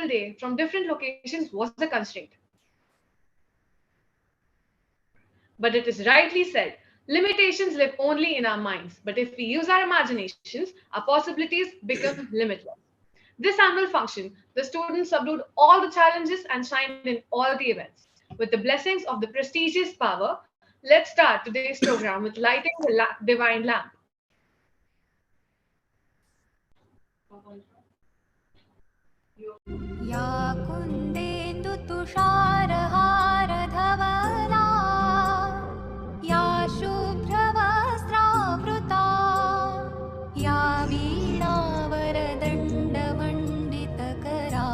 whole day from different locations was a constraint. But it is rightly said, limitations live only in our minds. But if we use our imaginations, our possibilities become limitless. This annual function, the students subdued all the challenges and shined in all the events. With the blessings of the prestigious power, let's start today's program with lighting the divine lamp. या कुन्देन्दु तुषारहारधवला या शुभ्रवस्त्रावृता या वीणावरदण्डमण्डितकरा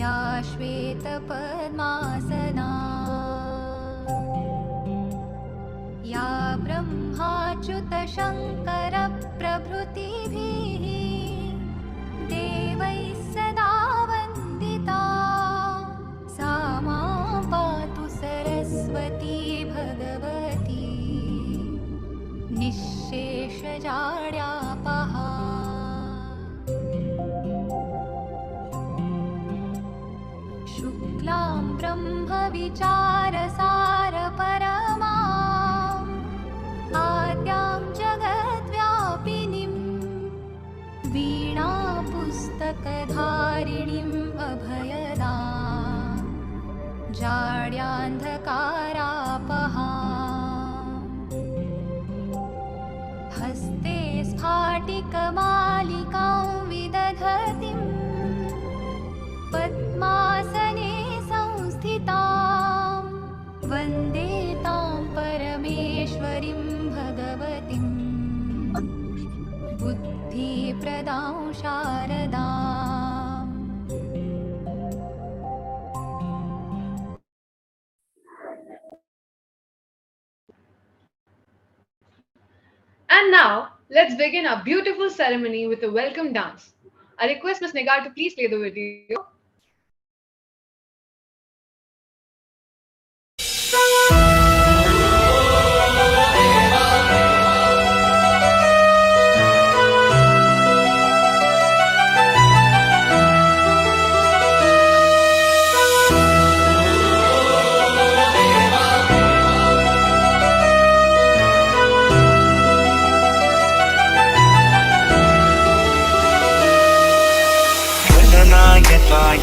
या श्वेतपद्मासना या ब्रह्माच्युतशङ्करप्रभृतिभिः देवैः सदा वन्दिता सा मां पातु सरस्वती भगवती निःशेषजाड्यापहा शुक्लां ब्रह्मविचारसारपरमा आद्यां जगद्व्यापिनीं वीणा पुस्तकधारिणीम् अभयदा जाड्यान्धकारापहा हस्ते स्फाटिकमालिकां विदधतीं पद्मासने संस्थितां वन्दे तां परमेश्वरीं भगवतीं बुद्धिप्रदां शारदाम्। And now, let's begin our beautiful ceremony with a welcome dance. I request Ms. Negar to please play the video.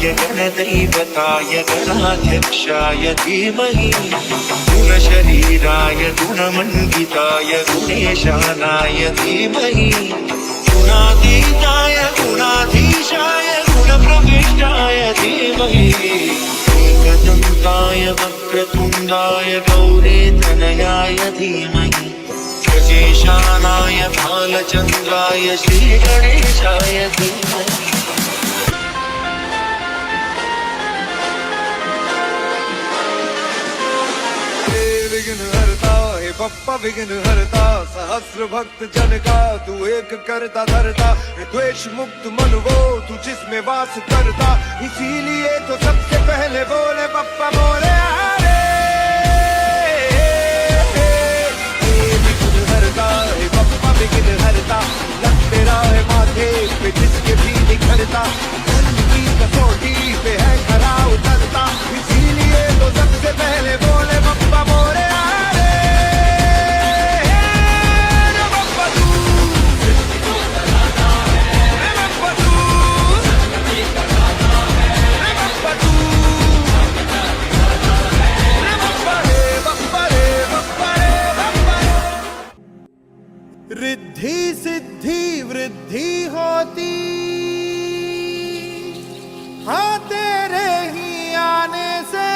गणदैवताय गणाध्यक्षाय धीमहि गुणशरीराय गुणमण्डिताय गुणेशानाय धीमहि गुणातीताय गुणाधीशाय गुणप्रविष्टाय धीमहि एकदन्ताय वक्रतुण्डाय गौरीतनयाय धीमहि गजेशानाय बालचन्द्राय श्रीगणेशाय धीमहि। बप्पा विघ्न हरता सहस्र भक्त जन का तू एक करता धरता द्वेष मुक्त मन वो तू जिसमें वास करता इसीलिए तो सबसे पहले बोले बप्पा बोले हरे विघ्न हरता है बप्पा विघ्न हरता लग तेरा है माथे पे जिसके भी निखरता मन की कसौटी पे है खरा उतरता इसीलिए तो सबसे पहले बोले बप्पा बोले रिद्धि सिद्धि वृद्धि होती हाँ तेरे ही आने से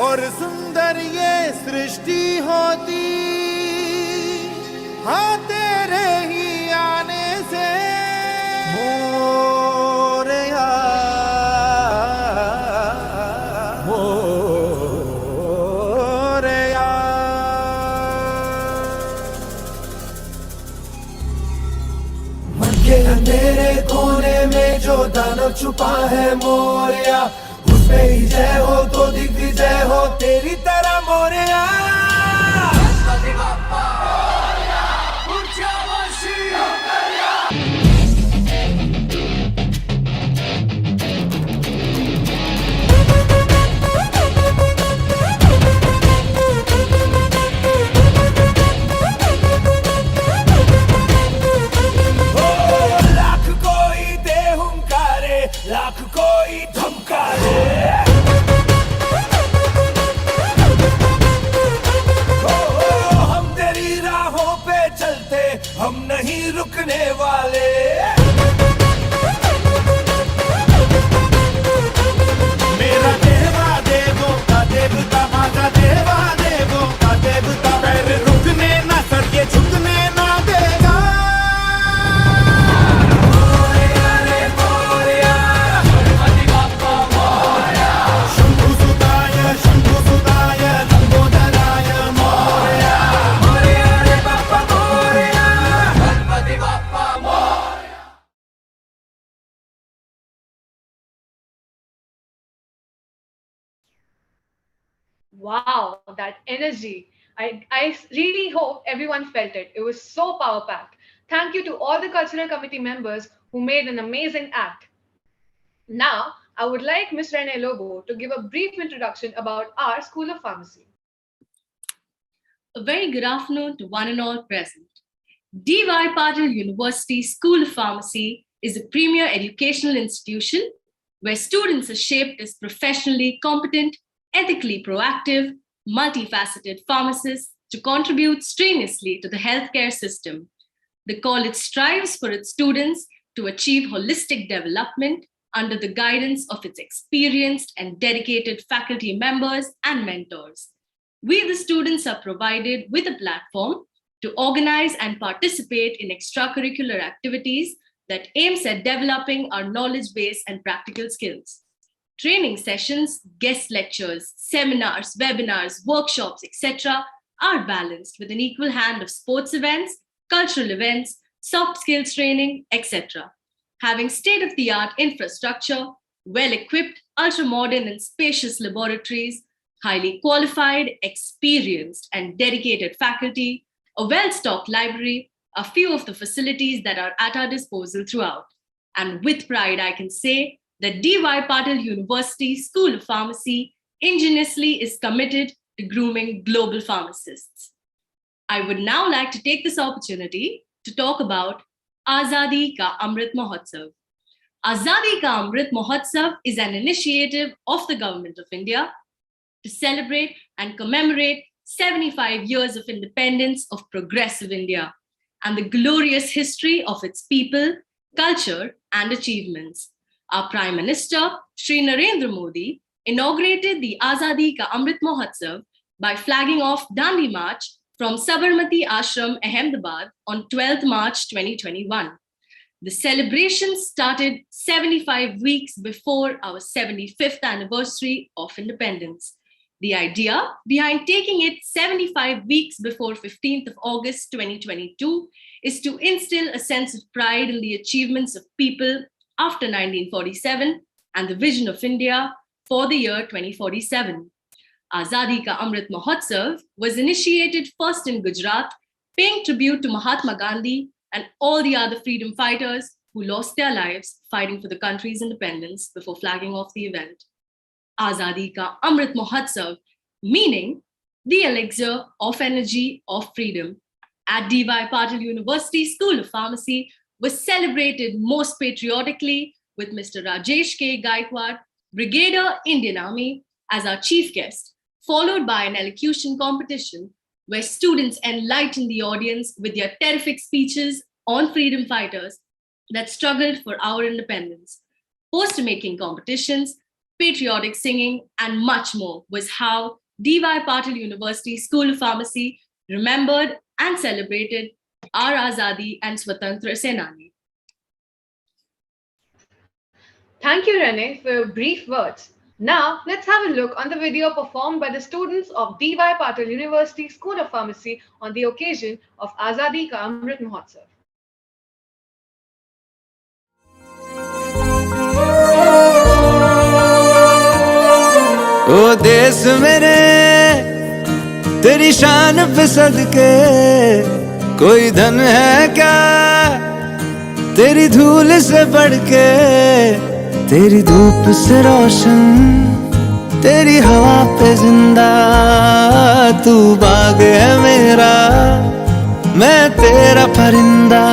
और सुंदर ये सृष्टि होती हाँ तेरे ही आने से मोरया अंधेरे कोने में जो दानव छुपा है मोरया उसमें ही जय हो तो दिग्विजय हो तेरी तरह Morya. Wow, that energy. I really hope everyone felt it. It was so power packed. Thank you to all the cultural committee members who made an amazing act. Now, I would like Ms. Rene Lobo to give a brief introduction about our School of Pharmacy. A very good afternoon to one and all present. D.Y. Patil University School of Pharmacy is a premier educational institution where students are shaped as professionally competent, ethically proactive, multifaceted pharmacists to contribute strenuously to the healthcare system. The college strives for its students to achieve holistic development under the guidance of its experienced and dedicated faculty members and mentors. We, the students, are provided with a platform to organize and participate in extracurricular activities that aims at developing our knowledge base and practical skills. Training sessions, guest lectures, seminars, webinars, workshops, etc. are balanced with an equal hand of sports events, cultural events, soft skills training, etc. Having state-of-the-art infrastructure, well-equipped, ultra-modern and spacious laboratories, highly qualified, experienced, and dedicated faculty, a well-stocked library, a few of the facilities that are at our disposal throughout. And with pride, I can say that D.Y. Patil University School of Pharmacy ingeniously is committed to grooming global pharmacists. I would now like to take this opportunity to talk about Azadi Ka Amrit Mahotsav. Azadi Ka Amrit Mahotsav is an initiative of the Government of India to celebrate and commemorate 75 years of independence of progressive India and the glorious history of its people, culture, and achievements. Our Prime Minister, Shri Narendra Modi, inaugurated the Azadi Ka Amrit Mahotsav by flagging off Dandi March from Sabarmati Ashram, Ahmedabad on 12th March 2021. The celebration started 75 weeks before our 75th anniversary of independence. The idea behind taking it 75 weeks before 15th of August 2022 is to instill a sense of pride in the achievements of people after 1947 and the vision of India for the year 2047. Azadi Ka Amrit Mahotsav was initiated first in Gujarat, paying tribute to Mahatma Gandhi and all the other freedom fighters who lost their lives fighting for the country's independence before flagging off the event. Azadi Ka Amrit Mahotsav, meaning the elixir of energy of freedom, at D.Y. Patil University School of Pharmacy was celebrated most patriotically with Mr. Rajesh K. Gaikwad, Brigadier Indian Army, as our chief guest, followed by an elocution competition where students enlightened the audience with their terrific speeches on freedom fighters that struggled for our independence. Poster-making competitions, patriotic singing, and much more was how D.Y. Patil University School of Pharmacy remembered and celebrated our Azadi and Swatantra Senani. Thank you, Rene, for your brief words. Now, let's have a look on the video performed by the students of D.Y. Patil University School of Pharmacy on the occasion of Azadi Ka Amrit Mahotsav. ओ देश मेरे तेरी शान पे सदके कोई धन है क्या तेरी धूल से बढ़ के तेरी धूप से रोशन तेरी हवा पे जिंदा तू बाग है मेरा मैं तेरा परिंदा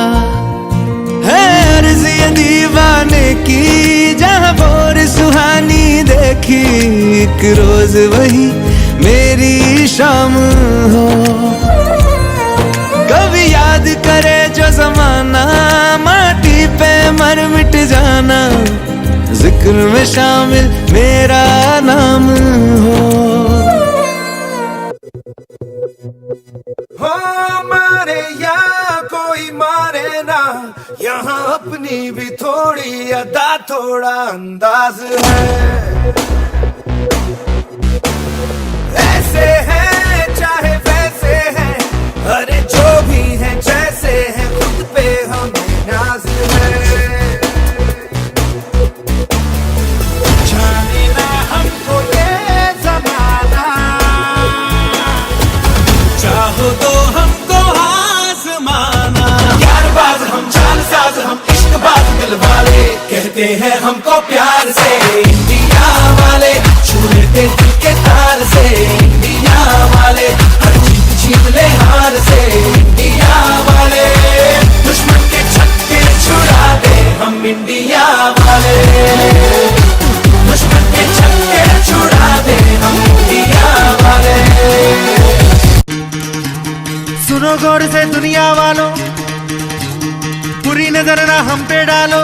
है अर्ज़ ये दीवाने की जहाँ भोर सुहानी देखी एक रोज वही मेरी शाम हो कभी याद करे जो जमाना माटी पे मर मिट जाना जिक्र में शामिल मेरा नाम हो मारे या कोई मारे ना यहाँ अपनी भी थोड़ी अदा थोड़ा अंदाज है ऐसे हैं चाहे वैसे हैं अरे जो भी हैं जैसे हैं खुद पे हमें नाज है जाने ना हमको ये जमाना लेते हैं हमको प्यार से इंडिया वाले, छू लेते दिल के तार से इंडिया वाले, हर जीत जीत ले हार से इंडिया वाले, दुश्मन के छक्के छुड़ा दे हम इंडिया वाले, दुश्मन के छक्के छुड़ा दे हम इंडिया वाले। सुनो गौर से दुनिया वालों, बुरी नजर ना हम पे डालो।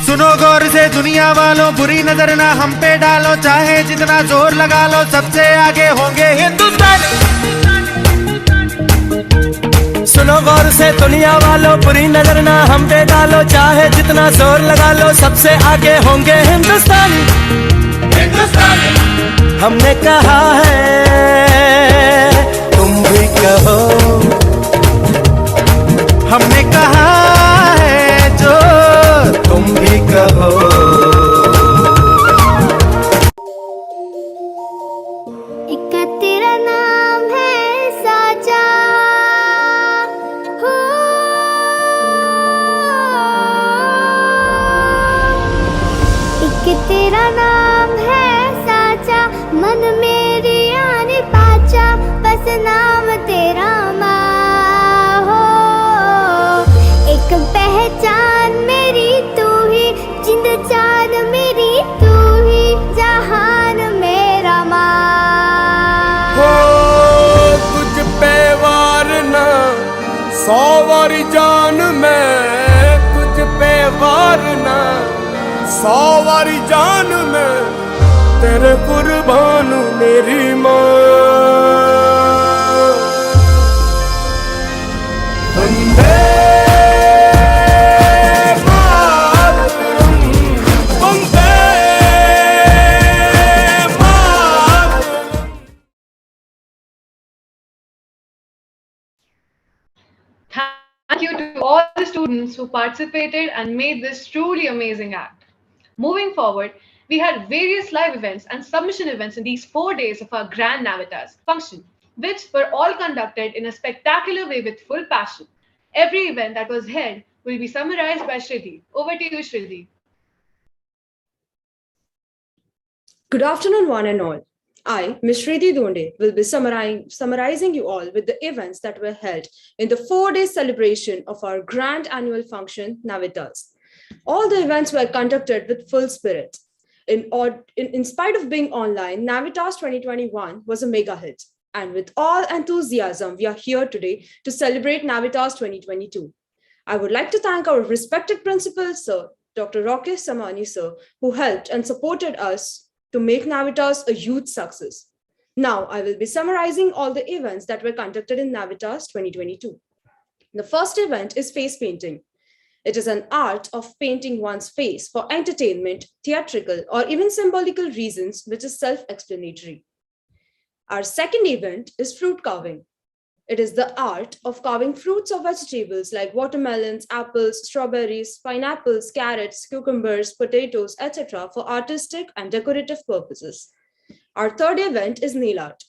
सुनो गौर से दुनिया वालों, बुरी नजर ना हम पे डालो। चाहे जितना जोर लगा लो, सबसे आगे होंगे हिंदुस्तानी। सुनो गौर से दुनिया वालों, बुरी नजर ना हम पे डालो। चाहे जितना जोर लगा लो, सबसे आगे होंगे हिंदुस्तानी। हमने कहा है, तुम भी कहो। हमने कहा है जो तुम भी कहो। एक तेरा नाम है साचा, हो एक तेरा नाम है साचा, मन मेरी आने पाचा, बस नाम तेरा माँ हो। एक पहचान मेरी तू ही, जिंद जान मेरी तू ही, जहान मेरा माँ हो। तुझ पे वार ना 100 वारी जान मैं, तुझ पे वार ना 100 वारी जान मैं, तेरे कुर्बान मेरी माँ। Vande Mataram, Vande Mataram. Thank you to all the students who participated and made this truly amazing act. Moving forward, we had various live events and submission events in these 4 days of our Grand Navitas function, which were all conducted in a spectacular way with full passion. Every event that was held will be summarized by Shridhi. Over to you, Shridhi. Good afternoon, one and all. I, Ms. Shriti Donde, will be summarizing you all with the events that were held in the 4-day celebration of our grand annual function, Navitas. All the events were conducted with full spirit. In spite of being online, Navitas 2021 was a mega hit. And with all enthusiasm, we are here today to celebrate Navitas 2022. I would like to thank our respected principal, Sir, Dr. Rakesh Samani, Sir, who helped and supported us to make Navitas a huge success. Now, I will be summarizing all the events that were conducted in Navitas 2022. The first event is face painting. It is an art of painting one's face for entertainment, theatrical, or even symbolical reasons, which is self-explanatory. Our second event is fruit carving. It is the art of carving fruits or vegetables like watermelons, apples, strawberries, pineapples, carrots, cucumbers, potatoes, etc. for artistic and decorative purposes. Our third event is nail art.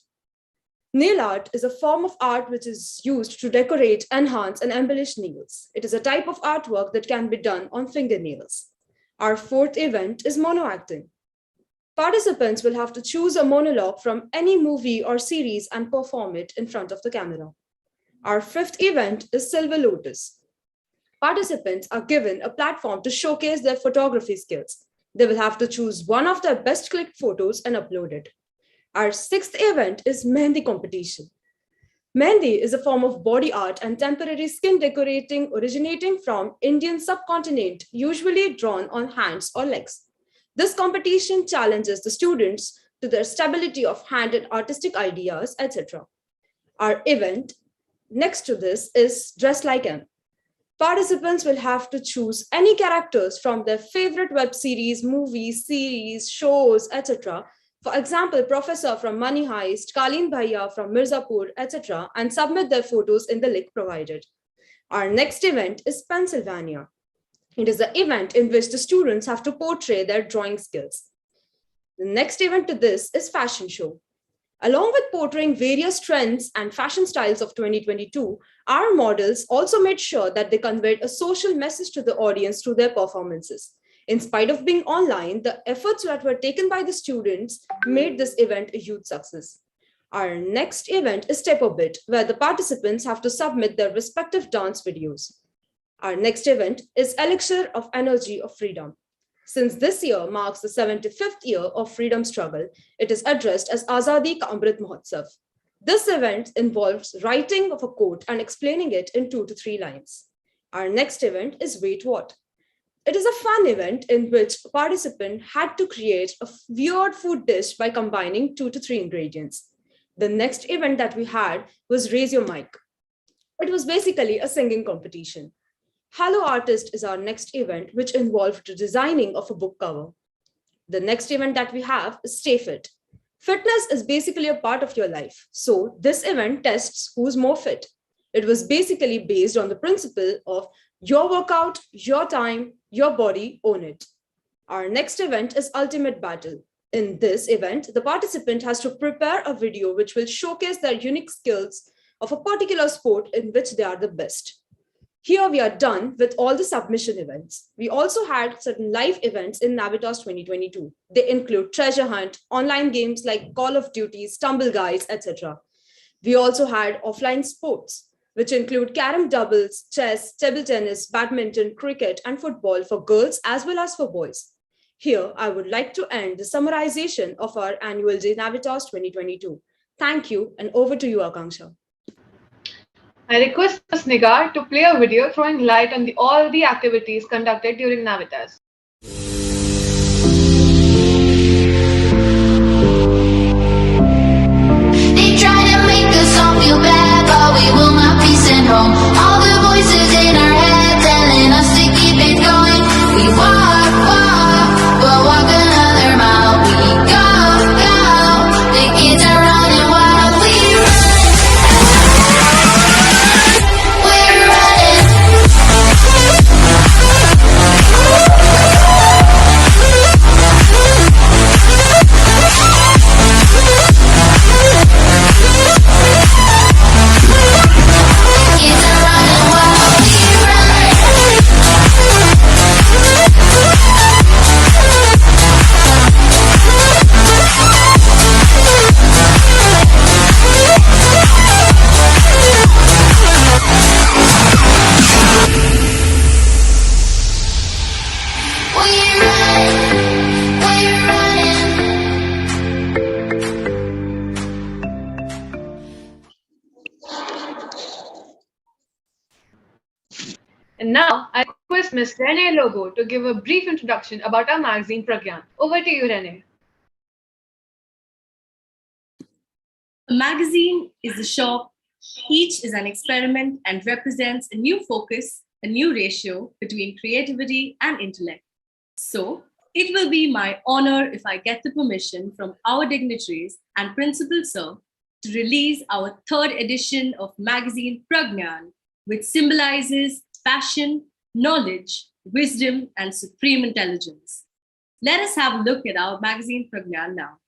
Nail art is a form of art which is used to decorate, enhance, and embellish nails. It is a type of artwork that can be done on fingernails. Our fourth event is mono acting. Participants will have to choose a monologue from any movie or series and perform it in front of the camera. Our fifth event is Silver Lotus. Participants are given a platform to showcase their photography skills. They will have to choose one of their best clicked photos and upload it. Our sixth event is Mehndi competition. Mehndi is a form of body art and temporary skin decorating originating from Indian subcontinent, usually drawn on hands or legs. This competition challenges the students to their stability of hand and artistic ideas, etc. Our event next to this is Dress Like M. Participants will have to choose any characters from their favorite web series, movies, series, shows, etc. For example, Professor from Money Heist, Kaleen Bhaiya from Mirzapur, etc. and submit their photos in the link provided. Our next event is Pennsylvania. It is the event in which the students have to portray their drawing skills. The next event to this is fashion show. Along with portraying various trends and fashion styles of 2022, our models also made sure that they conveyed a social message to the audience through their performances. In spite of being online, the efforts that were taken by the students made this event a huge success. Our next event is Step a Bit, where the participants have to submit their respective dance videos. Our next event is Elixir of Energy of Freedom. Since this year marks the 75th year of freedom struggle, it is addressed as Azadi Ka Amrit Mahotsav. This event involves writing of a quote and explaining it in 2 to 3 lines. Our next event is Wait What? It is a fun event in which a participant had to create a weird food dish by combining 2 to 3 ingredients. The next event that we had was Raise Your Mic. It was basically a singing competition. Hello Artist is our next event, which involved the designing of a book cover. The next event that we have is Stay Fit. Fitness is basically a part of your life, so this event tests who's more fit. It was basically based on the principle of your workout, your time, your body, own it. Our next event is Ultimate Battle. In this event, the participant has to prepare a video which will showcase their unique skills of a particular sport in which they are the best. Here we are done with all the submission events. We also had certain live events in NAVITAS 2022. They include treasure hunt, online games like Call of Duty, Stumble Guys, etc. We also had offline sports, which include carom doubles, chess, table tennis, badminton, cricket, and football for girls as well as for boys. Here, I would like to end the summarization of our annual day NAVITAS 2022. Thank you, and over to you, Akanksha. I request Ms. Nigar to play a video throwing light on all the activities conducted during Navitas. They try to make us all feel bad, but we will not be sent home. All the voices in our head telling us to keep it going. We walk, but walk another mile. We go, the kids are running wild. We run, we're running. Kids are running wild. We run. We run, we're running. And now, I request Ms. Renee Lobo to give a brief introduction about our magazine Pragyan. Over to you, Renee. A magazine is a shop. Each is an experiment and represents a new focus, a new ratio between creativity and intellect. So, it will be my honor if I get the permission from our dignitaries and principal sir to release our 3rd edition of magazine Pragyan, which symbolizes passion, knowledge, wisdom, and supreme intelligence. Let us have a look at our magazine Pragyan now.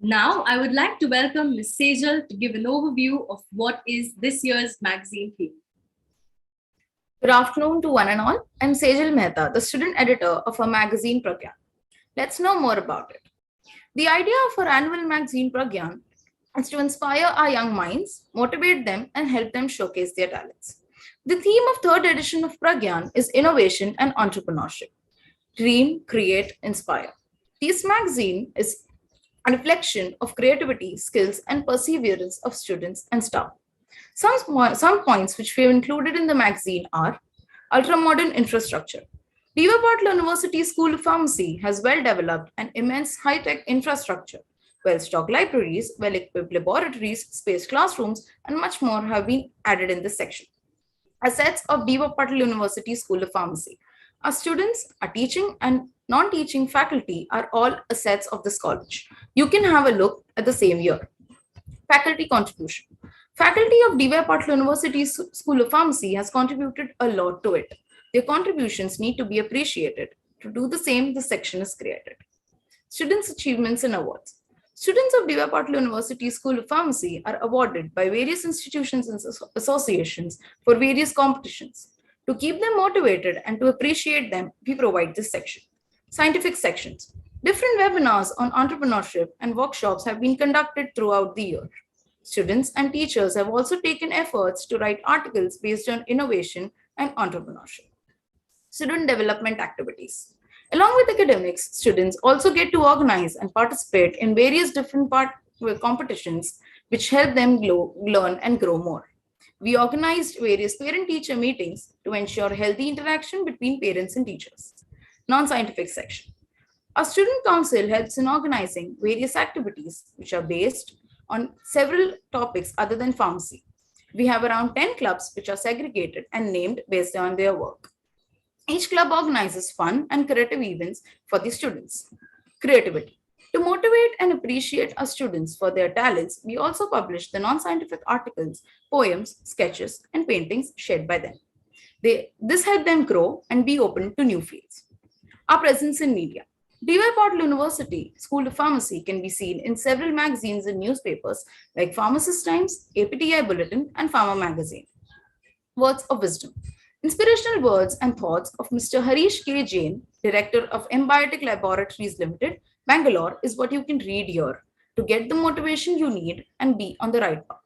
Now, I would like to welcome Ms. Sejal to give an overview of what is this year's magazine theme. Good afternoon to one and all. I'm Sejal Mehta, the student editor of our magazine Pragyan. Let's know more about it. The idea of our annual magazine Pragyan is to inspire our young minds, motivate them, and help them showcase their talents. The theme of third edition of Pragyan is innovation and entrepreneurship. Dream, create, inspire. This magazine is a reflection of creativity, skills, and perseverance of students and staff. Some points which we have included in the magazine are ultra-modern infrastructure. D.Y. Patil University School of Pharmacy has well-developed and immense high-tech infrastructure. Well-stocked libraries, well-equipped laboratories, space classrooms, and much more have been added in this section. Assets of D.Y. Patil University School of Pharmacy. Our students, our teaching and non-teaching faculty are all assets of this college. You can have a look at the same year. Faculty contribution. Faculty of D.Y. Patil University School of Pharmacy has contributed a lot to it. Their contributions need to be appreciated. To do the same, this section is created. Students' achievements and awards. Students of D.Y. Patil University School of Pharmacy are awarded by various institutions and associations for various competitions. To keep them motivated and to appreciate them, we provide this section. Scientific sections. Different webinars on entrepreneurship and workshops have been conducted throughout the year. Students and teachers have also taken efforts to write articles based on innovation and entrepreneurship. Student development activities. Along with academics, students also get to organize and participate in various different competitions which help them learn and grow more. We organized various parent-teacher meetings to ensure healthy interaction between parents and teachers. Non-scientific section. Our student council helps in organizing various activities which are based on several topics other than pharmacy. We have around 10 clubs which are segregated and named based on their work. Each club organizes fun and creative events for the students. Creativity. To motivate and appreciate our students for their talents, we also publish the non-scientific articles, poems, sketches, and paintings shared by them. This helps them grow and be open to new fields. Our presence in media. D.Y. Patil University School of Pharmacy can be seen in several magazines and newspapers like Pharmacist Times, APTI Bulletin, and Pharma Magazine. Words of wisdom. Inspirational words and thoughts of Mr. Harish K. Jain, Director of Embiotic Laboratories Limited, Bangalore, is what you can read here to get the motivation you need and be on the right path.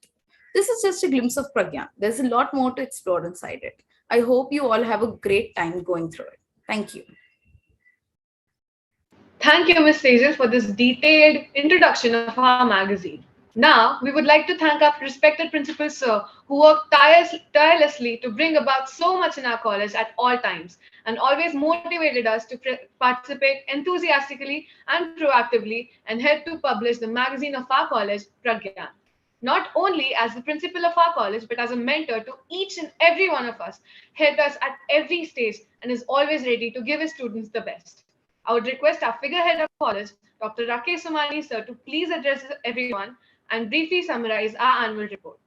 This is just a glimpse of Pragyan. There's a lot more to explore inside it. I hope you all have a great time going through it. Thank you. Thank you, Ms. Sejal, for this detailed introduction of our magazine. Now, we would like to thank our respected principal, sir, who worked tirelessly to bring about so much in our college at all times and always motivated us to participate enthusiastically and proactively and help to publish the magazine of our college, Pragyan. Not only as the principal of our college, but as a mentor to each and every one of us, helped us at every stage and is always ready to give his students the best. I would request our figurehead of college, Dr. Rakesh Somani, sir, to please address everyone and briefly summarize our annual report.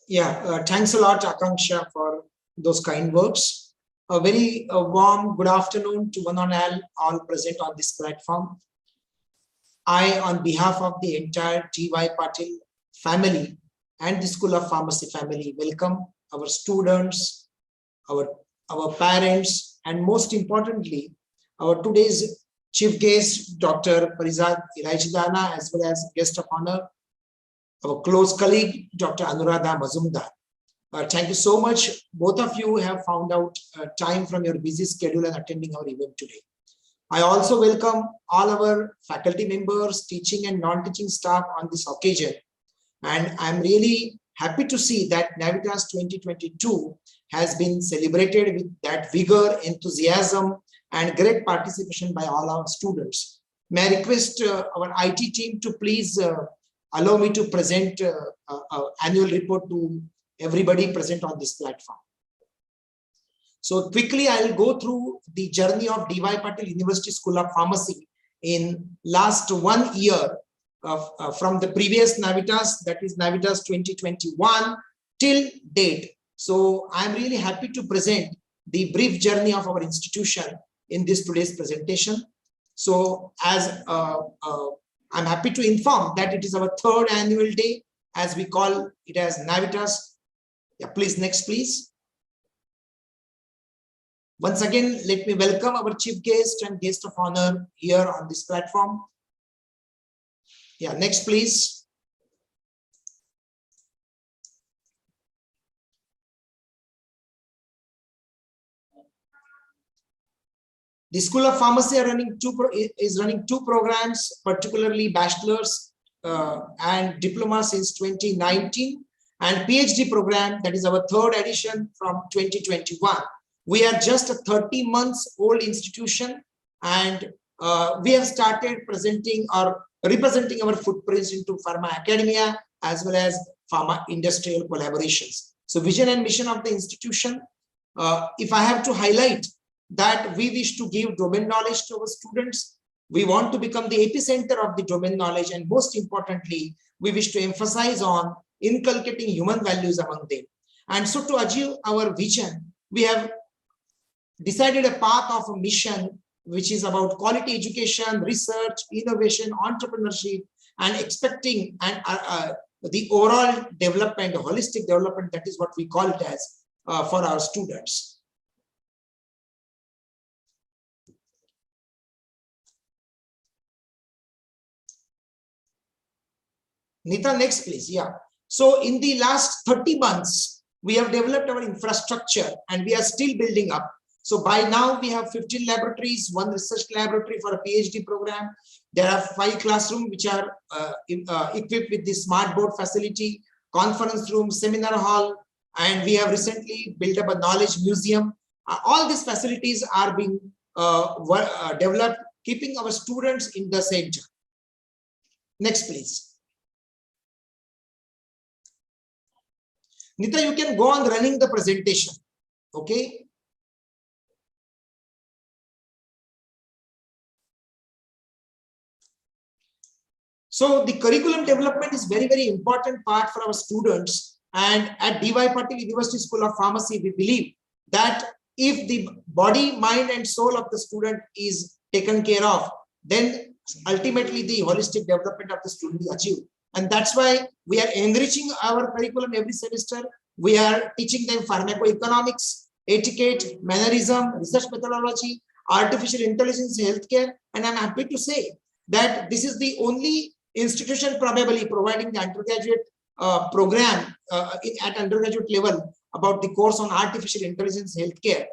Yeah, thanks a lot, Akanksha, for those kind words. A very warm good afternoon to one and all present on this platform. I, on behalf of the entire D.Y. Patil family and the School of Pharmacy family, welcome our students, our parents, and most importantly, our today's chief guest, Dr. Parizad Irajidana, as well as guest of honor, our close colleague, Dr. Anuradha Mazumdar. Thank you so much. Both of you have found out time from your busy schedule and attending our event today. I also welcome all our faculty members, teaching and non-teaching staff on this occasion. And I'm really happy to see that NAVITAS 2022 has been celebrated with that vigor, enthusiasm, and great participation by all our students. May I request our IT team to please allow me to present annual report to everybody present on this platform. So quickly, I'll go through the journey of D.Y. Patil University School of Pharmacy in last 1 year from the previous NAVITAS, that is NAVITAS 2021 till date. So I'm really happy to present the brief journey of our institution in this today's presentation. So as I'm happy to inform that it is our third annual day, as we call it as NAVITAS. Yeah, please, next, please. Once again, let me welcome our chief guest and guest of honor here on this platform. Yeah, next, please. The School of Pharmacy is running two programs, particularly bachelor's and diploma since 2019, and PhD program, that is our third edition from 2021. We are just a 30 months old institution, and we have started presenting or representing our footprints into pharma academia as well as pharma industrial collaborations. So vision and mission of the institution, if I have to highlight, that we wish to give domain knowledge to our students. We want to become the epicenter of the domain knowledge, and most importantly, we wish to emphasize on inculcating human values among them. And so to achieve our vision, we have decided a path of a mission, which is about quality education, research, innovation, entrepreneurship, and expecting the overall development, holistic development, that is what we call it as for our students. Nita, next please. Yeah. So in the last 30 months, we have developed our infrastructure and we are still building up. So by now we have 15 laboratories, one research laboratory for a PhD program. There are 5 classrooms which are equipped with the smart board facility, conference room, seminar hall, and we have recently built up a knowledge museum. All these facilities are being developed, keeping our students in the center. Next, please. Nita, you can go on running the presentation. Okay. So the curriculum development is very, very important part for our students. And at D.Y. Patil University School of Pharmacy, we believe that if the body, mind, and soul of the student is taken care of, then ultimately the holistic development of the student is achieved. And that's why we are enriching our curriculum every semester. We are teaching them pharmacoeconomics, etiquette, mannerism, research methodology, artificial intelligence, healthcare. And I'm happy to say that this is the only institution probably providing the undergraduate program at undergraduate level about the course on artificial intelligence, healthcare.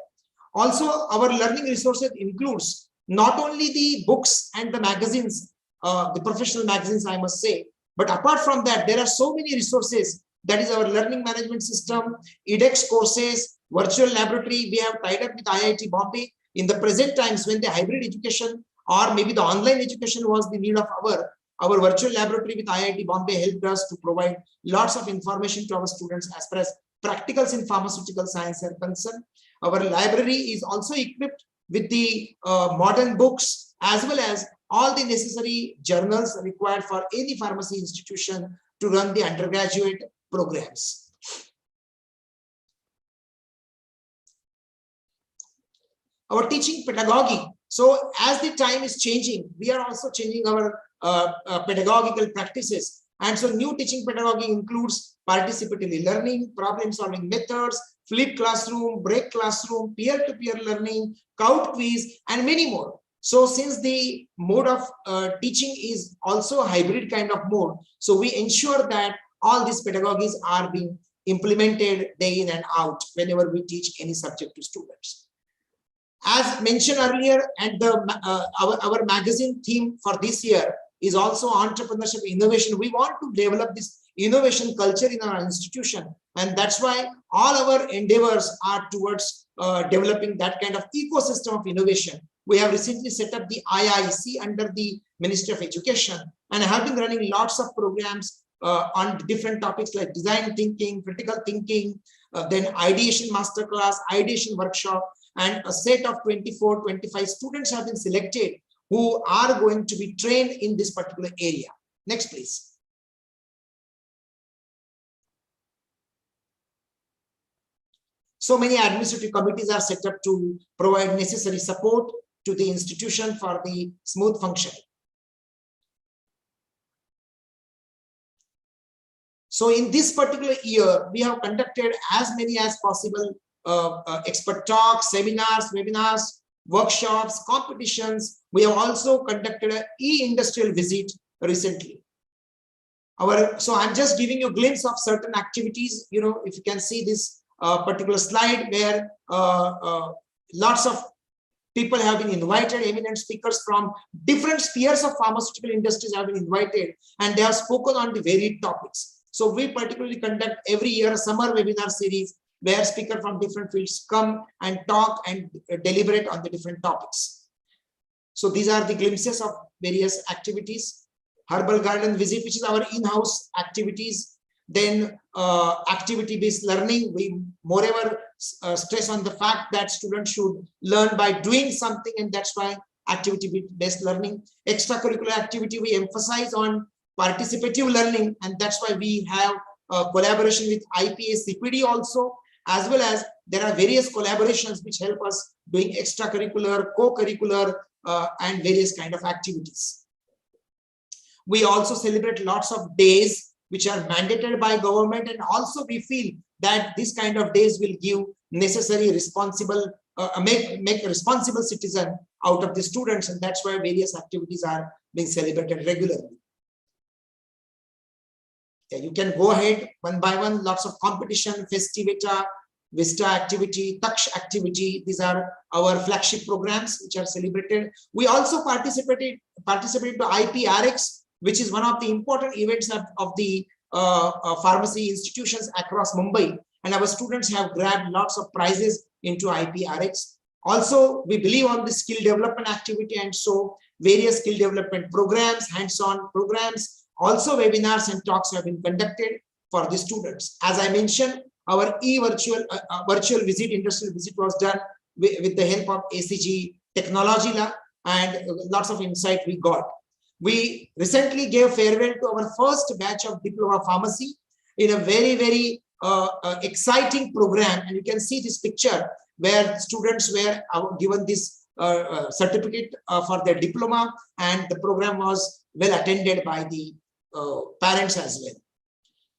Also, our learning resources includes not only the books and the magazines, the professional magazines, I must say, but apart from that, there are so many resources. That is our learning management system, edX courses, virtual laboratory. We have tied up with IIT Bombay in the present times when the hybrid education or maybe the online education was the need of our virtual laboratory with IIT Bombay helped us to provide lots of information to our students as far as practicals in pharmaceutical science are concerned. Our library is also equipped with the modern books as well as all the necessary journals required for any pharmacy institution to run the undergraduate programs. Our teaching pedagogy. So as the time is changing, we are also changing our pedagogical practices. And so new teaching pedagogy includes participatory learning, problem solving methods, flipped classroom, break classroom, peer-to-peer learning, COUT quiz, and many more. So since the mode of teaching is also a hybrid kind of mode, so we ensure that all these pedagogies are being implemented day in and out whenever we teach any subject to students. As mentioned earlier, and our magazine theme for this year is also entrepreneurship innovation. We want to develop this innovation culture in our institution, and that's why all our endeavors are towards developing that kind of ecosystem of innovation. We have recently set up the IIC under the Ministry of Education and have been running lots of programs on different topics like design thinking, critical thinking, then ideation masterclass, ideation workshop, and a set of 24-25 students have been selected who are going to be trained in this particular area. Next, please. So many administrative committees are set up to provide necessary support. to the institution for the smooth function. So in this particular year, we have conducted as many as possible expert talks, seminars, webinars, workshops, competitions. We have also conducted an e-industrial visit recently. So I'm just giving you a glimpse of certain activities. You know, if you can see this particular slide where lots of people have been invited, eminent speakers from different spheres of pharmaceutical industries have been invited, and they have spoken on the varied topics. So we particularly conduct every year a summer webinar series where speakers from different fields come and talk and deliberate on the different topics. So these are the glimpses of various activities. Herbal garden visit, which is our in-house activities. Then activity-based learning, we moreover stress on the fact that students should learn by doing something, and that's why activity-based learning. Extracurricular activity, we emphasize on participative learning, and that's why we have collaboration with IPA CPD also, as well as there are various collaborations which help us doing extracurricular, co-curricular, and various kind of activities. We also celebrate lots of days which are mandated by government, and also we feel that this kind of days will give necessary responsible, make a responsible citizen out of the students, and that's why various activities are being celebrated regularly. Yeah, you can go ahead one by one, lots of competition, festivita, Vista activity, Taksh activity. These are our flagship programs which are celebrated. We also participated to IPRX, which is one of the important events of the pharmacy institutions across Mumbai. And our students have grabbed lots of prizes into IPRX. Also, we believe on the skill development activity, and so various skill development programs, hands-on programs, also webinars and talks have been conducted for the students. As I mentioned, our virtual visit, industrial visit was done with the help of ACG Technology Lab, and lots of insight we got. We recently gave farewell to our first batch of diploma pharmacy in a very, very exciting program. And you can see this picture where students were given this certificate for their diploma, and the program was well attended by the parents as well.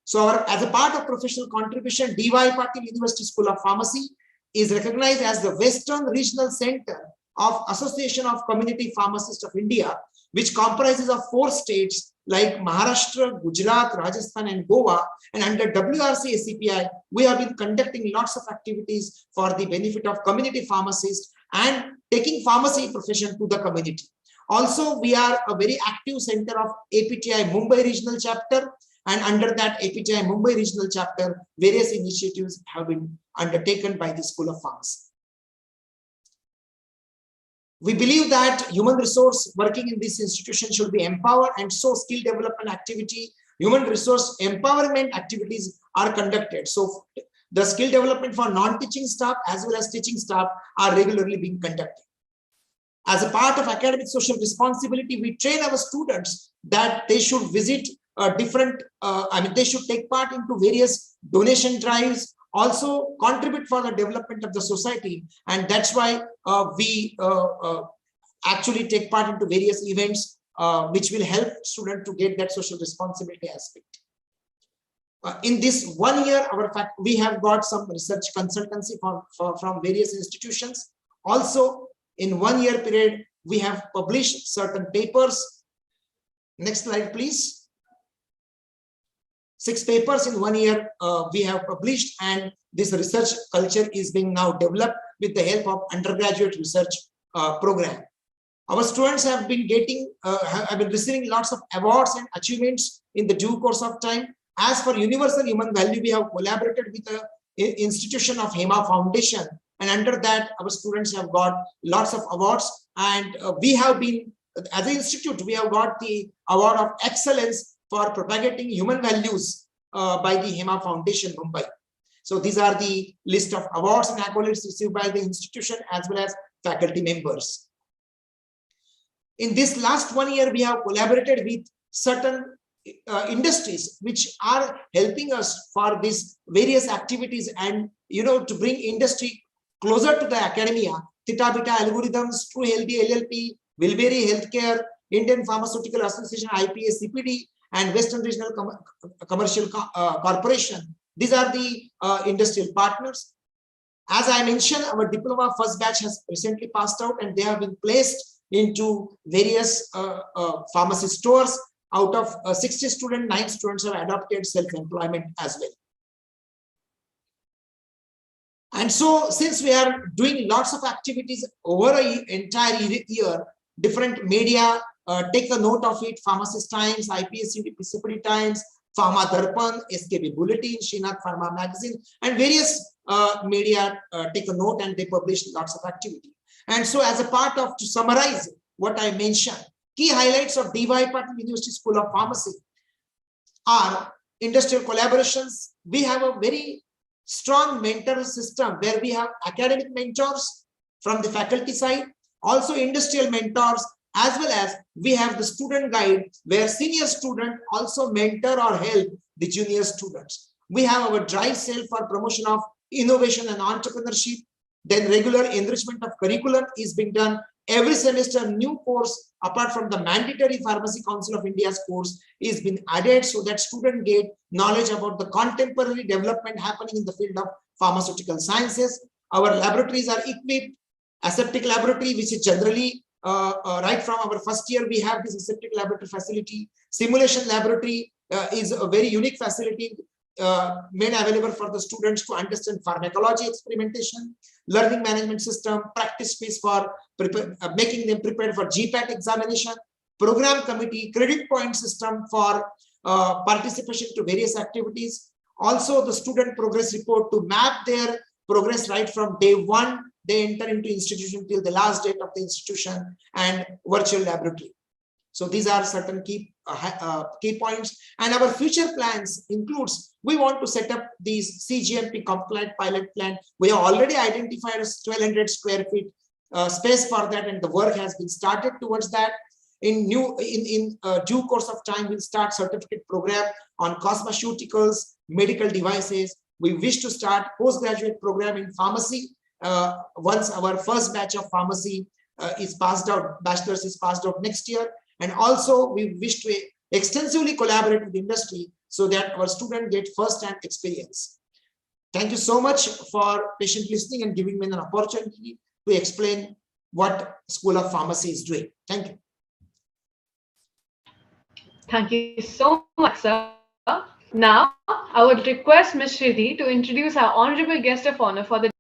So as a part of professional contribution, D.Y. Patil University School of Pharmacy is recognized as the Western Regional Center of Association of Community Pharmacists of India, which comprises of 4 states like Maharashtra, Gujarat, Rajasthan, and Goa. And under WRC ACPI, we have been conducting lots of activities for the benefit of community pharmacists and taking pharmacy profession to the community. Also, we are a very active center of APTI Mumbai Regional Chapter, and under that APTI Mumbai Regional Chapter, various initiatives have been undertaken by the School of Pharmacy. We believe that human resource working in this institution should be empowered, and so skill development activity, human resource empowerment activities are conducted. So the skill development for non-teaching staff as well as teaching staff are regularly being conducted. As a part of academic social responsibility, we train our students that they should visit they should take part into various donation drives, also contribute for the development of the society. And that's why we actually take part into various events which will help students to get that social responsibility aspect. In this 1 year, we have got some research consultancy from various institutions. Also, in 1 year period, we have published certain papers. Next slide, please. 6 papers in 1 year we have published, and this research culture is being now developed with the help of undergraduate research program. Our students have been receiving lots of awards and achievements in the due course of time. As for universal human value, we have collaborated with the institution of HEMA Foundation, and under that our students have got lots of awards, and we have been, as an institute, we have got the award of excellence for propagating human values by the HEMA Foundation, Mumbai. So these are the list of awards and accolades received by the institution as well as faculty members. In this last 1 year, we have collaborated with certain industries which are helping us for these various activities, and to bring industry closer to the academia. Theta Beta Algorithms, True Healthy LLP, Wilberry Healthcare, Indian Pharmaceutical Association, IPA, CPD, and Western Regional Commercial Corporation. These are the industrial partners. As I mentioned, our diploma first batch has recently passed out, and they have been placed into various pharmacy stores. Out of 60 students, 9 students have adopted self-employment as well. And so, since we are doing lots of activities over an entire year, different media take a note of it: Pharmacist Times, IPS CPD Times, Pharma Darpan, SKB Bulletin, Srinath Pharma Magazine, and various media take a note, and they publish lots of activity. And so, as a part of, to summarize what I mentioned, key highlights of D.Y. Patil University School of Pharmacy are industrial collaborations. We have a very strong mentor system where we have academic mentors from the faculty side, also industrial mentors, as well as we have the student guide where senior student also mentor or help the junior students. We have our drive cell for promotion of innovation and entrepreneurship. Then regular enrichment of curriculum is being done every semester. New course apart from the mandatory Pharmacy Council of India's course is being added so that students get knowledge about the contemporary development happening in the field of pharmaceutical sciences. Our laboratories are equipped. Aseptic laboratory, which is generally right from our first year, we have this aseptic laboratory facility. Simulation laboratory is a very unique facility made available for the students to understand pharmacology experimentation. Learning management system, practice space for making them prepared for GPAT examination. Program committee, credit point system for participation to various activities. Also the student progress report to map their progress right from day one they enter into institution till the last date of the institution, and virtual laboratory. So these are certain key points. And our future plans includes, we want to set up these CGMP compliant pilot plant. We have already identified a 1200 square feet space for that, and the work has been started towards that. In due course of time, we'll start certificate program on cosmeceuticals, medical devices. We wish to start postgraduate program in pharmacy once our first batch of pharmacy is passed out, bachelor's is passed out next year. And also we wish to extensively collaborate with industry so that our students get first-hand experience. Thank you so much for patient listening and giving me an opportunity to explain what School of Pharmacy is doing. Thank you. Thank you so much, sir. Now, I would request Ms. Shridhi to introduce our honorable guest of honor for the.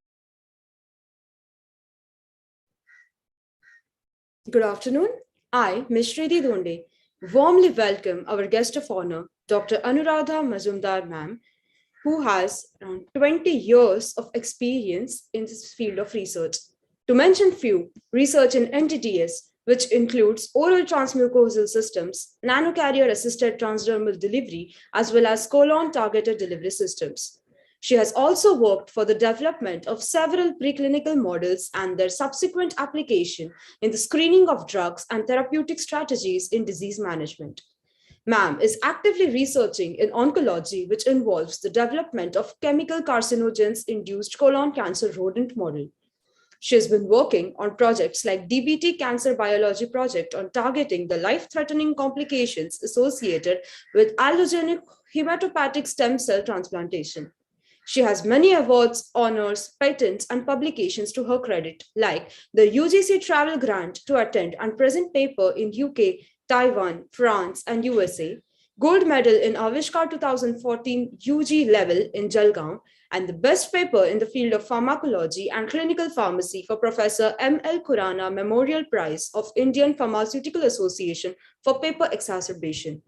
Good afternoon. I, Ms. Shridhi Donde, warmly welcome our guest of honor, Dr. Anuradha Mazumdar ma'am, who has around 20 years of experience in this field of research. To mention few, research in NTDS, which includes oral transmucosal systems, nanocarrier-assisted transdermal delivery, as well as colon-targeted delivery systems. She has also worked for the development of several preclinical models and their subsequent application in the screening of drugs and therapeutic strategies in disease management. Ma'am is actively researching in oncology, which involves the development of chemical carcinogens-induced colon cancer rodent model. She has been working on projects like DBT Cancer Biology Project on targeting the life-threatening complications associated with allogenic hematopoietic stem cell transplantation. She has many awards, honors, patents, and publications to her credit, like the UGC Travel Grant to attend and present paper in UK, Taiwan, France, and USA, gold medal in Avishkar 2014 UG level in Jalgaon, and the best paper in the field of pharmacology and clinical pharmacy for Professor M.L. Khurana Memorial Prize of Indian Pharmaceutical Association for paper exacerbation.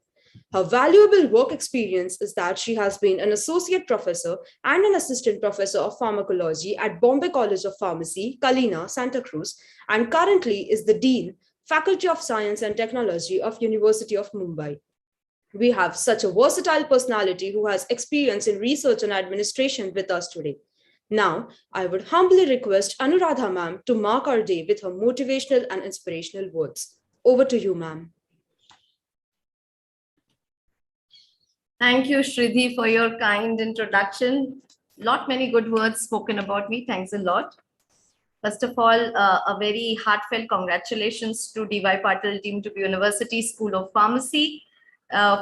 Her valuable work experience is that she has been an associate professor and an assistant professor of pharmacology at Bombay College of Pharmacy, Kalina, Santa Cruz, and currently is the Dean, Faculty of Science and Technology of University of Mumbai. We have such a versatile personality who has experience in research and administration with us today. Now, I would humbly request Anuradha ma'am to mark our day with her motivational and inspirational words. Over to you, ma'am. Thank you, Shridhi, for your kind introduction. Many good words spoken about me. Thanks a lot. First of all, a very heartfelt congratulations to DY Patil Team to University School of Pharmacy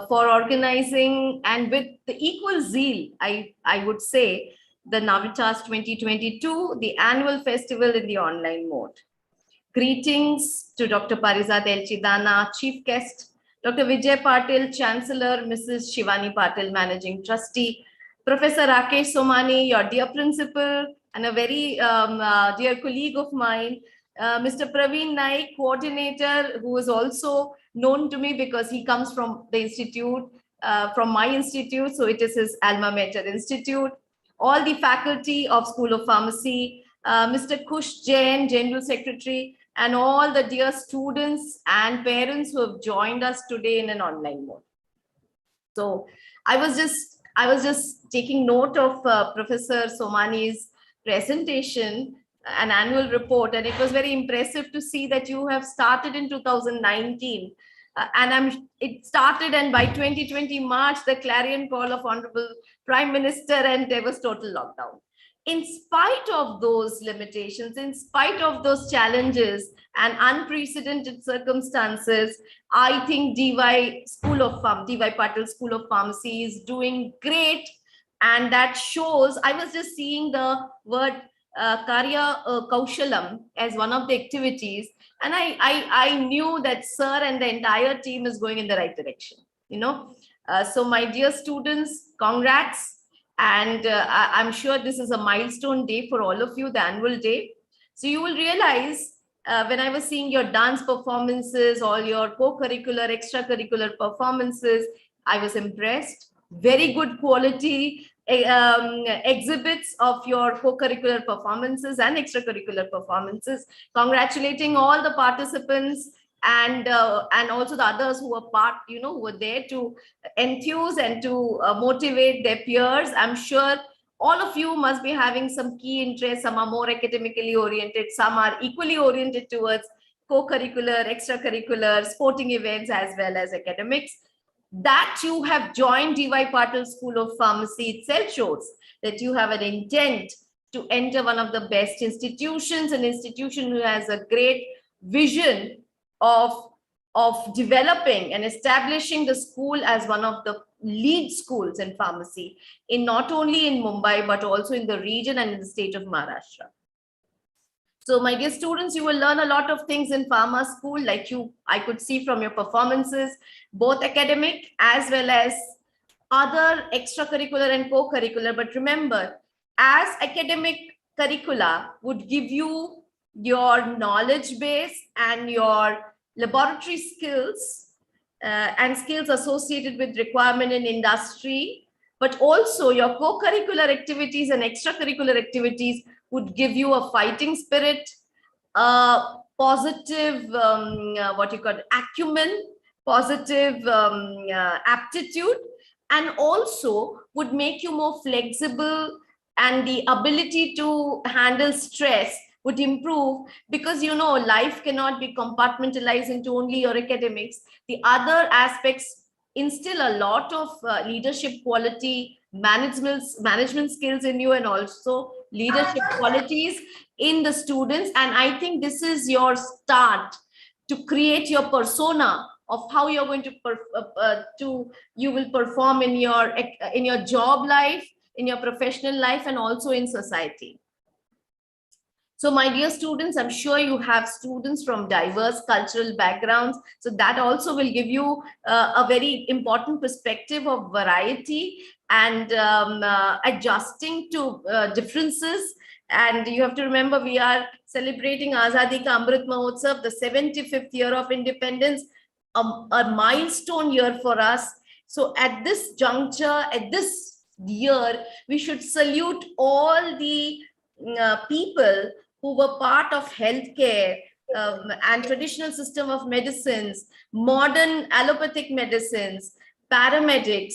for organizing, and with the equal zeal, I would say, the NAVITAS 2022, the annual festival in the online mode. Greetings to Dr. Parizad Elchidana, Chief Guest, Dr. Vijay Patil, Chancellor, Mrs. Shivani Patil, Managing Trustee, Professor Rakesh Somani, your dear principal, and a very dear colleague of mine, Mr. Praveen Naik, coordinator, who is also known to me because he comes from the institute, from my institute, so it is his alma mater institute. All the faculty of School of Pharmacy, Mr. Kush Jain, General Secretary, and all the dear students and parents who have joined us today in an online mode. So I was just taking note of Professor Somani's presentation, an annual report, and it was very impressive to see that you have started in 2019. It started, and by 2020 March, the clarion call of Honorable Prime Minister, and there was total lockdown. In spite of those limitations, in spite of those challenges and unprecedented circumstances, I think DY Patil School of Pharmacy is doing great. And that shows, I was just seeing the word Karya Kaushalam as one of the activities. And I knew that sir and the entire team is going in the right direction, So my dear students, congrats. And I'm sure this is a milestone day for all of you, the annual day. So you will realize when I was seeing your dance performances, all your co-curricular, extracurricular performances, I was impressed. Very good quality exhibits of your co-curricular performances and extracurricular performances. Congratulating all the participants and also the others who were who were there to enthuse and to motivate their peers. I'm sure all of you must be having some key interests. Some are more academically oriented, some are equally oriented towards co-curricular, extracurricular, sporting events, as well as academics. That you have joined DY Patil School of Pharmacy itself shows that you have an intent to enter one of the best institutions, an institution who has a great vision of developing and establishing the school as one of the lead schools in pharmacy, in not only in Mumbai, but also in the region and in the state of Maharashtra. So my dear students, you will learn a lot of things in pharma school, I could see from your performances, both academic as well as other extracurricular and co-curricular. But remember, as academic curricula would give you your knowledge base and your laboratory skills and skills associated with requirement in industry, but also your co-curricular activities and extracurricular activities would give you a fighting spirit, positive, acumen, positive aptitude, and also would make you more flexible, and the ability to handle stress would improve, because life cannot be compartmentalized into only your academics. The other aspects instill a lot of leadership quality, management skills in you, and also leadership qualities in the students. And I think this is your start to create your persona of how you're going to you will perform in your job life, in your professional life, and also in society. So my dear students, I'm sure you have students from diverse cultural backgrounds. So that also will give you a very important perspective of variety and adjusting to differences. And you have to remember, we are celebrating Azadi Ka Amrit Mahotsav, the 75th year of independence, a milestone year for us. So at this juncture, at this year, we should salute all the people who were part of healthcare and traditional system of medicines, modern allopathic medicines, paramedics,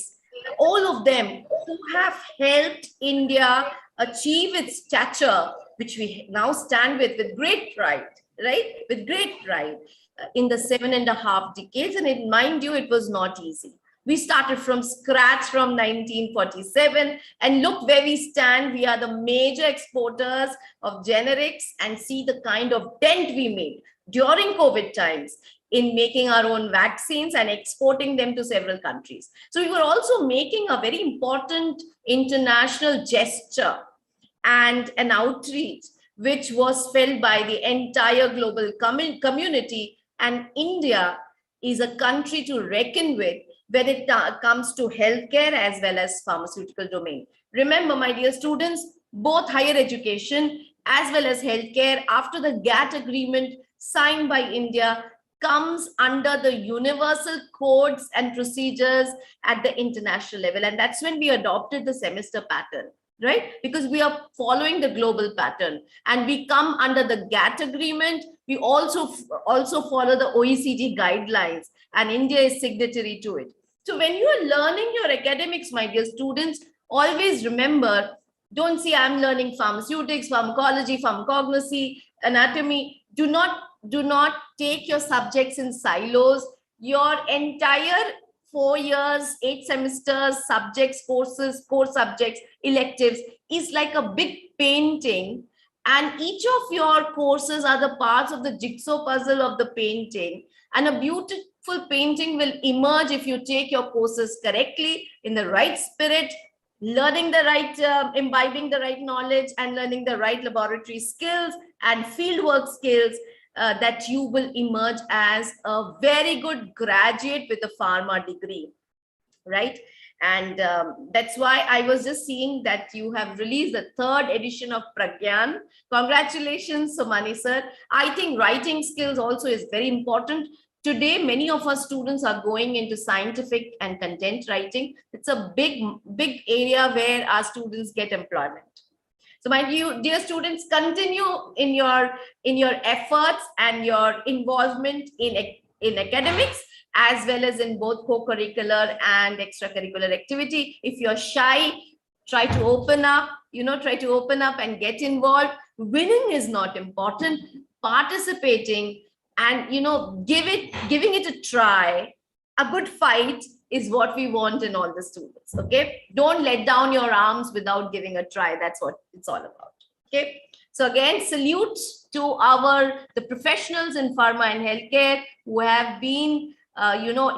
all of them who have helped India achieve its stature, which we now stand with great pride, right? With great pride in the 7.5 decades. And mind you, it was not easy. We started from scratch from 1947, and look where we stand. We are the major exporters of generics, and see the kind of dent we made during COVID times in making our own vaccines and exporting them to several countries. So we were also making a very important international gesture and an outreach, which was felt by the entire global community. And India is a country to reckon with when it comes to healthcare as well as pharmaceutical domain. Remember, my dear students, both higher education as well as healthcare, after the GATT agreement signed by India, comes under the universal codes and procedures at the international level. And that's when we adopted the semester pattern, right? Because we are following the global pattern, and we come under the GATT agreement. We also follow the OECD guidelines, and India is signatory to it. So when you are learning your academics, my dear students, always remember, don't say I'm learning pharmaceutics, pharmacology, pharmacognosy, anatomy. Do not take your subjects in silos. Your entire 4 years, 8 semesters, subjects, courses, core subjects, electives is like a big painting, and each of your courses are the parts of the jigsaw puzzle of the painting, and a beautiful painting will emerge if you take your courses correctly, in the right spirit, learning the right, imbibing the right knowledge, and learning the right laboratory skills and fieldwork skills, that you will emerge as a very good graduate with a pharma degree, right? And that's why I was just seeing that you have released the 3rd edition of Pragyan. Congratulations, Somani sir. I think writing skills also is very important. Today, many of our students are going into scientific and content writing. It's a big area where our students get employment. So my dear students, continue in your efforts and your involvement in academics, as well as in both co-curricular and extracurricular activity. If you're shy, try to open up, and get involved. Winning is not important. Participating and giving it a try, a good fight, is what we want in all the students. Okay, don't let down your arms without giving a try. That's what it's all about. Okay, so again, salute to the professionals in pharma and healthcare who have been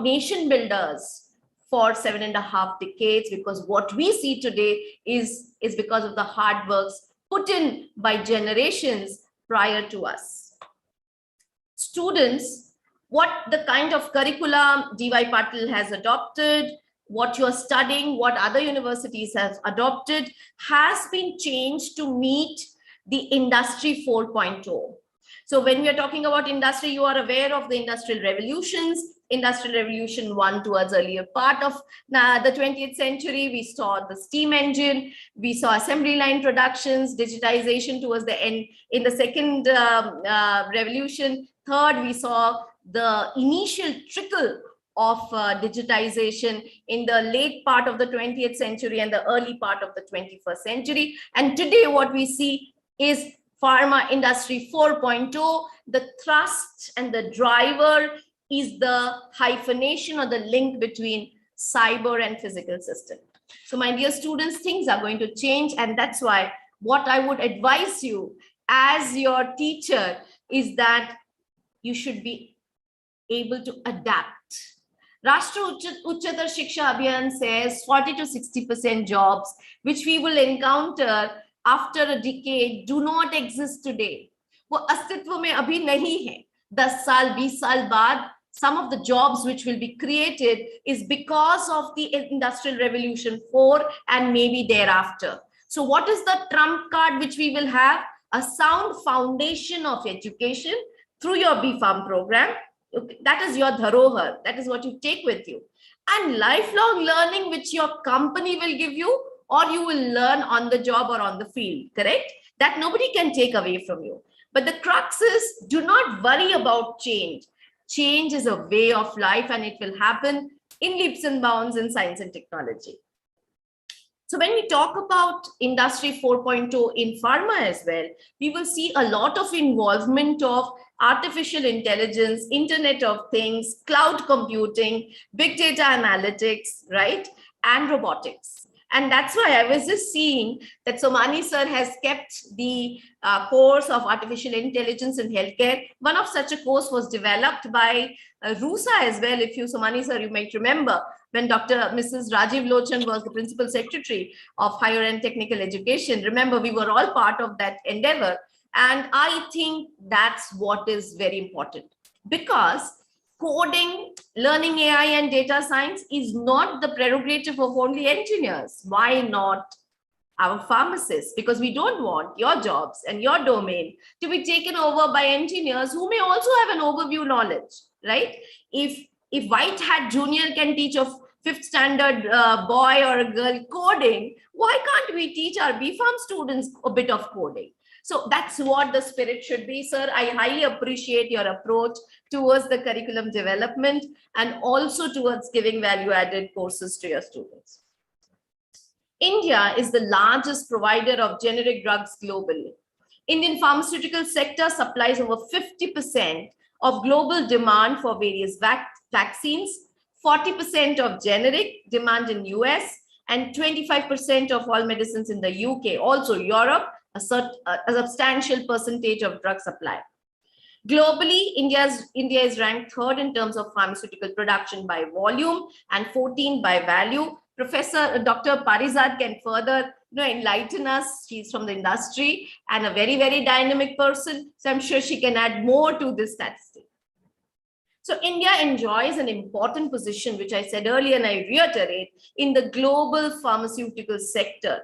nation builders for 7.5 decades, because what we see today is because of the hard works put in by generations prior to us. Students, what the kind of curriculum DY Patil has adopted, what you're studying, what other universities have adopted, has been changed to meet the Industry 4.0. So when we are talking about industry, you are aware of the industrial revolutions. Industrial Revolution 1 towards earlier part of the 20th century, we saw the steam engine, we saw assembly line productions, digitization towards the end in the second revolution. Third, we saw the initial trickle of digitization in the late part of the 20th century and the early part of the 21st century. And today what we see is Pharma Industry 4.0. The thrust and the driver is the hyphenation or the link between cyber and physical system. So my dear students, things are going to change, and that's why what I would advise you as your teacher is that you should be able to adapt. Rashtra Uchchatar Shiksha Abhiyan says 40 to 60% jobs which we will encounter after a decade do not exist today. वो अस्तित्व में अभी नहीं है. 10 साल, 20 साल बाद, some of the jobs which will be created is because of the Industrial Revolution 4 and maybe thereafter. So what is the trump card which we will have? A sound foundation of education through your B.Pharm program. That is your dharohar. That is what you take with you. And lifelong learning which your company will give you, or you will learn on the job or on the field, correct? That nobody can take away from you. But the crux is, do not worry about change. Change is a way of life, and it will happen in leaps and bounds in science and technology. So when we talk about Industry 4.0 in pharma as well, we will see a lot of involvement of artificial intelligence, Internet of Things, cloud computing, big data analytics, right? And robotics. And that's why I was just seeing that Somani sir has kept the course of artificial intelligence in healthcare. One of such a course was developed by RUSA as well. If you, Somani sir, you might remember when Mrs. Rajiv Lochan was the principal secretary of higher and technical education. Remember, we were all part of that endeavor. And I think that's what is very important, because coding, learning AI and data science is not the prerogative of only engineers. Why not our pharmacists? Because we don't want your jobs and your domain to be taken over by engineers who may also have an overview knowledge, right? If White Hat Junior can teach a fifth standard boy or a girl coding, why can't we teach our BPharm students a bit of coding? So that's what the spirit should be, sir. I highly appreciate your approach towards the curriculum development and also towards giving value-added courses to your students. India is the largest provider of generic drugs globally. Indian pharmaceutical sector supplies over 50% of global demand for various vaccines, 40% of generic demand in US, and 25% of all medicines in the UK. Also Europe, a substantial percentage of drug supply. Globally, India is ranked third in terms of pharmaceutical production by volume and 14 by value. Professor Dr. Parizad can further enlighten us. She's from the industry and a very, very dynamic person. So I'm sure she can add more to this statistic. So India enjoys an important position, which I said earlier and I reiterate, in the global pharmaceutical sector.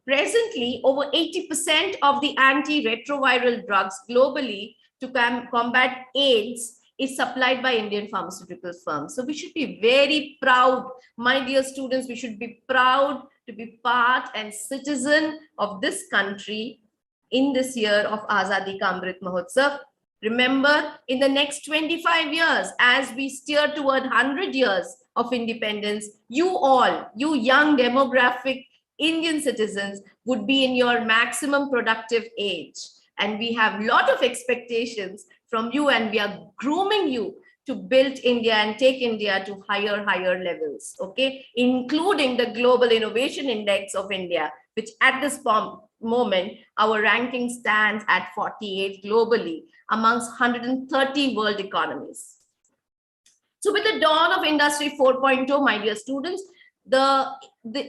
Presently, over 80% of the antiretroviral drugs globally to combat AIDS is supplied by Indian pharmaceutical firms. So we should be very proud, my dear students, we should be proud to be part and citizen of this country in this year of Azadi Ka Amrit Mahotsav. Remember, in the next 25 years, as we steer toward 100 years of independence, you all, you young demographic Indian citizens would be in your maximum productive age. And we have a lot of expectations from you, and we are grooming you to build India and take India to higher levels, okay? Including the Global Innovation Index of India, which at this moment, our ranking stands at 48 globally amongst 130 world economies. So with the dawn of Industry 4.0, my dear students, the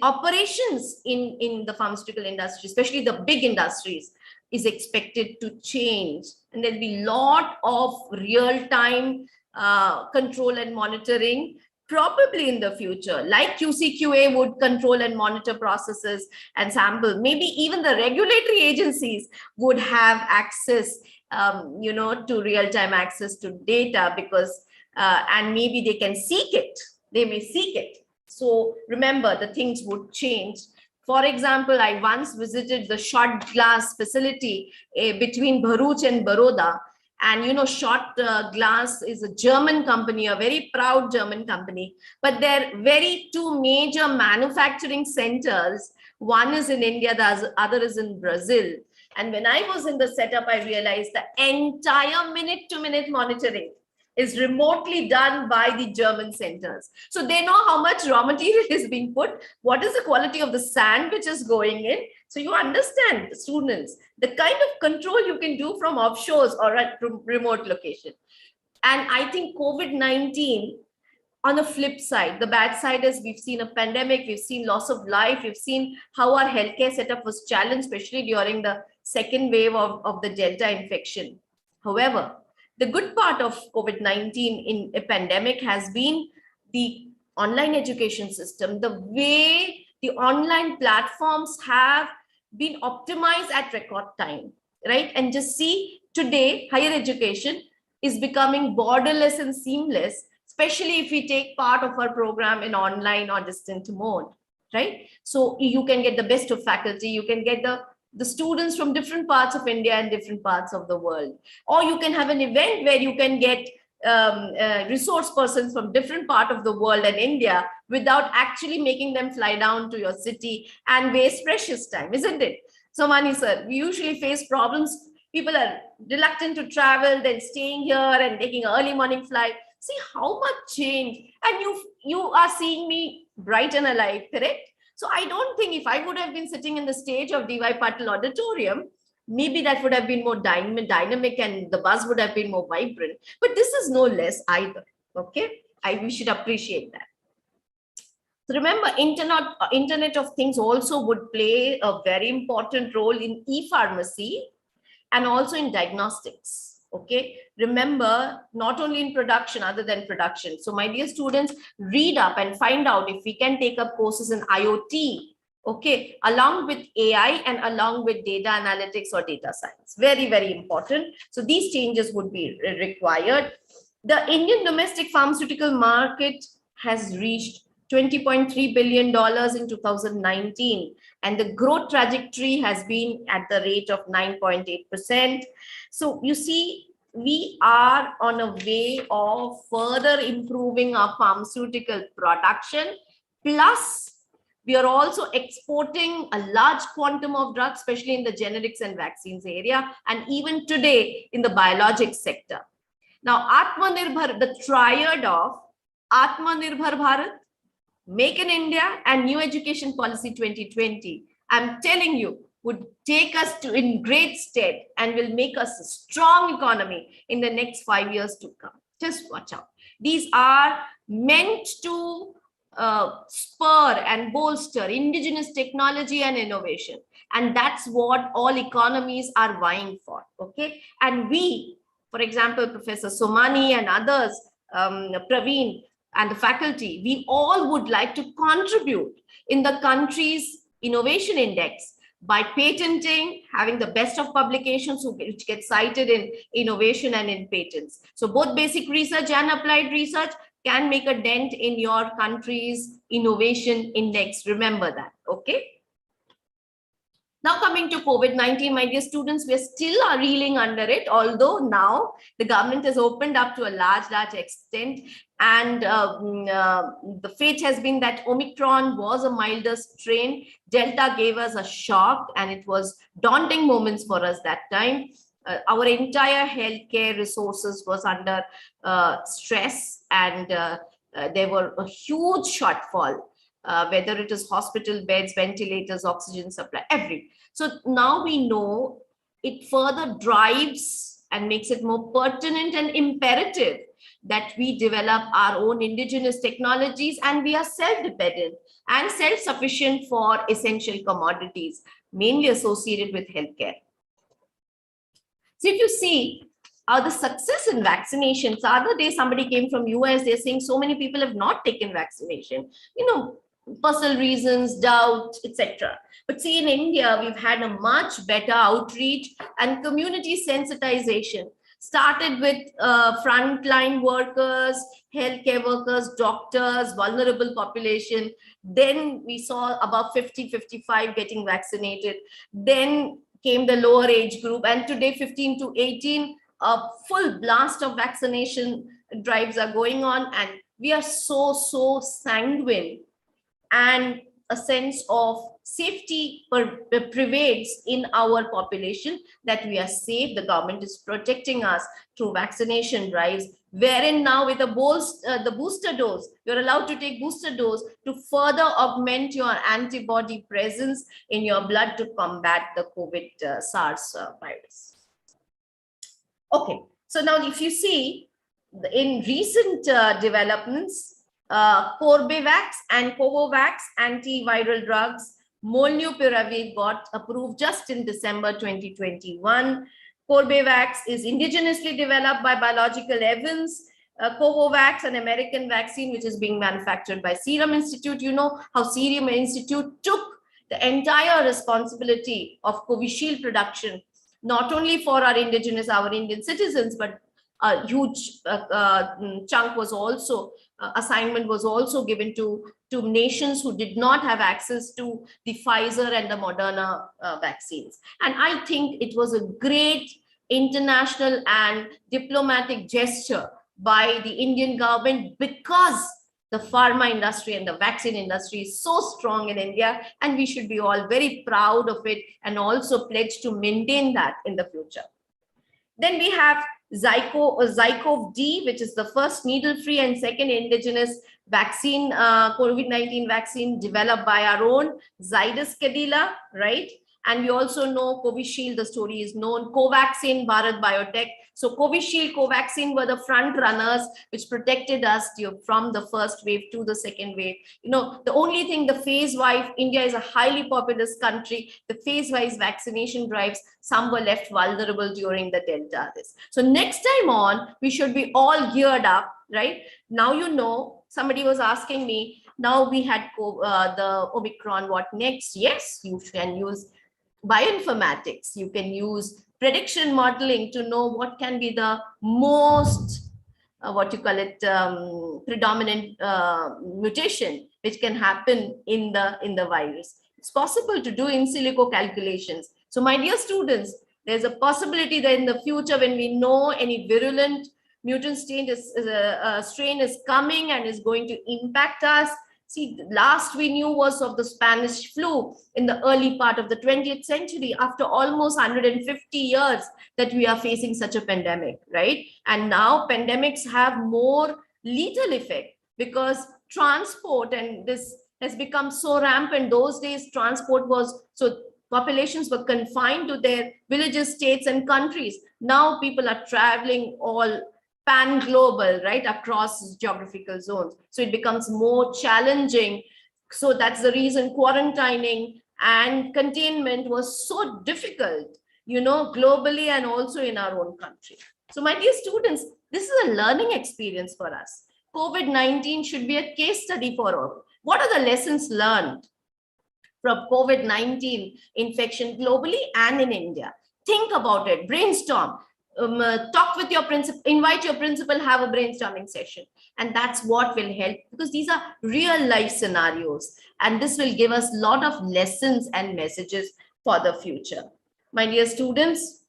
operations in the pharmaceutical industry, especially the big industries, is expected to change. And there'll be a lot of real-time control and monitoring, probably in the future, like QC/QA would control and monitor processes and sample. Maybe even the regulatory agencies would have access, to real-time access to data, because, and maybe they can seek it. They may seek it. So remember, the things would change. For example, I once visited the shot glass facility between Bharuch and Baroda. And shot glass is a German company, a very proud German company. But their two major manufacturing centers, one is in India, the other is in Brazil. And when I was in the setup, I realized the entire minute-to-minute monitoring is remotely done by the German centers. So they know how much raw material is being put, what is the quality of the sand which is going in. So you understand, students, the kind of control you can do from offshores or at remote location. And I think COVID-19, on the flip side, the bad side is we've seen a pandemic, we've seen loss of life, we've seen how our healthcare setup was challenged, especially during the second wave of the Delta infection. However, the good part of COVID-19 in a pandemic has been the online education system, the way the online platforms have been optimized at record time, right? And just see today, higher education is becoming borderless and seamless, especially if we take part of our program in online or distant mode, right? So you can get the best of faculty, you can get the students from different parts of India and different parts of the world. Or you can have an event where you can get resource persons from different part of the world and India without actually making them fly down to your city and waste precious time, isn't it? So Mani sir, we usually face problems People are reluctant to travel, then staying here and taking an early morning flight. See how much change. And you are seeing me bright and alive, correct? So I don't think if I would have been sitting in the stage of DY Patil Auditorium, maybe that would have been more dynamic and the buzz would have been more vibrant. But this is no less either. Okay, we should appreciate that. So remember, Internet of Things also would play a very important role in e-pharmacy and also in diagnostics. Okay, remember, not only in production, other than production. So my dear students, read up and find out if we can take up courses in IoT, okay, along with AI and along with data analytics or data science. Very, very important. So these changes would be required. The Indian domestic pharmaceutical market has reached $20.3 billion in 2019, and the growth trajectory has been at the rate of 9.8%. So you see, we are on a way of further improving our pharmaceutical production. Plus, we are also exporting a large quantum of drugs, especially in the generics and vaccines area, and even today in the biologics sector. Now, Atmanirbhar, the triad of Atmanirbhar Bharat, Make in India, and New Education Policy 2020, I'm telling you, would take us in great stead and will make us a strong economy in the next 5 years to come. Just watch out. These are meant to spur and bolster indigenous technology and innovation. And that's what all economies are vying for. Okay. And we, for example, Professor Somani and others, Praveen and the faculty, we all would like to contribute in the country's innovation index by patenting, having the best of publications which get cited in innovation and in patents. So both basic research and applied research can make a dent in your country's innovation index. Remember that, okay? Now coming to COVID-19, my dear students, we are still reeling under it, although now the government has opened up to a large extent, and the fate has been that Omicron was a milder strain. Delta gave us a shock, and it was daunting moments for us that time. Our entire healthcare resources was under stress, and there were a huge shortfall. Whether it is hospital beds, ventilators, oxygen supply, everything. So now we know it further drives and makes it more pertinent and imperative that we develop our own indigenous technologies, and we are self-dependent and self-sufficient for essential commodities, mainly associated with healthcare. So if you see the success in vaccinations, the other day somebody came from US, they're saying so many people have not taken vaccination. You know, personal reasons, doubt, etc. But see, in India, we've had a much better outreach and community sensitization. Started with frontline workers, healthcare workers, doctors, vulnerable population. Then we saw above 50, 55 getting vaccinated. Then came the lower age group. And today, 15 to 18, a full blast of vaccination drives are going on. And we are so sanguine. And a sense of safety pervades in our population, that we are safe. The government is protecting us through vaccination drives, wherein now with the booster dose, you're allowed to take booster dose to further augment your antibody presence in your blood to combat the COVID SARS virus. Okay, so now if you see in recent developments, Corbevax and Covovax antiviral drugs, Molnupiravir got approved just in December 2021. Corbevax is indigenously developed by Biological Evans. Covovax, an American vaccine which is being manufactured by Serum Institute. You know how Serum Institute took the entire responsibility of Covishield production, not only for our Indian citizens, but a huge chunk was also, assignment was also given to nations who did not have access to the Pfizer and the Moderna vaccines. And I think it was a great international and diplomatic gesture by the Indian government, because the pharma industry and the vaccine industry is so strong in India, and we should be all very proud of it and also pledge to maintain that in the future. Then we have Zycov-D, which is the first needle-free and second indigenous vaccine, COVID-19 vaccine developed by our own Zydus Cadila, right? And we also know Covishield, the story is known, Covaxin, Bharat Biotech. So Covishield, Covaxin were the front runners which protected us from the first wave to the second wave. You know, the only thing, the phase-wise, India is a highly populous country, the phase-wise vaccination drives, some were left vulnerable during the Delta. So next time on, we should be all geared up, right? Now, you know, somebody was asking me, now we had the Omicron, what next? Yes, you can use bioinformatics, you can use prediction modeling to know what can be the most predominant mutation which can happen in the virus. It's possible to do in silico calculations. So my dear students, there's a possibility that in the future, when we know any virulent mutant strain is coming and is going to impact us. See, last we knew was of the Spanish flu in the early part of the 20th century, after almost 150 years that we are facing such a pandemic, right? And now pandemics have more lethal effect because transport, and this has become so rampant. Those days, transport was, so populations were confined to their villages, states, and countries. Now people are traveling all pan-global, right, across geographical zones. So it becomes more challenging. So that's the reason quarantining and containment was so difficult, you know, globally and also in our own country. So my dear students, this is a learning experience for us. COVID-19 should be a case study for all. What are the lessons learned from COVID-19 infection globally and in India? Think about it, brainstorm. Talk with your principal, invite your principal, have a brainstorming session. And that's what will help, because these are real life scenarios. And this will give us a lot of lessons and messages for the future. My dear students,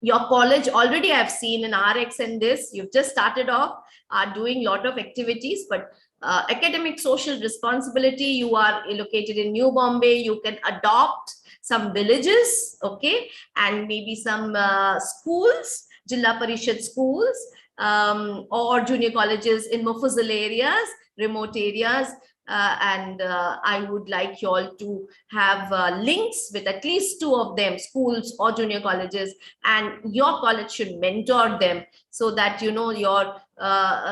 your college already I've seen in RX and this, you've just started off, are doing a lot of activities, but academic social responsibility, you are located in New Bombay, you can adopt some villages, okay, and maybe some schools, Jilla Parishad schools, or junior colleges in Mufazal areas, remote areas. I would like you all to have links with at least 2 of them, schools or junior colleges, and your college should mentor them so that, you know, your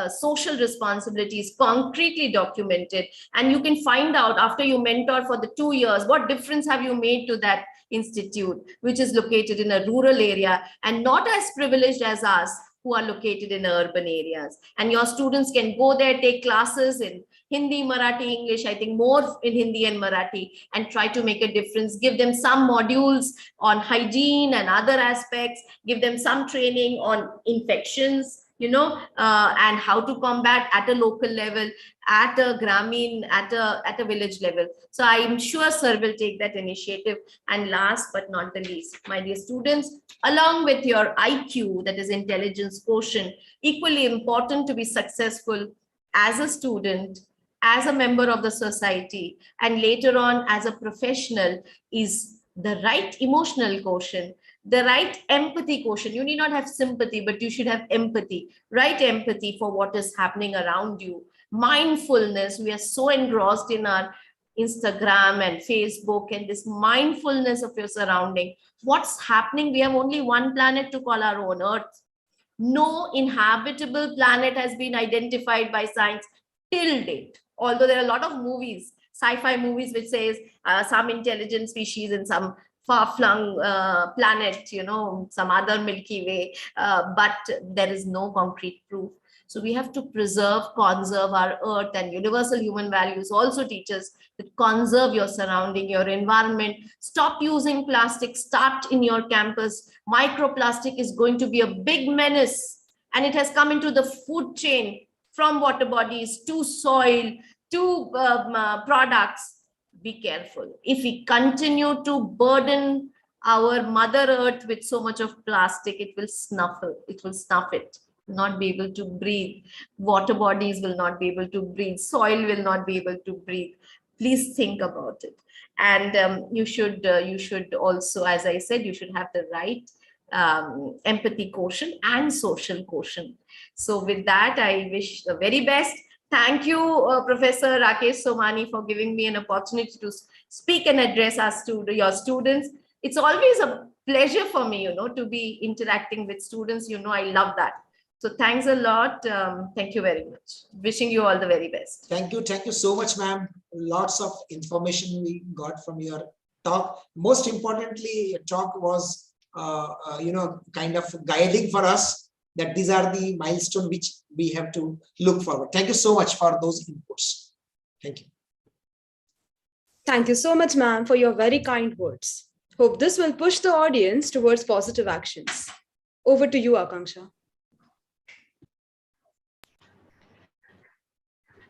social responsibility is concretely documented, and you can find out after you mentor for the 2 years, what difference have you made to that institute, which is located in a rural area and not as privileged as us who are located in urban areas. And your students can go there, take classes in Hindi, Marathi, English, I think more in Hindi and Marathi, and try to make a difference. Give them some modules on hygiene and other aspects, give them some training on infections, you know, and how to combat at a local level, at a Grameen, at a village level. So I'm sure sir will take that initiative. And last but not the least, my dear students, along with your IQ, that is intelligence quotient, equally important to be successful as a student, as a member of the society, and later on as a professional, is the right emotional quotient, the right empathy quotient. You need not have sympathy, but you should have empathy, right empathy for what is happening around you. Mindfulness, we are so engrossed in our Instagram and Facebook and this mindfulness of your surrounding. What's happening? We have only one planet to call our own, Earth. No inhabitable planet has been identified by science till date. Although there are a lot of movies, sci-fi movies, which says some intelligent species in some far-flung planet, you know, some other Milky Way, but there is no concrete proof. So we have to preserve, conserve our Earth, and universal human values also teach us to conserve your surrounding, your environment. Stop using plastic, start in your campus. Microplastic is going to be a big menace, and it has come into the food chain, from water bodies to soil to products. Be careful. If we continue to burden our Mother Earth with so much of plastic, it will snuff it, not be able to breathe. Water bodies will not be able to breathe. Soil will not be able to breathe. Please think about it. And you should also, as I said, you should have the right empathy quotient and social quotient. So with that, I wish the very best. Thank you, Professor Rakesh Somani, for giving me an opportunity to speak and address us to your students. It's always a pleasure for me, to be interacting with students. I love that. So thanks a lot. Thank you very much. Wishing you all the very best. Thank you so much, ma'am. Lots of information we got from your talk. Most importantly, your talk was, kind of guiding for us that these are the milestones which we have to look forward. Thank you so much for those inputs. Thank you. Thank you so much, ma'am, for your very kind words. Hope this will push the audience towards positive actions. Over to you, Akanksha.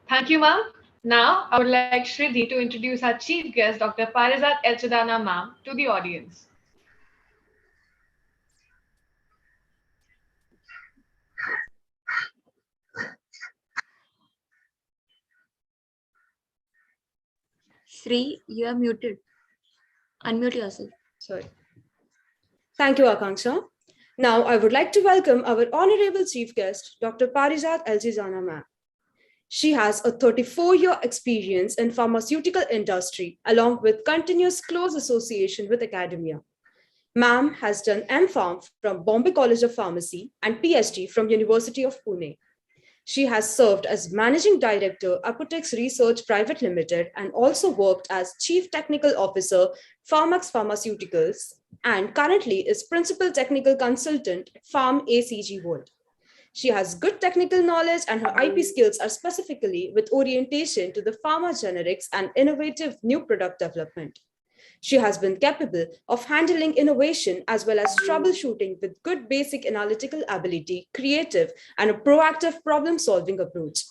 Thank you, ma'am. Now, I would like Shridhi to introduce our chief guest, Dr. Parizat Elchadana, ma'am, to the audience. Sri, you are muted. Unmute yourself. Sorry. Thank you, Akanksha. Now, I would like to welcome our honorable chief guest, Dr. Parizat Elchadana, ma'am. She has a 34-year experience in pharmaceutical industry, along with continuous close association with academia. Ma'am has done M.Pharm from Bombay College of Pharmacy and PhD from University of Pune. She has served as Managing Director, Apotex Research Private Limited, and also worked as Chief Technical Officer, Pharmax Pharmaceuticals, and currently is Principal Technical Consultant, Pharm ACG World. She has good technical knowledge and her IP skills are specifically with orientation to the pharma generics and innovative new product development. She has been capable of handling innovation as well as troubleshooting with good basic analytical ability, creative, and a proactive problem-solving approach.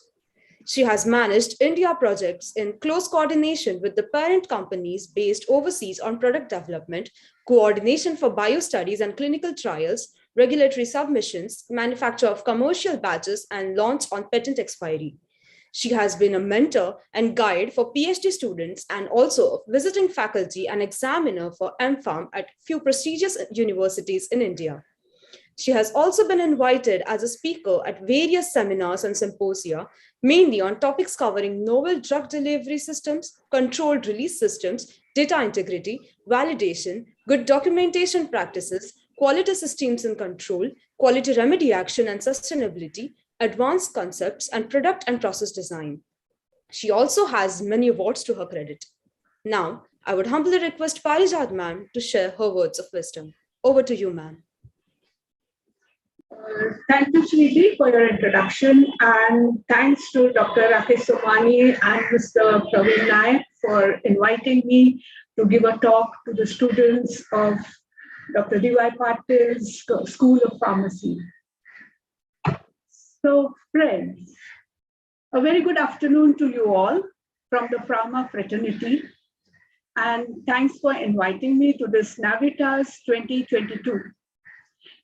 She has managed India projects in close coordination with the parent companies based overseas on product development, coordination for biostudies and clinical trials, regulatory submissions, manufacture of commercial batches, and launch on patent expiry. She has been a mentor and guide for PhD students and also a visiting faculty and examiner for M.Pharm at few prestigious universities in India. She has also been invited as a speaker at various seminars and symposia, mainly on topics covering novel drug delivery systems, controlled release systems, data integrity, validation, good documentation practices, quality systems and control, quality remedy action and sustainability, advanced concepts, and product and process design. She also has many awards to her credit. Now, I would humbly request Parizat ma'am to share her words of wisdom. Over to you, ma'am. Thank you, Sridhi, for your introduction, and thanks to Dr. Rakesh Somani and Mr. Praveen Nayak for inviting me to give a talk to the students of Dr. D.Y. Patil's School of Pharmacy. So, friends, a very good afternoon to you all from the Pharma fraternity, and thanks for inviting me to this NAVITAS-2022.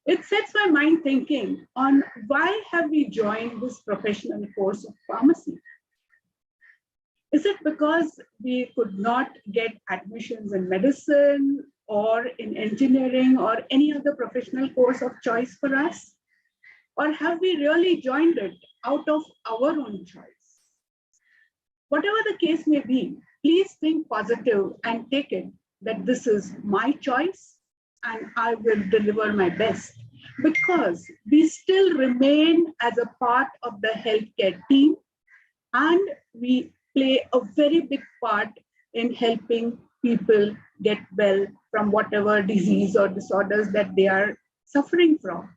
It sets my mind thinking on why have we joined this professional course of pharmacy? Is it because we could not get admissions in medicine or in engineering or any other professional course of choice for us? Or have we really joined it out of our own choice? Whatever the case may be, please think positive and take it that this is my choice and I will deliver my best, because we still remain as a part of the healthcare team and we play a very big part in helping people get well from whatever disease or disorders that they are suffering from.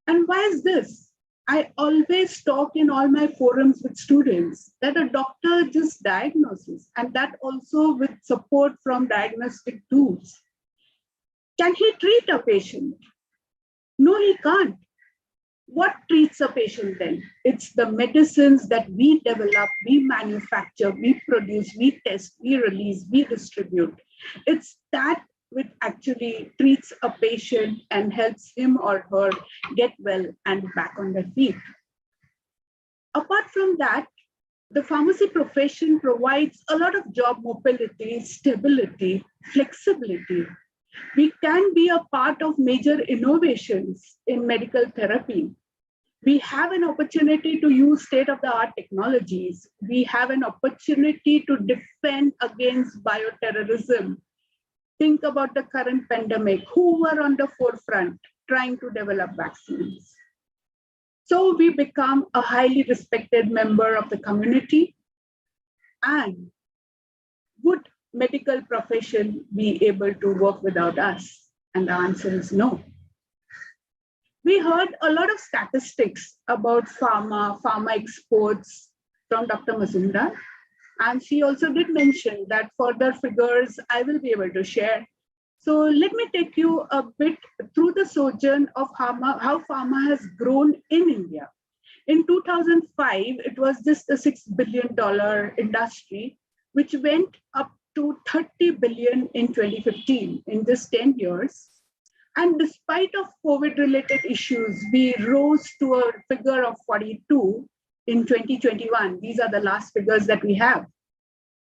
And why is this? I always talk in all my forums with students that a doctor just diagnoses, and that also with support from diagnostic tools. Can he treat a patient? No, he can't. What treats a patient then? It's the medicines that we develop, we manufacture, we produce, we test, we release, we distribute. It's that which actually treats a patient and helps him or her get well and back on their feet. Apart from that, the pharmacy profession provides a lot of job mobility, stability, flexibility. We can be a part of major innovations in medical therapy. We have an opportunity to use state-of-the-art technologies. We have an opportunity to defend against bioterrorism. Think about the current pandemic, who were on the forefront trying to develop vaccines. So we become a highly respected member of the community. And would medical profession be able to work without us? And the answer is no. We heard a lot of statistics about pharma exports from Dr. Mazumdar. And she also did mention that further figures I will be able to share. So let me take you a bit through the sojourn of how pharma has grown in India. In 2005, it was just a $6 billion industry, which went up to 30 billion in 2015, in just 10 years. And despite of COVID-related issues, we rose to a figure of 42 in 2021. These are the last figures that we have.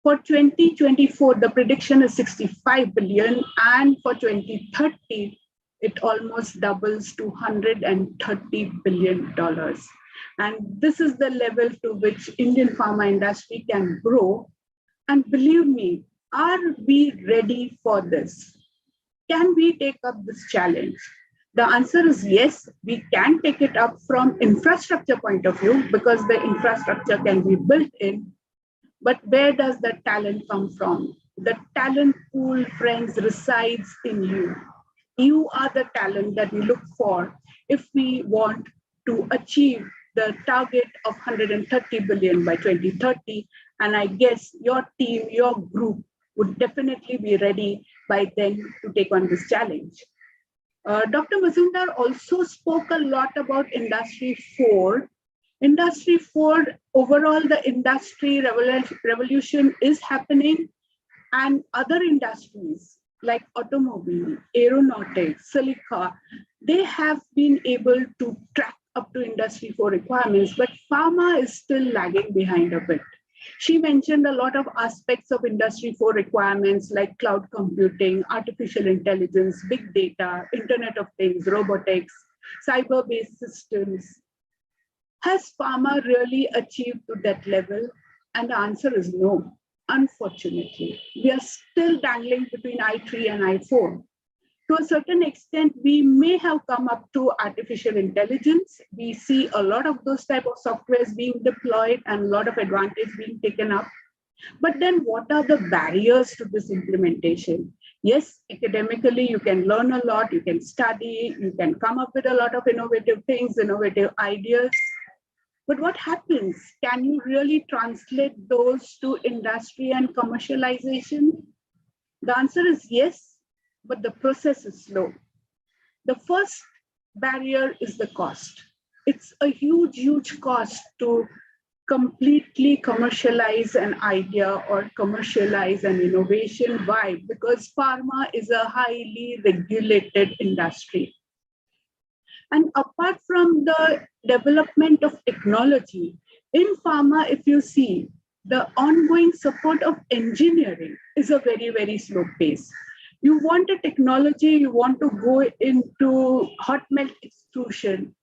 For 2024, the prediction is 65 billion, and for 2030, it almost doubles to $130 billion. And this is the level to which Indian pharma industry can grow. And believe me, are we ready for this? Can we take up this challenge? The answer is yes, we can take it up from infrastructure point of view, because the infrastructure can be built in. But where does the talent come from? The talent pool, friends, resides in you. You are the talent that we look for if we want to achieve the target of 130 billion by 2030. And I guess your team, your group would definitely be ready by then to take on this challenge. Dr. Mazumdar also spoke a lot about Industry 4. Industry 4, overall, the industry revolution is happening, and other industries like automobile, aeronautics, silica, they have been able to track up to Industry 4 requirements, but pharma is still lagging behind a bit. She mentioned a lot of aspects of Industry 4 requirements like cloud computing, artificial intelligence, big data, Internet of Things, robotics, cyber-based systems. Has pharma really achieved to that level? And the answer is no, unfortunately. We are still dangling between I3 and I4. To a certain extent, we may have come up to artificial intelligence. We see a lot of those type of softwares being deployed and a lot of advantage being taken up. But then what are the barriers to this implementation? Yes, academically, you can learn a lot, you can study, you can come up with a lot of innovative things, innovative ideas. But what happens? Can you really translate those to industry and commercialization? The answer is yes, but the process is slow. The first barrier is the cost. It's a huge, huge cost to completely commercialize an idea or commercialize an innovation. Why? Because pharma is a highly regulated industry. And apart from the development of technology, in pharma, if you see, the ongoing support of engineering is a very, very slow pace. You want a technology, you want to go into hot melt extrusion,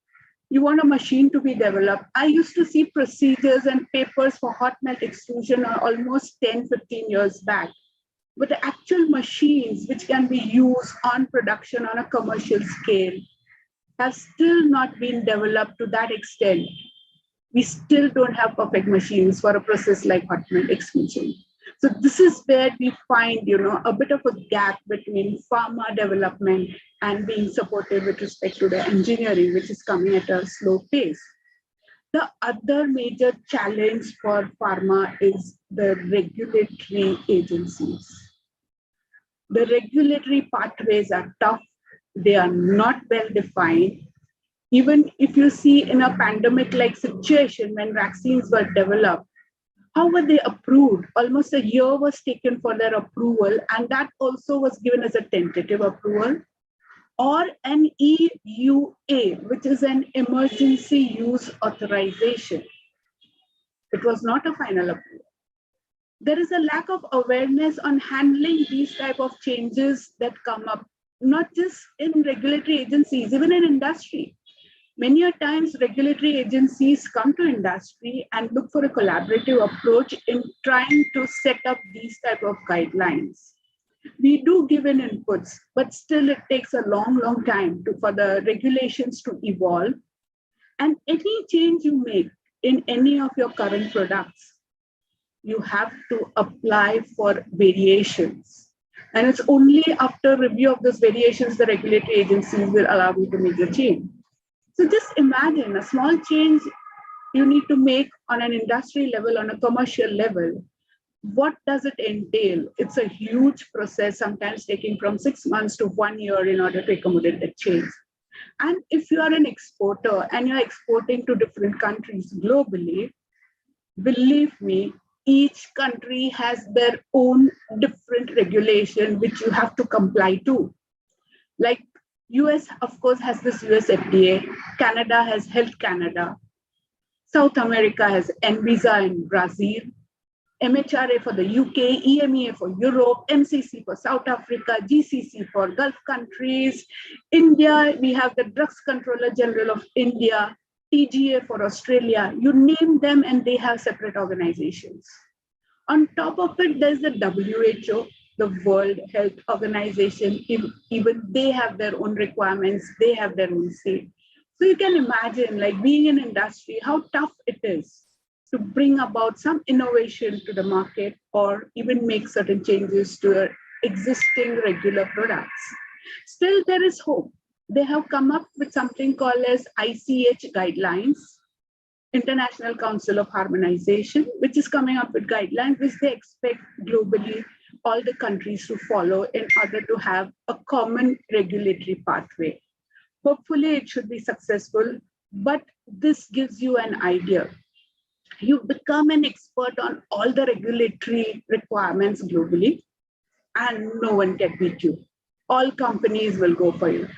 you want a machine to be developed. I used to see procedures and papers for hot melt extrusion almost 10, 15 years back. But the actual machines which can be used on production on a commercial scale have still not been developed to that extent. We still don't have perfect machines for a process like hot melt extrusion. So this is where we find, a bit of a gap between pharma development and being supported with respect to the engineering, which is coming at a slow pace. The other major challenge for pharma is the regulatory agencies. The regulatory pathways are tough. They are not well defined. Even if you see in a pandemic-like situation when vaccines were developed, how were they approved? Almost a year was taken for their approval, and that also was given as a tentative approval, or an EUA, which is an emergency use authorization. It was not a final approval. there is a lack of awareness on handling these type of changes that come up, not just in regulatory agencies, even in industry. Many a times regulatory agencies come to industry and look for a collaborative approach in trying to set up these type of guidelines. We do give in inputs, but still it takes a long time for the regulations to evolve. And any change you make in any of your current products, you have to apply for variations. And it's only after review of those variations the regulatory agencies will allow you to make the change. So just imagine a small change you need to make on an industry level, on a commercial level. What does it entail? It's a huge process, sometimes taking from 6 months to 1 year in order to accommodate that change. And if you are an exporter and you're exporting to different countries globally, believe me, each country has their own different regulation which you have to comply to. Like US, of course, has this US FDA, Canada has Health Canada, South America has NVISA in Brazil, MHRA for the UK, EMEA for Europe, MCC for South Africa, GCC for Gulf countries. India, we have the Drugs Controller General of India, TGA for Australia. You name them and they have separate organizations. On top of it, there's the WHO, the World Health Organization. Even they have their own requirements, they have their own say. So you can imagine, like being in industry, how tough it is to bring about some innovation to the market or even make certain changes to existing regular products. Still, there is hope. They have come up with something called as ICH guidelines, International Council of Harmonization, which is coming up with guidelines which they expect globally all the countries to follow in order to have a common regulatory pathway. Hopefully it should be successful, but this gives you an idea. You become an expert on all the regulatory requirements globally, and no one can beat you. All companies will go for you.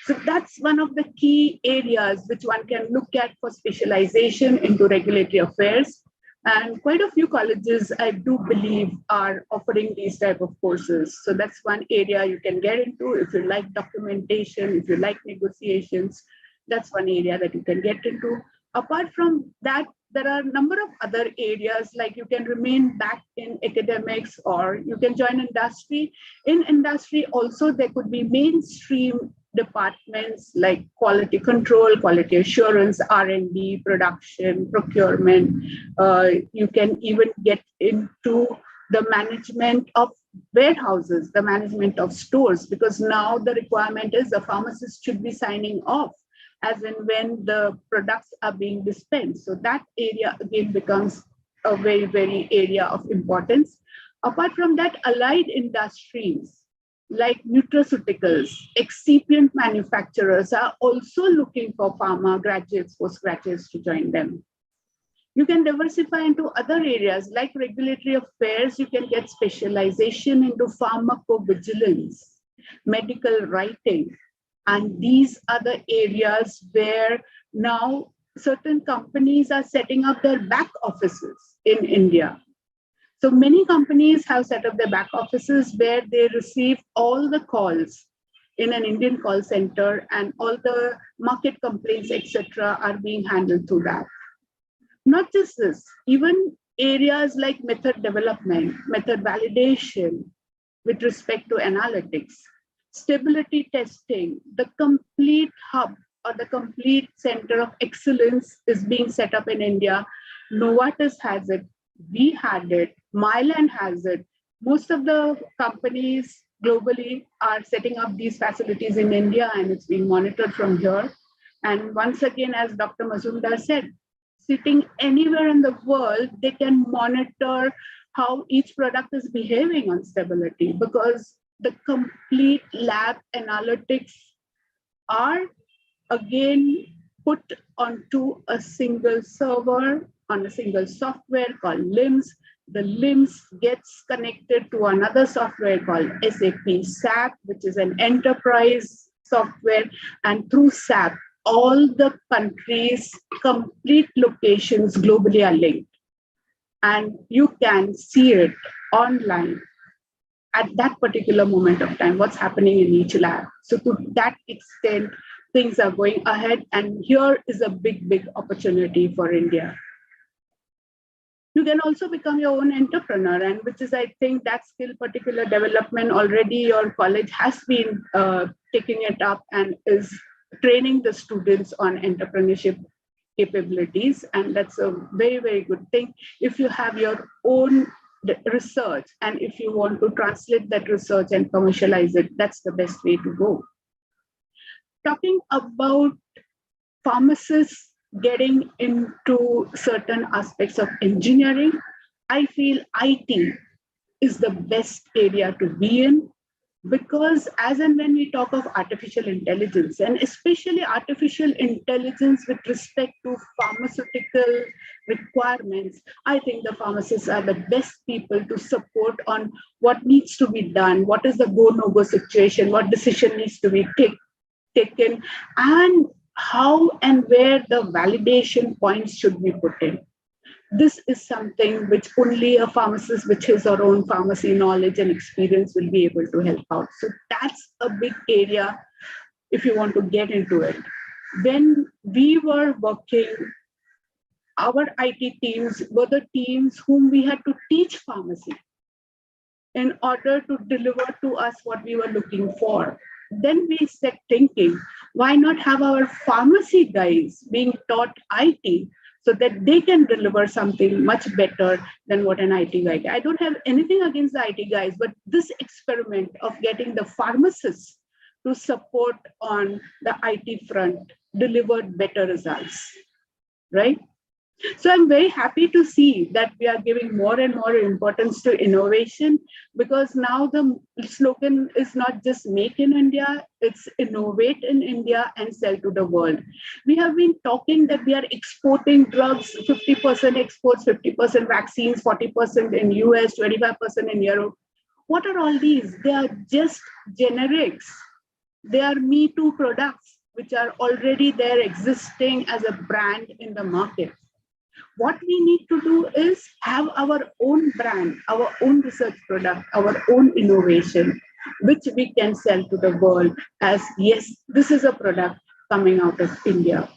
So that's one of the key areas which one can look at for specialization into regulatory affairs. And quite a few colleges, I do believe, are offering these type of courses. So that's one area you can get into if you like documentation, if you like negotiations. That's one area that you can get into. Apart from that, there are a number of other areas, like you can remain back in academics or you can join industry. In industry also, there could be mainstream departments like quality control, quality assurance, R&D, production, procurement. You can even get into the management of warehouses, the management of stores, because now the requirement is the pharmacist should be signing off as and when the products are being dispensed. So that area again becomes a very area of importance. Apart from that, allied industries like nutraceuticals, excipient manufacturers are also looking for pharma graduates, postgraduates to join them. You can diversify into other areas like regulatory affairs. You can get specialization into pharmacovigilance, medical writing. And these are the areas where now certain companies are setting up their back offices in India. So many companies have set up their back offices where they receive all the calls in an Indian call center, and all the market complaints, etc., are being handled through that. Not just this, even areas like method development, method validation with respect to analytics, stability testing, the complete hub or the complete center of excellence is being set up in India. Novartis has it, we had it, Mylan has it. Most of the companies globally are setting up these facilities in India, and it's being monitored from here. And once again, as Dr. Mazumdar said, sitting anywhere in the world, they can monitor how each product is behaving on stability, because the complete lab analytics are again put onto a single server on a single software called LIMS. The LIMS gets connected to another software called SAP SAP, which is an enterprise software. And through SAP, all the countries' complete locations globally are linked. and you can see it online at that particular moment of time, what's happening in each lab. So to that extent, things are going ahead, and here is a big, big opportunity for India. You can also become your own entrepreneur, and which is, I think, that skill particular development already your college has been taking it up and is training the students on entrepreneurship capabilities. And that's a very, very good thing. If you have your own research and if you want to translate that research and commercialize it, that's the best way to go. Talking about pharmacists getting into certain aspects of engineering, I feel IT is the best area to be in, because as and when we talk of artificial intelligence, and especially artificial intelligence with respect to pharmaceutical requirements, I think the pharmacists are the best people to support on what needs to be done, what is the go, no go situation, what decision needs to be taken, and how and where the validation points should be put in. This is something which only a pharmacist with his or own pharmacy knowledge and experience will be able to help out. So that's a big area if you want to get into it. When we were working, our IT teams were the teams whom we had to teach pharmacy in order to deliver to us what we were looking for. Then we set thinking, why not have our pharmacy guys being taught IT so that they can deliver something much better than what an IT guy can. I don't have anything against the IT guys, but this experiment of getting the pharmacists to support on the IT front delivered better results, right? So I'm very happy to see that we are giving more and more importance to innovation, because now the slogan is not just make in India, it's innovate in India and sell to the world. We have been talking that we are exporting drugs, 50% exports, 50% vaccines, 40% in US, 25% in Europe. What are all these? They are just generics. They are Me Too products, which are already there existing as a brand in the market. What we need to do is have our own brand, our own research product, our own innovation, which we can sell to the world as, yes, this is a product coming out of India.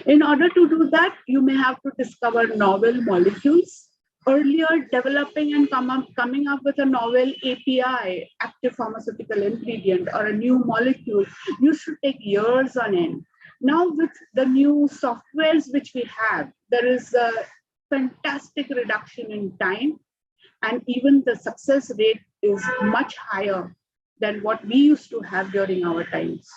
In order to do that, you may have to discover novel molecules. Earlier, developing and coming up with a novel API, active pharmaceutical ingredient, or a new molecule used to take years on end. Now with the new softwares which we have, there is a fantastic reduction in time, and even the success rate is much higher than what we used to have during our times.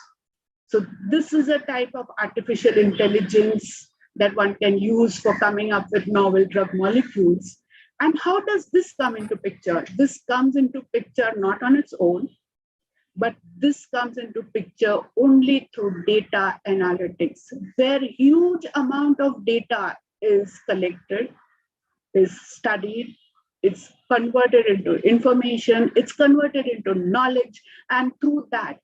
So this is a type of artificial intelligence that one can use for coming up with novel drug molecules. And how does this come into picture? This comes into picture not on its own, but this comes into picture only through data analytics, where huge amount of data is collected, is studied, it's converted into information, it's converted into knowledge, and through that,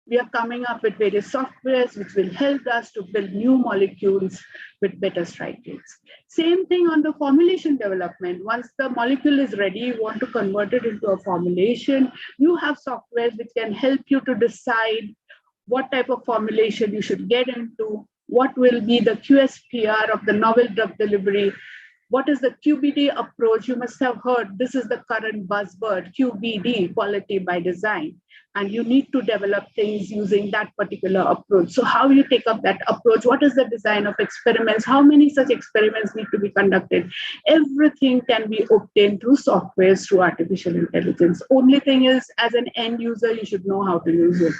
we are coming up with various softwares which will help us to build new molecules with better strike rates. Same thing on the formulation development. Once the molecule is ready, you want to convert it into a formulation. You have softwares which can help you to decide what type of formulation you should get into, what will be the QSPR of the novel drug delivery, what is the QBD approach. You must have heard this is the current buzzword, QBD, quality by design. And you need to develop things using that particular approach. So how you take up that approach, what is the design of experiments, how many such experiments need to be conducted? Everything can be obtained through softwares, through artificial intelligence. Only thing is, as an end user, you should know how to use it.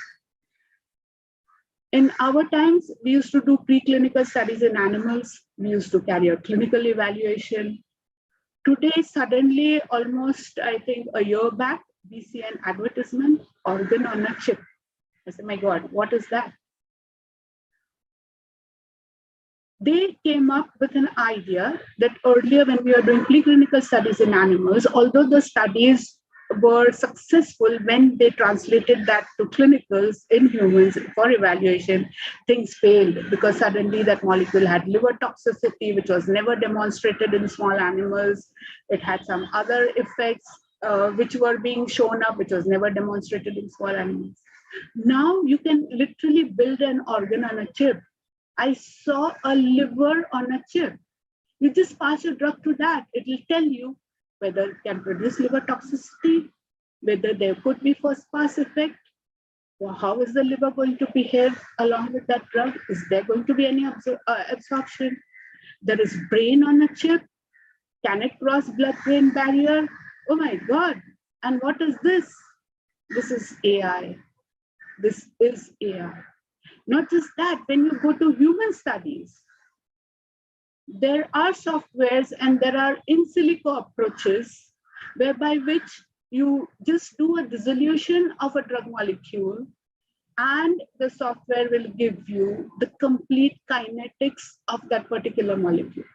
In our times, we used to do preclinical studies in animals. We used to carry out clinical evaluation. Today, suddenly, almost, I think, a year back, we see an advertisement, organ on a chip. I said, my God, what is that? They came up with an idea that earlier when we were doing preclinical studies in animals, although the studies were successful when they translated that to clinicals in humans for evaluation, things failed because suddenly that molecule had liver toxicity, which was never demonstrated in small animals. It had some other effects which were being shown up, which was never demonstrated in small animals. Now you can literally build an organ on a chip. I saw a liver on a chip. You just pass your drug to that. It will tell you whether it can produce liver toxicity, whether there could be first pass effect, or how is the liver going to behave along with that drug? Is there going to be any absorption? There is brain on a chip. Can it cross blood-brain barrier? Oh my God. And what is this? This is AI. This is AI. Not just that, when you go to human studies, there are softwares and there are in silico approaches whereby which you just do a dissolution of a drug molecule and the software will give you the complete kinetics of that particular molecule.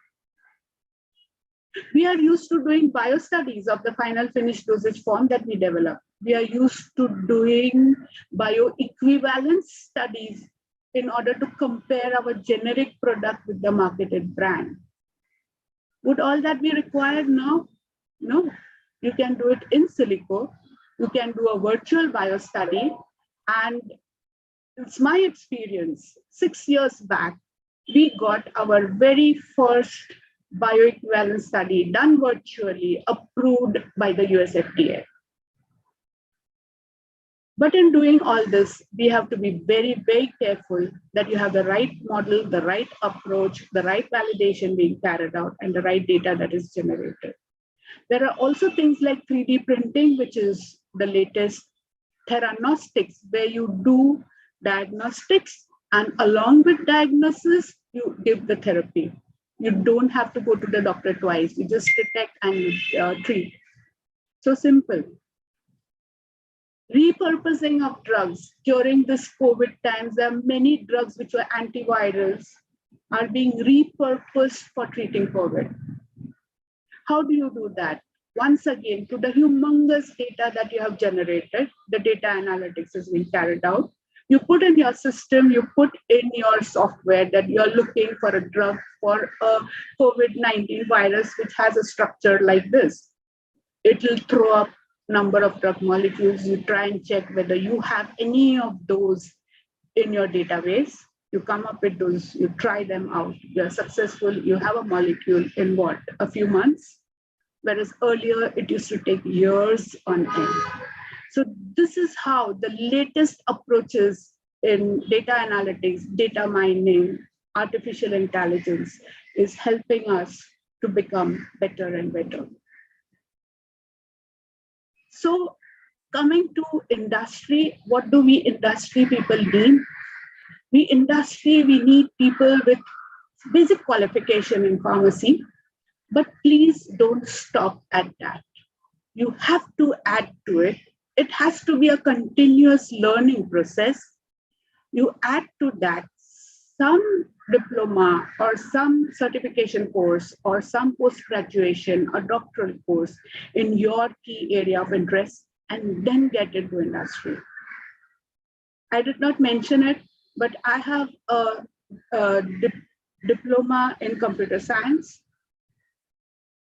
We are used to doing biostudies of the final finished dosage form that we develop. We are used to doing bioequivalence studies in order to compare our generic product with the marketed brand. Would all that be required now? No. You can do it in silico. You can do a virtual biostudy. And it's my experience, 6 years back, we got our very first bioequivalence study done virtually, approved by the US FDA. But in doing all this, we have to be very, very careful that you have the right model, the right approach, the right validation being carried out, and the right data that is generated. There are also things like 3D printing, which is the latest theranostics, where you do diagnostics, and along with diagnosis, you give the therapy. You don't have to go to the doctor twice. You just detect and you treat. So simple. Repurposing of drugs during this COVID times, there are many drugs which were antivirals are being repurposed for treating COVID. How do you do that? Once again, to the humongous data that you have generated, the data analytics is being carried out. You put in your system, you put in your software that you're looking for a drug for a COVID-19 virus, which has a structure like this. It will throw up number of drug molecules. You try and check whether you have any of those in your database. You come up with those, you try them out. You're successful, you have a molecule in what, a few months? Whereas earlier it used to take years on end. So this is how the latest approaches in data analytics, data mining, artificial intelligence is helping us to become better and better. So coming to industry, what do we industry people need? We need people with basic qualification in pharmacy, but please don't stop at that. You have to add to it. It has to be a continuous learning process. You add to that some diploma or some certification course or some post-graduation or doctoral course in your key area of interest, and then get into industry. I did not mention it, but I have a diploma in computer science.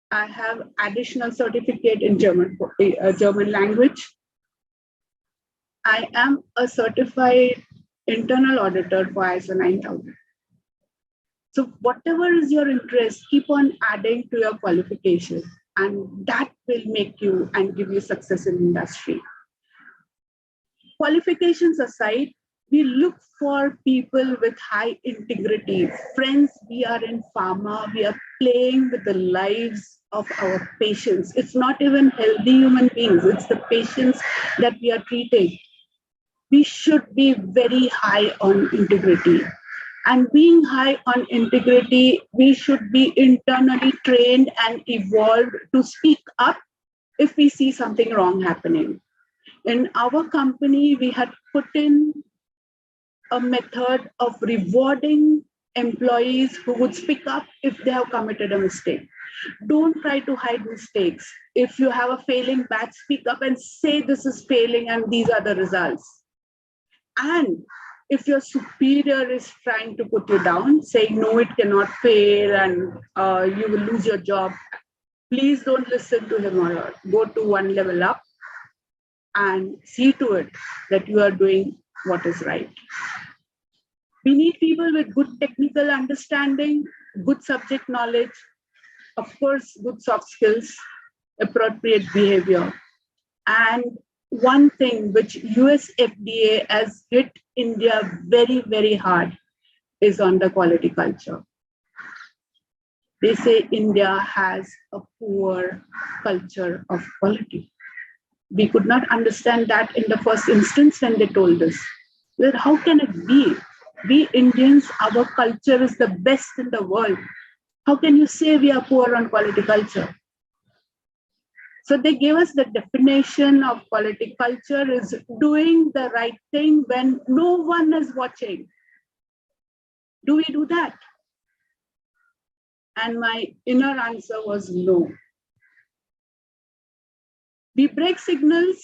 I have additional certificate in German language. I am a certified internal auditor for ISO 9000. So whatever is your interest, keep on adding to your qualification, and that will make you and give you success in industry. Qualifications aside, we look for people with high integrity. Friends, we are in pharma, we are playing with the lives of our patients. It's not even healthy human beings, it's the patients that we are treating. We should be very high on integrity. And being high on integrity, we should be internally trained and evolved to speak up if we see something wrong happening. In our company, we had put in a method of rewarding employees who would speak up if they have committed a mistake. Don't try to hide mistakes. If you have a failing batch, speak up and say this is failing and these are the results. And if your superior is trying to put you down, saying no, it cannot fail and you will lose your job, please don't listen to him or her. Go to one level up and see to it that you are doing what is right. We need people with good technical understanding, good subject knowledge, of course, good soft skills, appropriate behavior. And one thing which US FDA has hit India very, very hard is on the quality culture. They say India has a poor culture of quality. We could not understand that in the first instance when they told us. Well, how can it be? We Indians, our culture is the best in the world. How can you say we are poor on quality culture? So they gave us the definition of quality culture is doing the right thing when no one is watching. Do we do that? And my inner answer was no. We break signals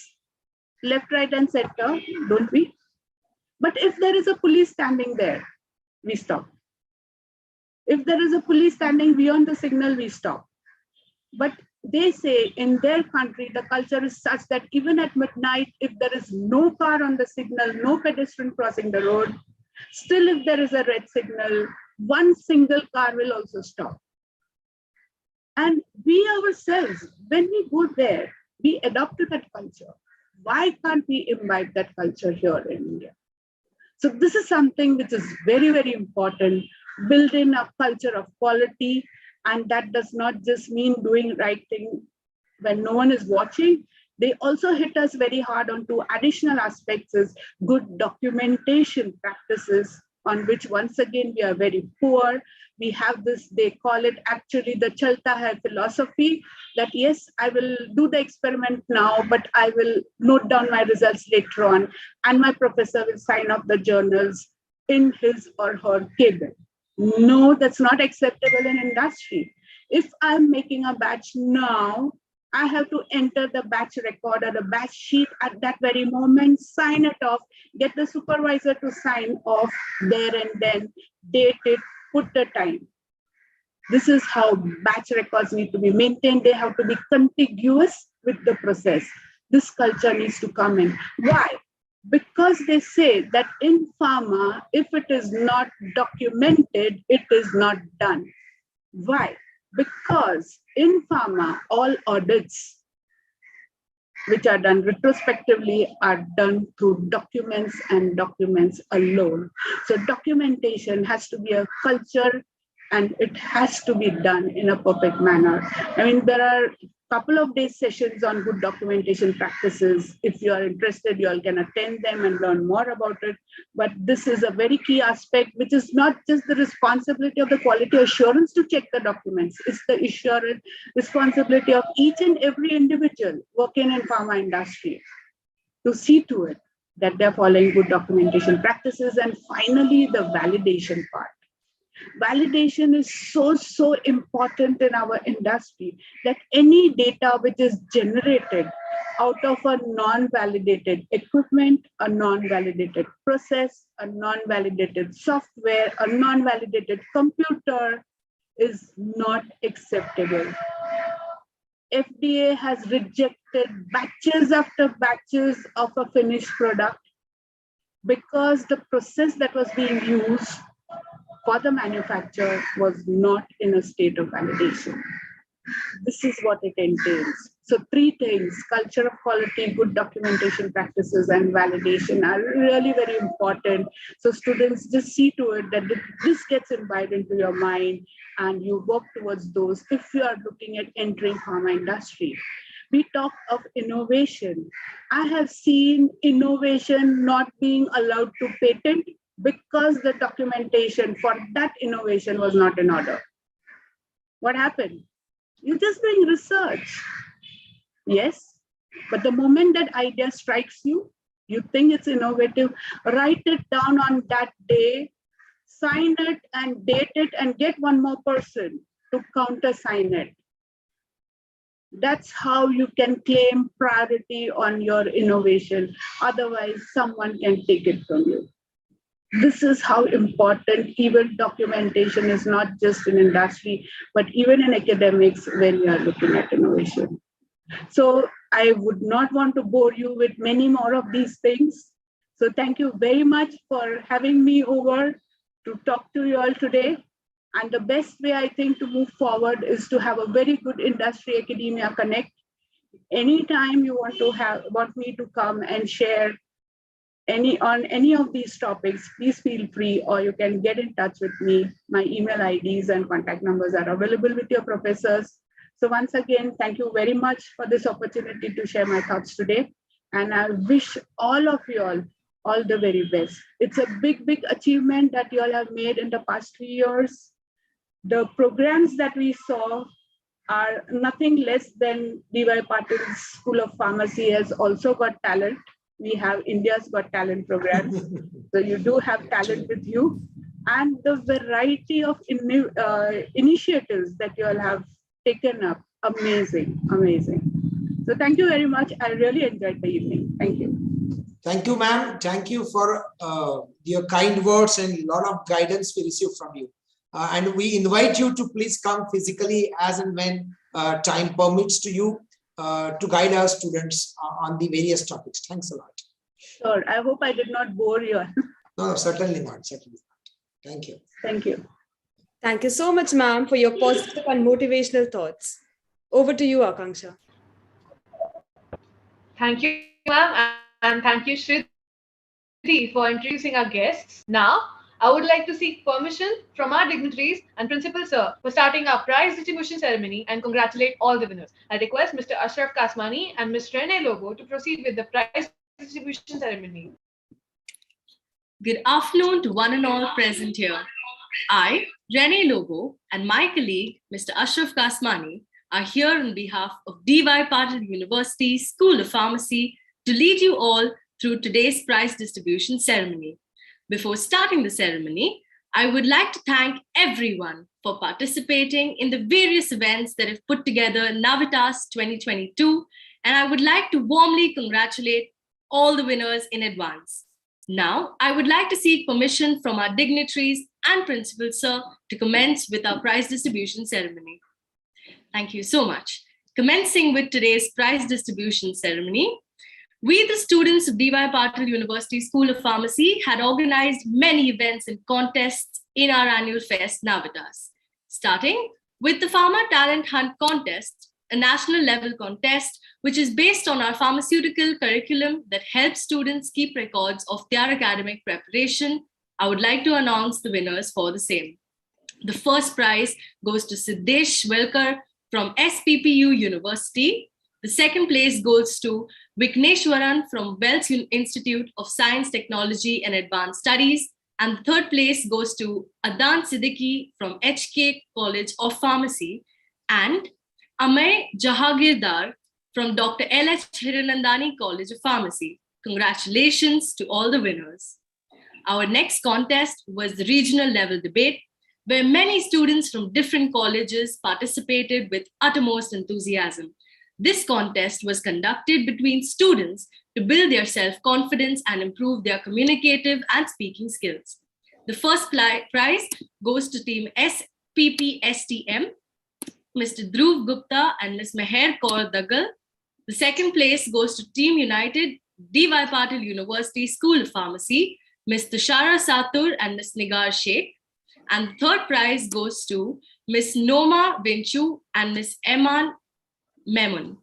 left, right, and center, don't we? But if there is a police standing there, we stop. If there is a police standing beyond the signal, we stop. But they say in their country, the culture is such that even at midnight, if there is no car on the signal, no pedestrian crossing the road, still if there is a red signal, one single car will also stop. And we ourselves, when we go there, we adopted that culture. Why can't we imbibe that culture here in India? So this is something which is very, very important. Build in a culture of quality, and that does not just mean doing right thing when no one is watching. They also hit us very hard on two additional aspects is good documentation practices, on which once again we are very poor. We have this, they call it actually the Chalta Hai philosophy, that yes, I will do the experiment now, but I will note down my results later on, and my professor will sign off the journals in his or her cabin. No, that's not acceptable in industry. If I'm making a batch now, I have to enter the batch record or the batch sheet at that very moment, sign it off, get the supervisor to sign off there and then, date it, put the time. This is how batch records need to be maintained. They have to be contiguous with the process. This culture needs to come in. Why? Because they say that in pharma, if it is not documented, it is not done. Why? Because in pharma, all audits which are done retrospectively are done through documents and documents alone. So documentation has to be a culture and it has to be done in a perfect manner. I mean, there are a couple of days sessions on good documentation practices. If you are interested, you all can attend them and learn more about it. But this is a very key aspect, which is not just the responsibility of the quality assurance to check the documents. It's the responsibility of each and every individual working in pharma industry to see to it that they're following good documentation practices. And finally, the validation part. Validation is so important in our industry that any data which is generated out of a non-validated equipment, a non-validated process, a non-validated software, a non-validated computer is not acceptable. FDA has rejected batches after batches of a finished product because the process that was being used for the manufacturer was not in a state of validation. This is what it entails. So 3 things, culture of quality, good documentation practices, and validation are really very important. So students, just see to it that this gets imbibed into your mind and you work towards those if you are looking at entering pharma industry. We talk of innovation. I have seen innovation not being allowed to patent because the documentation for that innovation was not in order. What happened? You're just doing research. Yes, but the moment that idea strikes you, you think it's innovative, write it down on that day, sign it and date it and get one more person to countersign it. That's how you can claim priority on your innovation. Otherwise, someone can take it from you. This is how important even documentation is, not just in industry, but even in academics when you are looking at innovation. So I would not want to bore you with many more of these things. So thank you very much for having me over to talk to you all today. And the best way I think to move forward is to have a very good industry academia connect. Anytime you want me to come and share on any of these topics, please feel free, or you can get in touch with me. My email IDs and contact numbers are available with your professors. So once again, thank you very much for this opportunity to share my thoughts today. And I wish all of you all the very best. It's a big, big achievement that you all have made in the past 3 years. The programs that we saw are nothing less than D.Y. Patil's School of Pharmacy has also got talent. We have India's Got Talent programs. So you do have talent with you. And the variety of initiatives that you all have taken up, amazing, amazing. So thank you very much. I really enjoyed the evening. Thank you. Thank you, ma'am. Thank you for your kind words and a lot of guidance we received from you. And we invite you to please come physically as and when time permits to you to guide our students on the various topics. Thanks a lot. Sure. I hope I did not bore you. No, certainly not. Certainly not. Thank you. Thank you. Thank you so much, ma'am, for your positive and motivational thoughts. Over to you, Akanksha. Thank you, ma'am, and thank you, Shruti, for introducing our guests. Now, I would like to seek permission from our dignitaries and principal sir for starting our prize distribution ceremony and congratulate all the winners. I request Mr. Ashraf Kasmani and Ms. Rene Lobo to proceed with the prize distribution ceremony. Good afternoon to one and all present here. I, Rene Lobo, and my colleague, Mr. Ashraf Kasmani, are here on behalf of D.Y. Patil University School of Pharmacy to lead you all through today's prize distribution ceremony. Before starting the ceremony, I would like to thank everyone for participating in the various events that have put together NAVITAS-2022, and I would like to warmly congratulate all the winners in advance. Now, I would like to seek permission from our dignitaries and principal sir to commence with our prize distribution ceremony. Thank you so much. Commencing with today's prize distribution ceremony, we, the students of D.Y. Patil University School of Pharmacy, had organized many events and contests in our annual fest, Navitas. Starting with the Pharma Talent Hunt Contest, a national level contest, which is based on our pharmaceutical curriculum that helps students keep records of their academic preparation. I would like to announce the winners for the same. The first prize goes to Siddesh Welkar from SPPU University. The second place goes to Vikneshwaran from Wells Institute of Science, Technology and Advanced Studies. And the third place goes to Adan Siddiqui from HK College of Pharmacy and Amay Jahagirdar from Dr. L.H. Hiranandani College of Pharmacy. Congratulations to all the winners. Our next contest was the regional level debate, where many students from different colleges participated with uttermost enthusiasm. This contest was conducted between students to build their self-confidence and improve their communicative and speaking skills. The first prize goes to Team SPPSTM, Mr. Dhruv Gupta and Ms. Meher Kaur Dagal. The second place goes to Team United, D.Y. Patil University School of Pharmacy, Ms. Tushara Satur and Ms. Nigar Sheikh. And the third prize goes to Ms. Noma Vinchu and Ms. Eman Memon.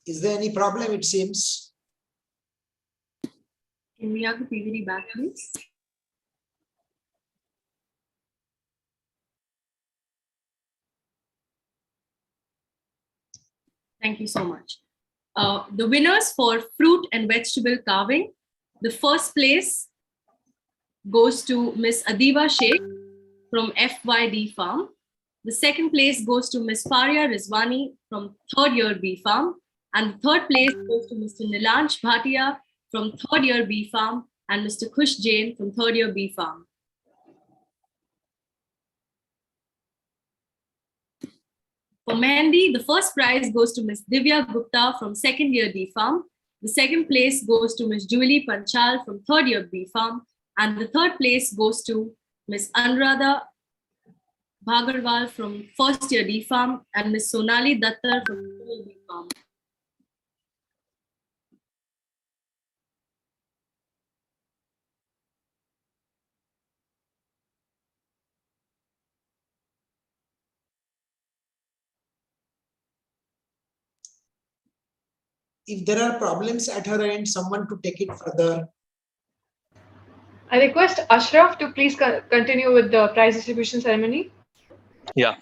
Is there any problem, it seems? Can we have the PVD back, please? Thank you so much. The winners for fruit and vegetable carving, the first place goes to Miss Adiba Sheikh from FYD Farm. The second place goes to Miss Faria Rizwani from third year B Farm. And the third place goes to Mr. Nilansh Bhatia from third year B Farm and Mr. Khush Jain from third year B Farm. For Mehendi, the first prize goes to Miss Divya Gupta from second year D Farm. The second place goes to Miss Julie Panchal from third year B Farm. And the third place goes to Miss Anuradha Bhagarwal from first year D Farm and Miss Sonali Dattar from third year B Farm. If there are problems at her end, someone to take it further. I request Ashraf to please continue with the prize distribution ceremony. Yeah.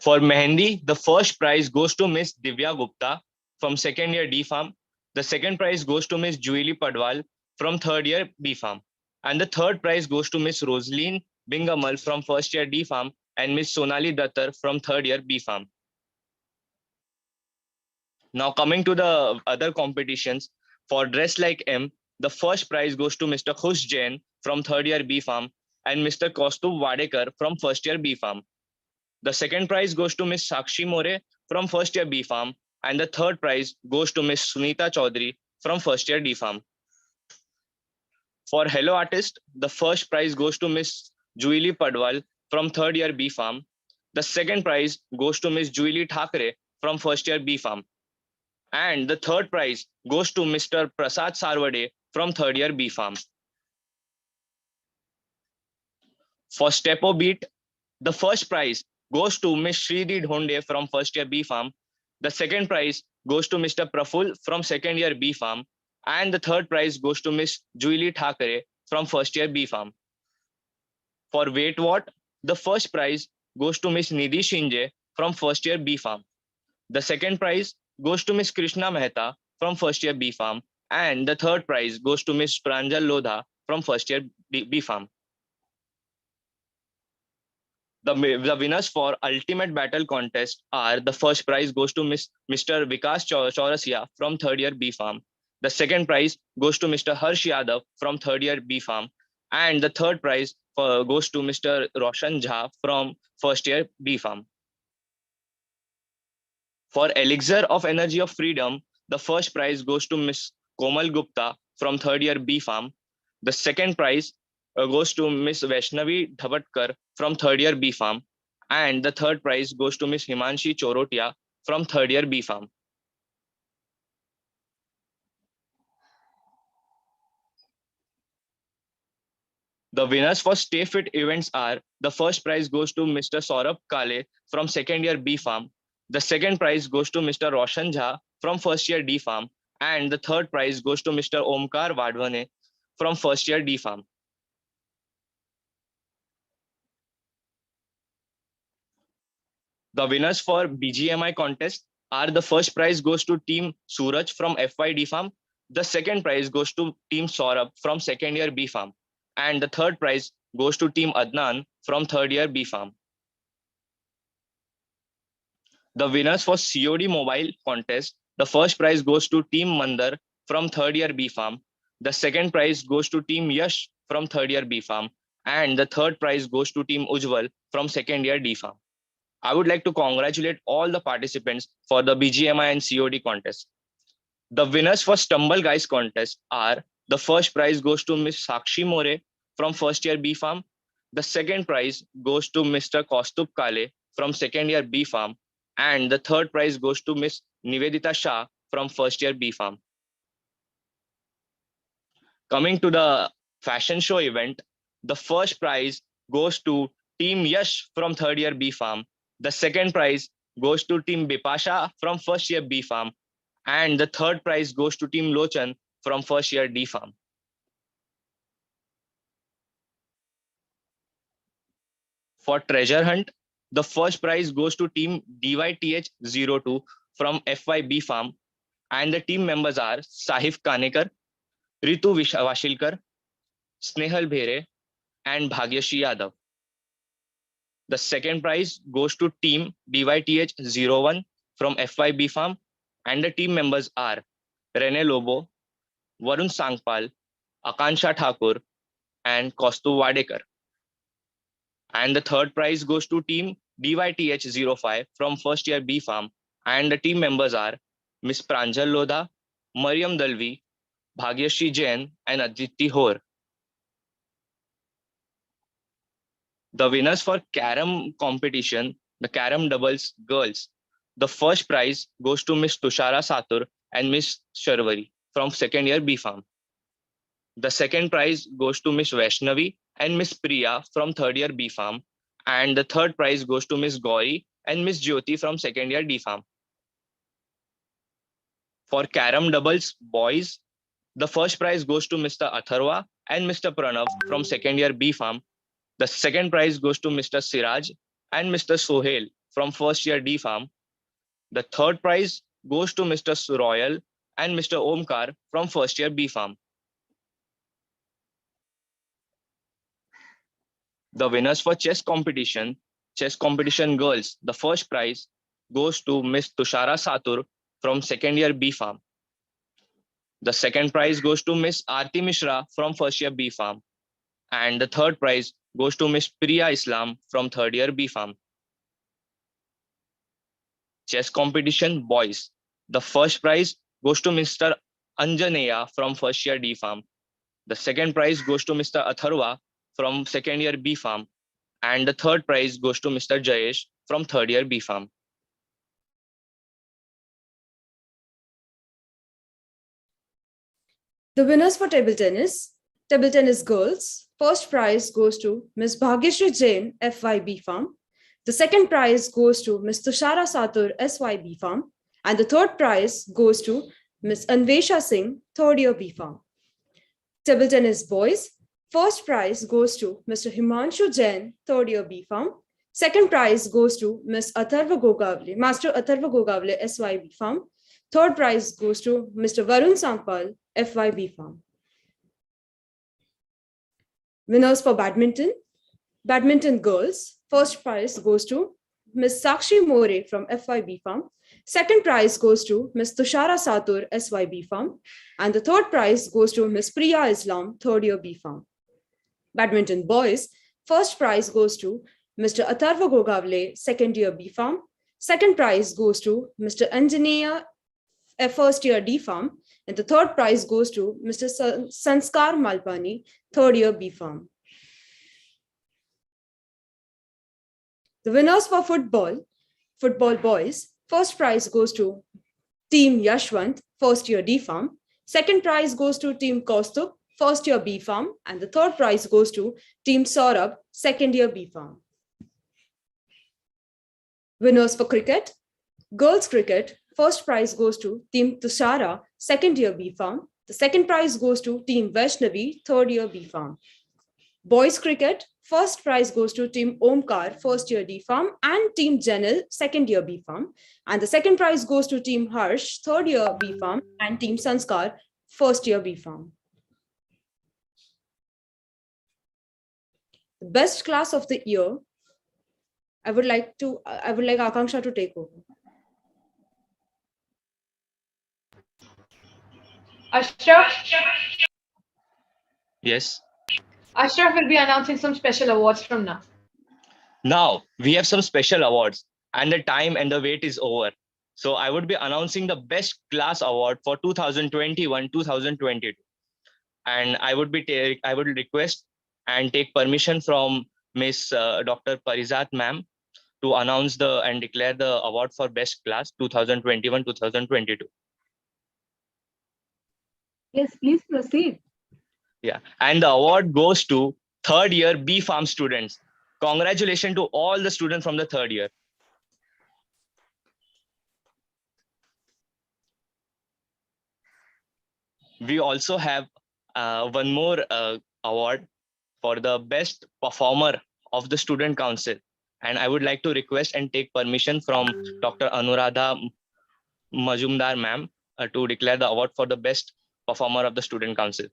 For Mehendi, the first prize goes to Miss Divya Gupta from second year D Farm. The second prize goes to Miss Julie Padwal from third year B Farm. And the third prize goes to Miss Rosaline Bingamal from first year D Farm and Miss Sonali Dattar from third year B Farm. Now coming to the other competitions, for Dress Like M, the first prize goes to Mr. Khush Jain from third year B Farm and Mr. Kaustubh Wadekar from first year B Farm. The second prize goes to Miss Sakshi More from first year B Farm and the third prize goes to Miss Sunita Chaudhary from first year D Farm. For Hello Artist, the first prize goes to Miss Julie Padwal from third year B Farm. The second prize goes to Miss Julie Thakre from first year B Farm. And the third prize goes to Mr. Prasad Sarvade from third year B Farm. For Stepo Beat, the first prize goes to Miss Shridi Dhonde from first year B Farm. The second prize goes to Mr. Praful from second year B Farm. And the third prize goes to Miss Julie Thakre from first year B Farm. For Wait What, the first prize goes to Miss Nidhi Shinje from first year B Farm. The second prize goes to Miss Krishna Mehta from first year B Farm. And the third prize goes to Miss Pranjal Lodha from first year B Farm. The winners for Ultimate Battle Contest are: the first prize goes to Mr. Vikas Chaurasia from third year B Farm. The second prize goes to Mr. Harsh Yadav from third year B Farm. And the third prize goes to Mr. Roshan Jha from first year B Farm. For Elixir of Energy of Freedom, the first prize goes to Miss Komal Gupta from third year B Farm. The second prize goes to Miss Vaishnavi Dhavatkar from third year B Farm. And the third prize goes to Miss Himanshi Chorotia from third year B Farm. The winners for Stay Fit events are: the first prize goes to Mr. Saurabh Kale from second year B Farm. The second prize goes to Mr. Roshan Jha from first year D Farm. And the third prize goes to Mr. Omkar Vadvane from first year D Farm. The winners for BGMI contest are: the first prize goes to Team Suraj from FYD Farm. The second prize goes to Team Saurabh from second year B Farm. And the third prize goes to Team Adnan from third year B Farm. The winners for COD Mobile contest: the first prize goes to Team Mandar from third year B Farm. The second prize goes to Team Yash from third year B Farm. And the third prize goes to Team Ujjwal from second year D Farm. I would like to congratulate all the participants for the BGMI and COD contest. The winners for Stumble Guys contest are: the first prize goes to Miss Sakshi More from first year B Farm. The second prize goes to Mr. Kaustubh Kale from second year B Farm. And the third prize goes to Miss Nivedita Shah from first year B Farm. Coming to the fashion show event, the first prize goes to Team Yash from third year B Farm. The second prize goes to Team Bipasha from first year B Farm. And the third prize goes to Team Lochan from first year D Farm. For treasure hunt, the first prize goes to Team DYTH-02 from FYB Farm, and the team members are Sahif Kanekar, Ritu Vashilkar, Snehal Bhere, and Bhagyashi Yadav. The second prize goes to Team DYTH-01 from FYB Farm, and the team members are Rene Lobo, Varun Sangpal, Akansha Thakur, and Kostu Wadekar. And the third prize goes to Team DYTH-05 from first year B Farm, and the team members are Miss Pranjal Lodha, Mariam Dalvi, Bhagyashi Jain, and Aditi Hor. The winners for Carom competition, the Carom doubles girls, the first prize goes to Miss Tushara Satur and Miss Sharvari from second year B Farm. The second prize goes to Miss Vaishnavi and Miss Priya from third year B Farm, and the third prize goes to Miss Gauri and Miss Jyoti from second year D Farm. For Carom doubles boys, the first prize goes to Mr. Atharva and Mr. Pranav from second year B Farm. The second prize goes to Mr. Siraj and Mr. Sohail from first year D Farm. The third prize goes to Mr. Royal and Mr. Omkar from first year B Farm. The winners for chess competition girls, the first prize goes to Miss Tushara Satur from second year B Farm. The second prize goes to Miss Aarti Mishra from first year B Farm. And the third prize goes to Miss Priya Islam from third year B Farm. Chess competition boys, the first prize goes to Mr. Anjaneya from first year D Farm. The second prize goes to Mr. Atharva from second year B Farm, and the third prize goes to Mr. Jayesh from third year B Farm. The winners for table tennis girls, first prize goes to Ms. Bhagyashree Jain, FYB Farm. The second prize goes to Ms. Tushara Satur, SYB Farm, and the third prize goes to Ms. Anvesha Singh, third year B Farm. Table tennis boys, first prize goes to Mr. Himanshu Jain, third year B Farm. Second prize goes to Ms. Atharva Gogavle, Master Atharva Gogavle, SYB Farm. Third prize goes to Mr. Varun Sangpal, FYB Farm. Winners for badminton girls, first prize goes to Ms. Sakshi More from FYB Farm. Second prize goes to Ms. Tushara Satur, SYB Farm. And the third prize goes to Ms. Priya Islam, third year B Farm. Badminton boys, first prize goes to Mr. Atharva Gogavle, second year B Farm. Second prize goes to Mr. Anjaneya, first year D Farm. And the third prize goes to Mr. Sanskar Malpani, third year B Farm. The winners for football boys, first prize goes to Team Yashwant, first year D Farm. Second prize goes to Team Kaustubh, first year B Farm. And the third prize goes to Team Saurabh, second year B Farm. Winners for cricket, girls cricket, first prize goes to Team Tushara, second year B Farm. The second prize goes to Team Vaishnavi, third year B Farm. Boys cricket, first prize goes to Team Omkar, first year D Farm, and Team Janil, second year B Farm. And the second prize goes to Team Harsh, third year B Farm, and Team Sanskar, first year B Farm. The best class of the year, I would like Akanksha to take over. Ashraf? Yes. Ashraf will be announcing some special awards from now. Now we have some special awards, and the time and the wait is over. So I would be announcing the best class award for 2021-2022. And I would request and take permission from Miss Dr. Parizat ma'am to announce and declare the award for best class 2021-2022. Yes, please proceed. Yeah, and the award goes to third year B Farm students. Congratulations to all the students from the third year. We also have one more award for the best performer of the student council. And I would like to request and take permission from Dr. Anuradha Majumdar ma'am to declare the award for the best performer of the student council.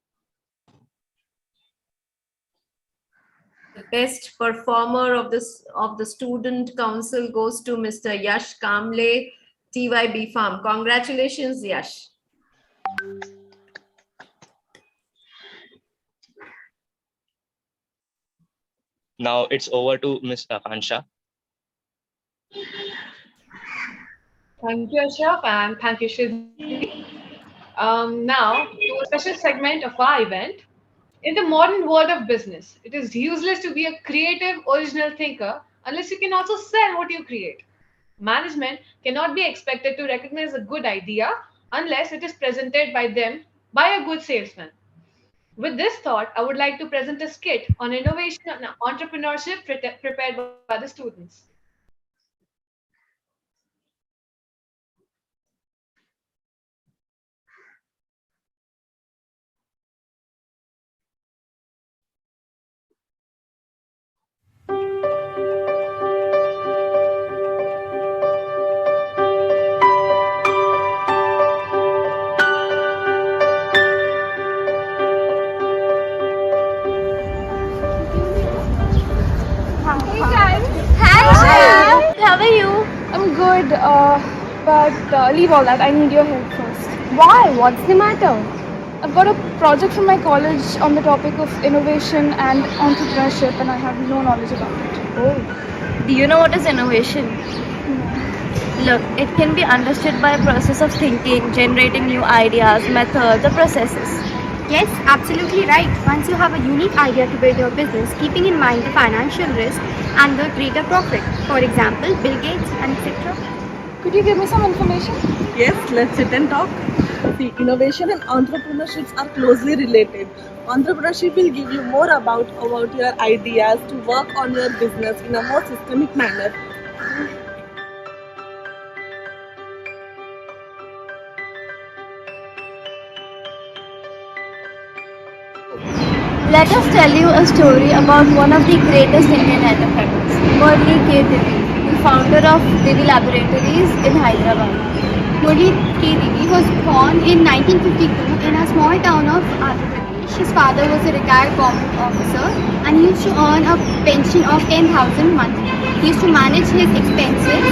The best performer of the student council goes to Mr. Yash Kamble, TYB Farm. Congratulations, Yash. Now it's over to Ms. Akansha. Thank you, Ashraf, and thank you, Shridhi. Now, to a special segment of our event. In the modern world of business, it is useless to be a creative, original thinker unless you can also sell what you create. Management cannot be expected to recognize a good idea unless it is presented by them by a good salesman. With this thought, I would like to present a skit on innovation and entrepreneurship prepared by the students. Hi, how are you? I'm good, but leave all that. I need your help first. Why? What's the matter? I've got a project from my college on the topic of innovation and entrepreneurship, and I have no knowledge about it. Oh, do you know what is innovation? Look, it can be understood by a process of thinking, generating new ideas, methods, or processes. Yes, absolutely right. Once you have a unique idea to build your business, keeping in mind the financial risk and the greater profit. For example, Bill Gates and etc. Could you give me some information? Yes, let's sit and talk. See, innovation and entrepreneurship are closely related. Entrepreneurship will give you more about your ideas to work on your business in a more systemic manner. Let us tell you a story about one of the greatest Indian entrepreneurs, Murli K. Divi, the founder of Divi Laboratories in Hyderabad. Murli K. Divi was born in 1952 in a small town of Andhra Pradesh. His father was a retired government officer and he used to earn a pension of 10,000 monthly. He used to manage his expenses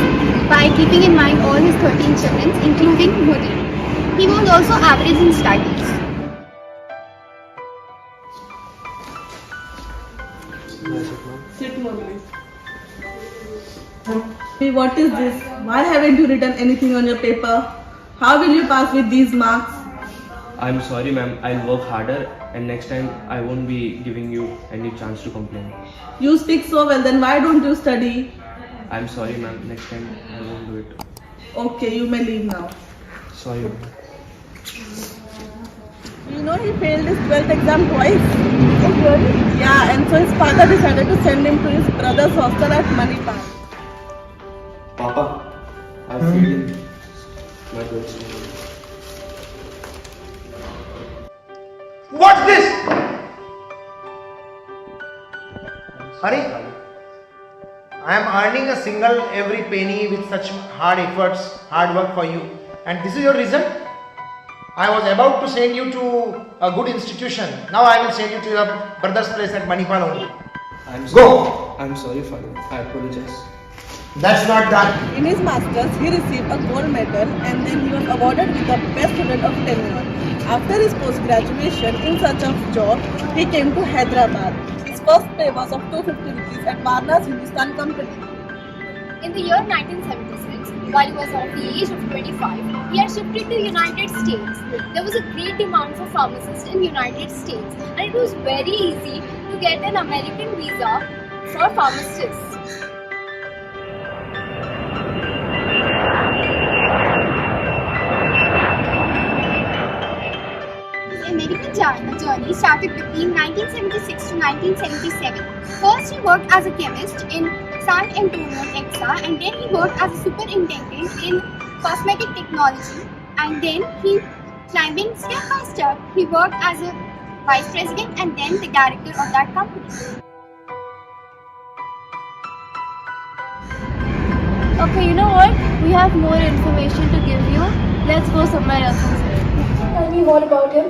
by keeping in mind all his 13 children, including Murli. He was also average in studies. Sit, Murli. What is this? Why haven't you written anything on your paper? How will you pass with these marks? I'm sorry ma'am, I'll work harder and next time I won't be giving you any chance to complain. You speak so well, then why don't you study? I'm sorry ma'am, next time I won't do it. Okay, you may leave now. Sorry ma'am. You know he failed his 12th exam twice. Oh really? Yeah, and so his father decided to send him to his brother's hostel at Manipal. Papa, I failed in my 12th exam. What's this? Hurry. I am earning a single every penny with such hard efforts, hard work for you. And this is your result? I was about to send you to a good institution. Now I will send you to your brother's place at Manipal only. Go! I'm sorry father, I apologize. That's not done. In his masters, he received a gold medal and then he was awarded with the best student of tenure. After his post-graduation, in search of job, he came to Hyderabad. His first pay was of 250 rupees at Varna's Hindustan Company. In the year 1976, while he was of the age of 25, he had shifted to United States. There was a great demand for pharmacists in United States and it was very easy to get an American visa for pharmacists. His American journey started between 1976 to 1977. First, he worked as a chemist in San Antonio, Texas, and then he worked as a superintendent in cosmetic technology, and then he Climbing step by step, he worked as a vice president and then the director of that company. Okay, you know what? We have more information to give you. Let's go somewhere else instead. Tell me more about him.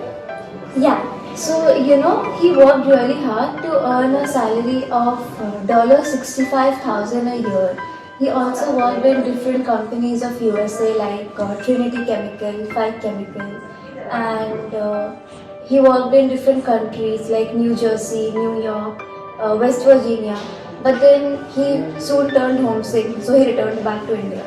Yeah, so he worked really hard to earn a salary of $65,000 a year. He also worked in different companies of USA like Trinity Chemical, Five Chemical, and he worked in different countries like New Jersey, New York, West Virginia. But then he soon turned homesick, so he returned back to India.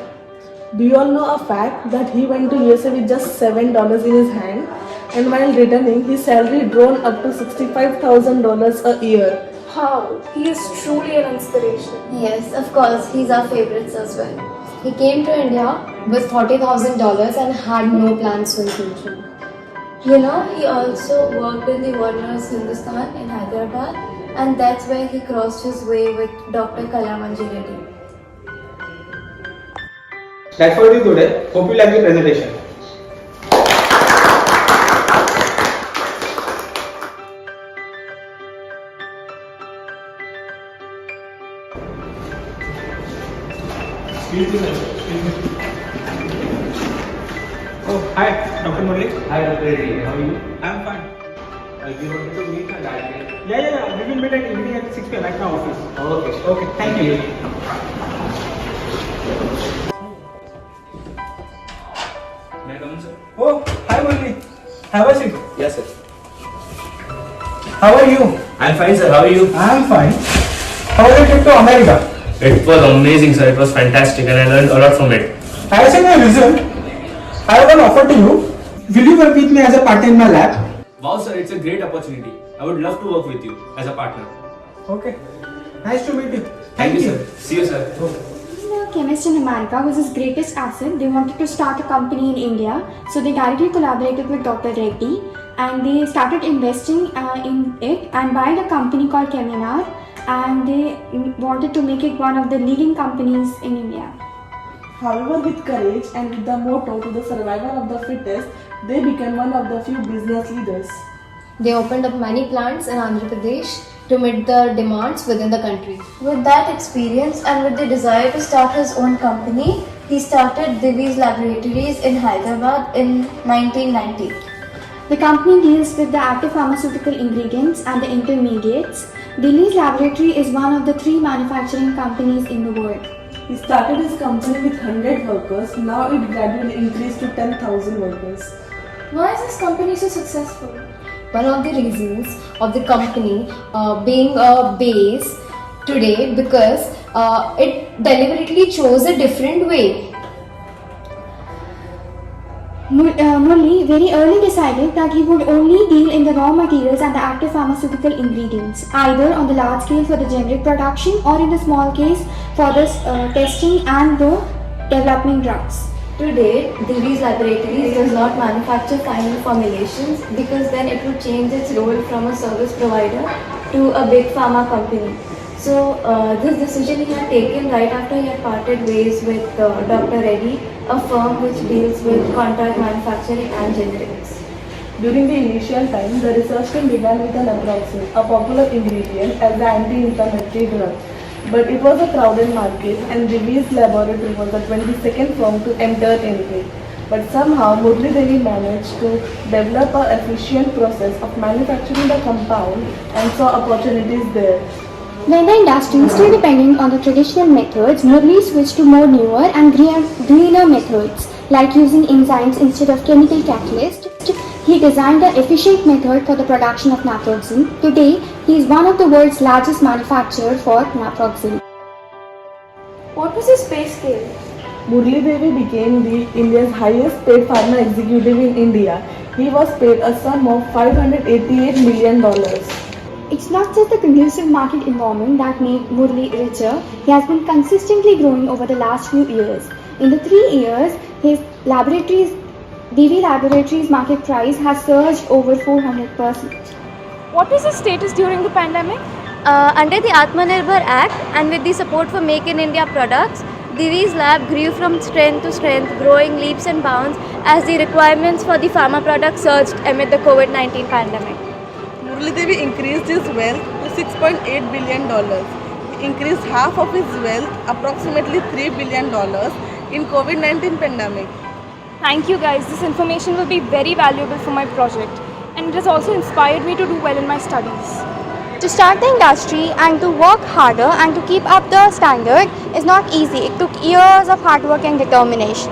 Do you all know a fact that he went to USA with just $7 in his hand, and while returning, his salary grown up to $65,000 a year? How? He is truly an inspiration. Yes, of course, he's our favorites as well. He came to India with $40,000 and had no plans for the future. He also worked in the Warner's Hindustan in Hyderabad, and that's where he crossed his way with Dr. Kalamanji Reddy. That's for you today. Hope you like the presentation. Oh, hi, Dr. Murli. Hi, Dr. Reddy. How are you? I'm fine. You wanted to meet her that day? Yeah. We will meet at evening at 6 p.m. at my office. Okay. Okay, thank you. May I come in, sir? Oh, hi, Murli. Have a seat. Yes, sir. How are you? I'm fine, sir. How are you? I'm fine. How was your trip to America? It was amazing, sir. It was fantastic, and I learned a lot from it. I have seen your resume. I have an offer to you. Will you work with me as a partner in my lab? Wow, sir, it's a great opportunity. I would love to work with you as a partner. Okay. Nice to meet you. Thank you, sir. See you, sir. A chemist in America was his greatest asset. They wanted to start a company in India, so they directly collaborated with Dr. Reddy and they started investing in it and buying a company called Cheminar, and they wanted to make it one of the leading companies in India. However, with courage and with the motto to the survival of the fittest, they became one of the few business leaders. They opened up many plants in Andhra Pradesh to meet the demands within the country. With that experience and with the desire to start his own company, he started Divi's Laboratories in Hyderabad in 1990. The company deals with the active pharmaceutical ingredients and the intermediates. Divi's Laboratory is one of the 3 manufacturing companies in the world. He started his company with 100 workers. Now it gradually increased to 10,000 workers. Why is this company so successful? One of the reasons of the company being a base today because it deliberately chose a different way. Murli very early decided that he would only deal in the raw materials and the active pharmaceutical ingredients, either on the large scale for the generic production or in the small case for the testing and the developing drugs. Today, Divi's Laboratories does not manufacture final formulations because then it would change its role from a service provider to a big pharma company. So this decision he had taken right after he had parted ways with Dr. Reddy, a firm which deals with contract manufacturing and generics. During the initial time, the research team began with naproxen, a popular ingredient as the anti-inflammatory drug. But it was a crowded market and Divi's laboratory was the 22nd firm to enter in it. But somehow Murli Devi managed to develop an efficient process of manufacturing the compound and saw opportunities there. When the industry still depending on the traditional methods, Murli switched to more newer and greener methods, like using enzymes instead of chemical catalysts. He designed an efficient method for the production of naproxen. Today, he is one of the world's largest manufacturers for naproxen. What was his pay scale? Murli Devi became the India's highest paid pharma executive in India. He was paid a sum of $588 million. It's not just the conducive market environment that made Murli richer. He has been consistently growing over the last few years. In the 3 years, his Divi Laboratories market price has surged over 400%. What was the status during the pandemic? Under the Atmanirbhar Act and with the support for Make in India products, Divi's lab grew from strength to strength, growing leaps and bounds as the requirements for the pharma products surged amid the COVID-19 pandemic. Murali Devi increased his wealth to $6.8 billion. He increased half of his wealth, approximately $3 billion, in COVID-19 pandemic. Thank you guys. This information will be very valuable for my project, and it has also inspired me to do well in my studies. To start the industry and to work harder and to keep up the standard is not easy. It took years of hard work and determination.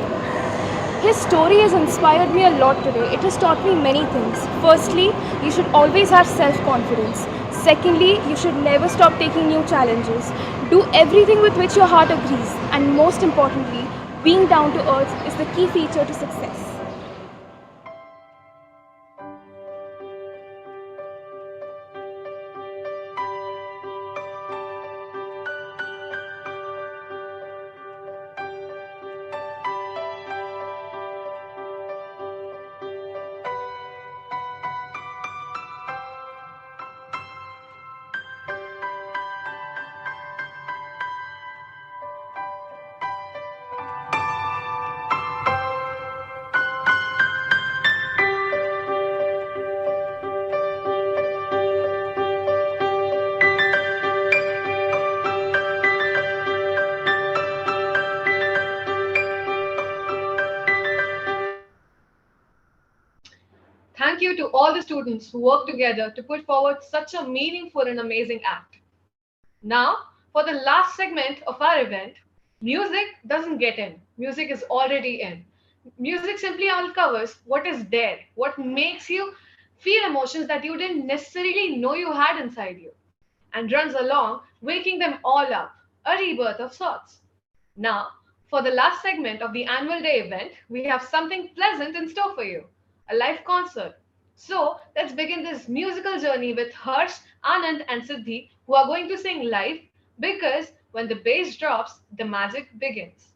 His story has inspired me a lot today. It has taught me many things. Firstly, you should always have self-confidence. Secondly, you should never stop taking new challenges. Do everything with which your heart agrees. And most importantly, being down to earth is the key feature to success. Thank you to all the students who worked together to put forward such a meaningful and amazing act. Now, for the last segment of our event, music doesn't get in. Music is already in. Music simply uncovers what is there, what makes you feel emotions that you didn't necessarily know you had inside you, and runs along, waking them all up, a rebirth of sorts. Now, for the last segment of the annual day event, we have something pleasant in store for you, a live concert. So, let's begin this musical journey with Harsh, Anand, and Siddhi, who are going to sing live because when the bass drops, the magic begins.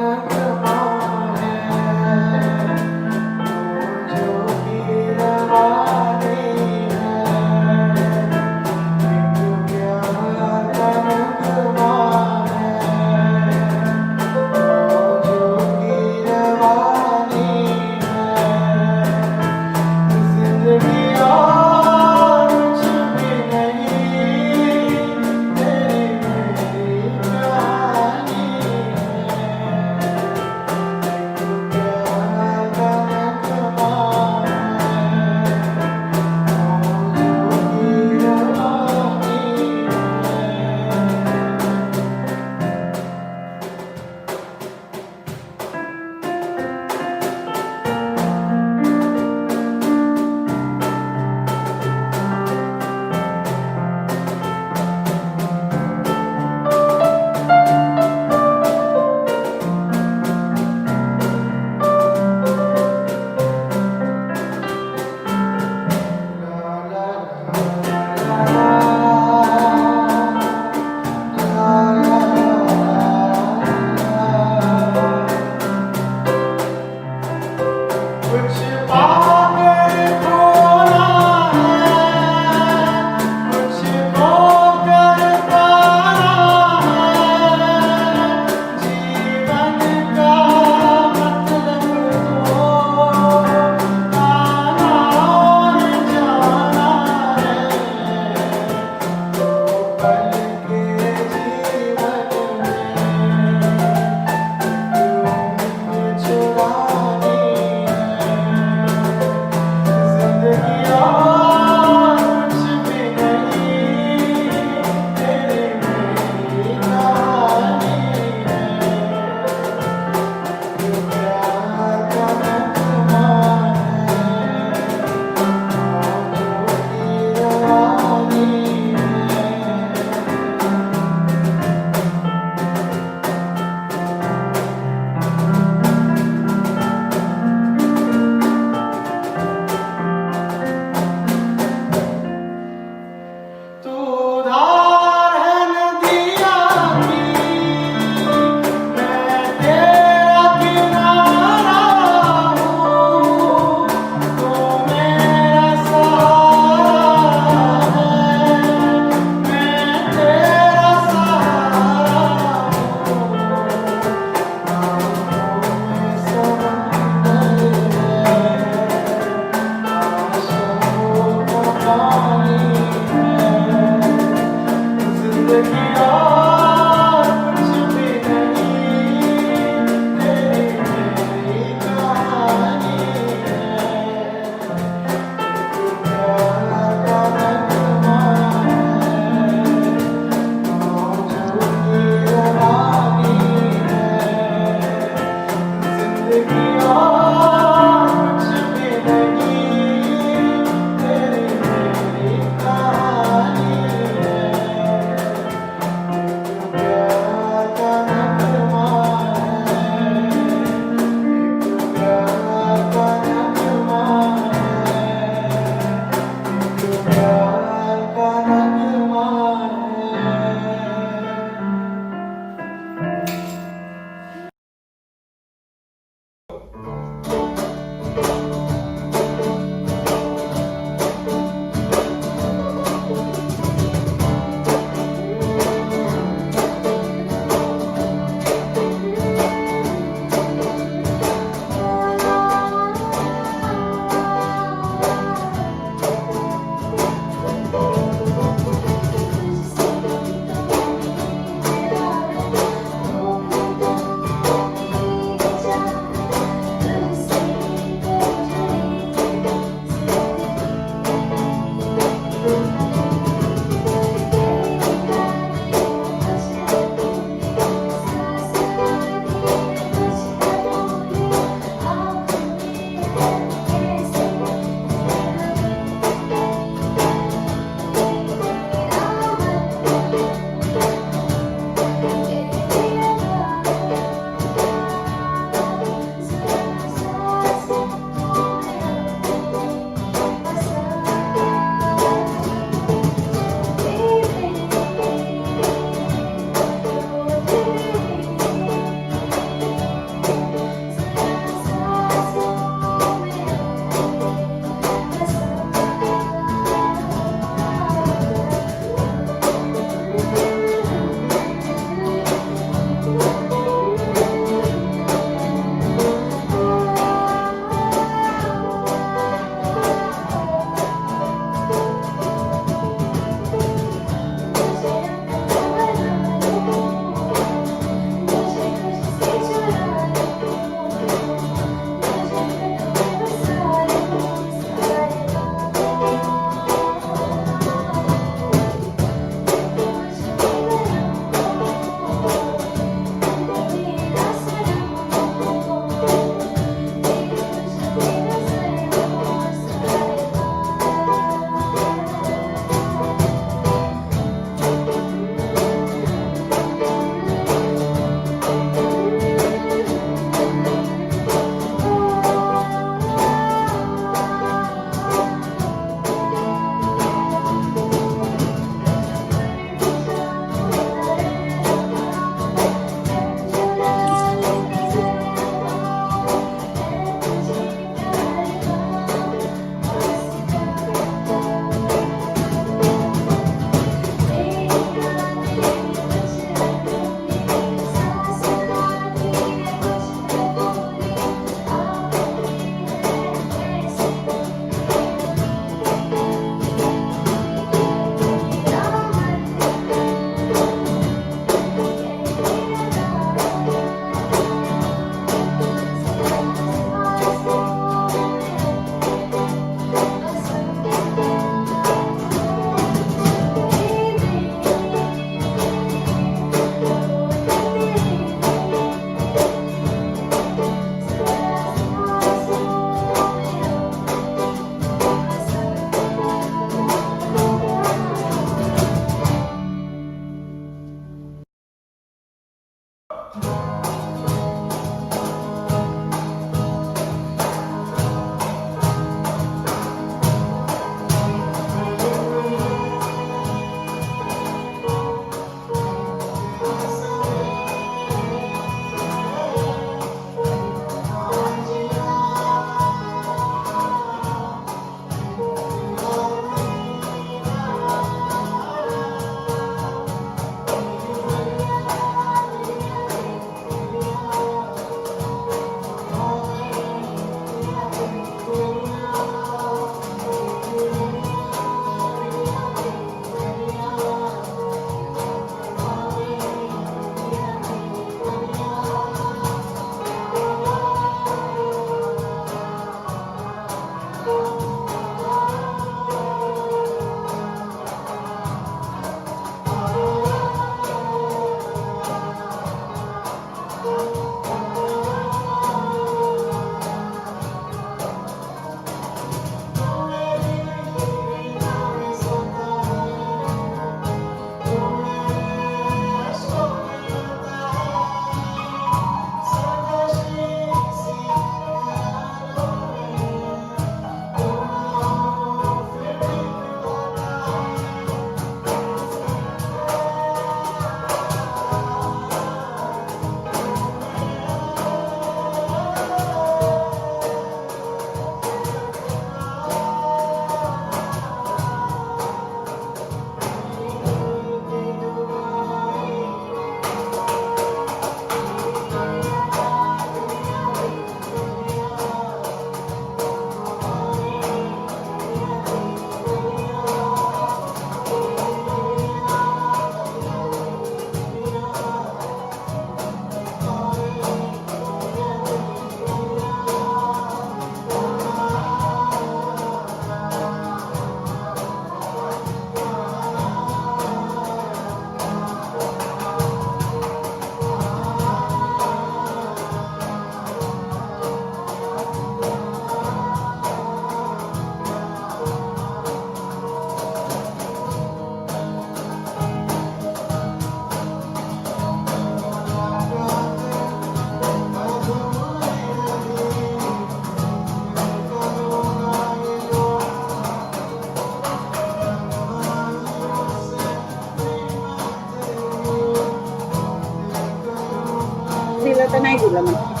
नाही दिलं म्हणजे.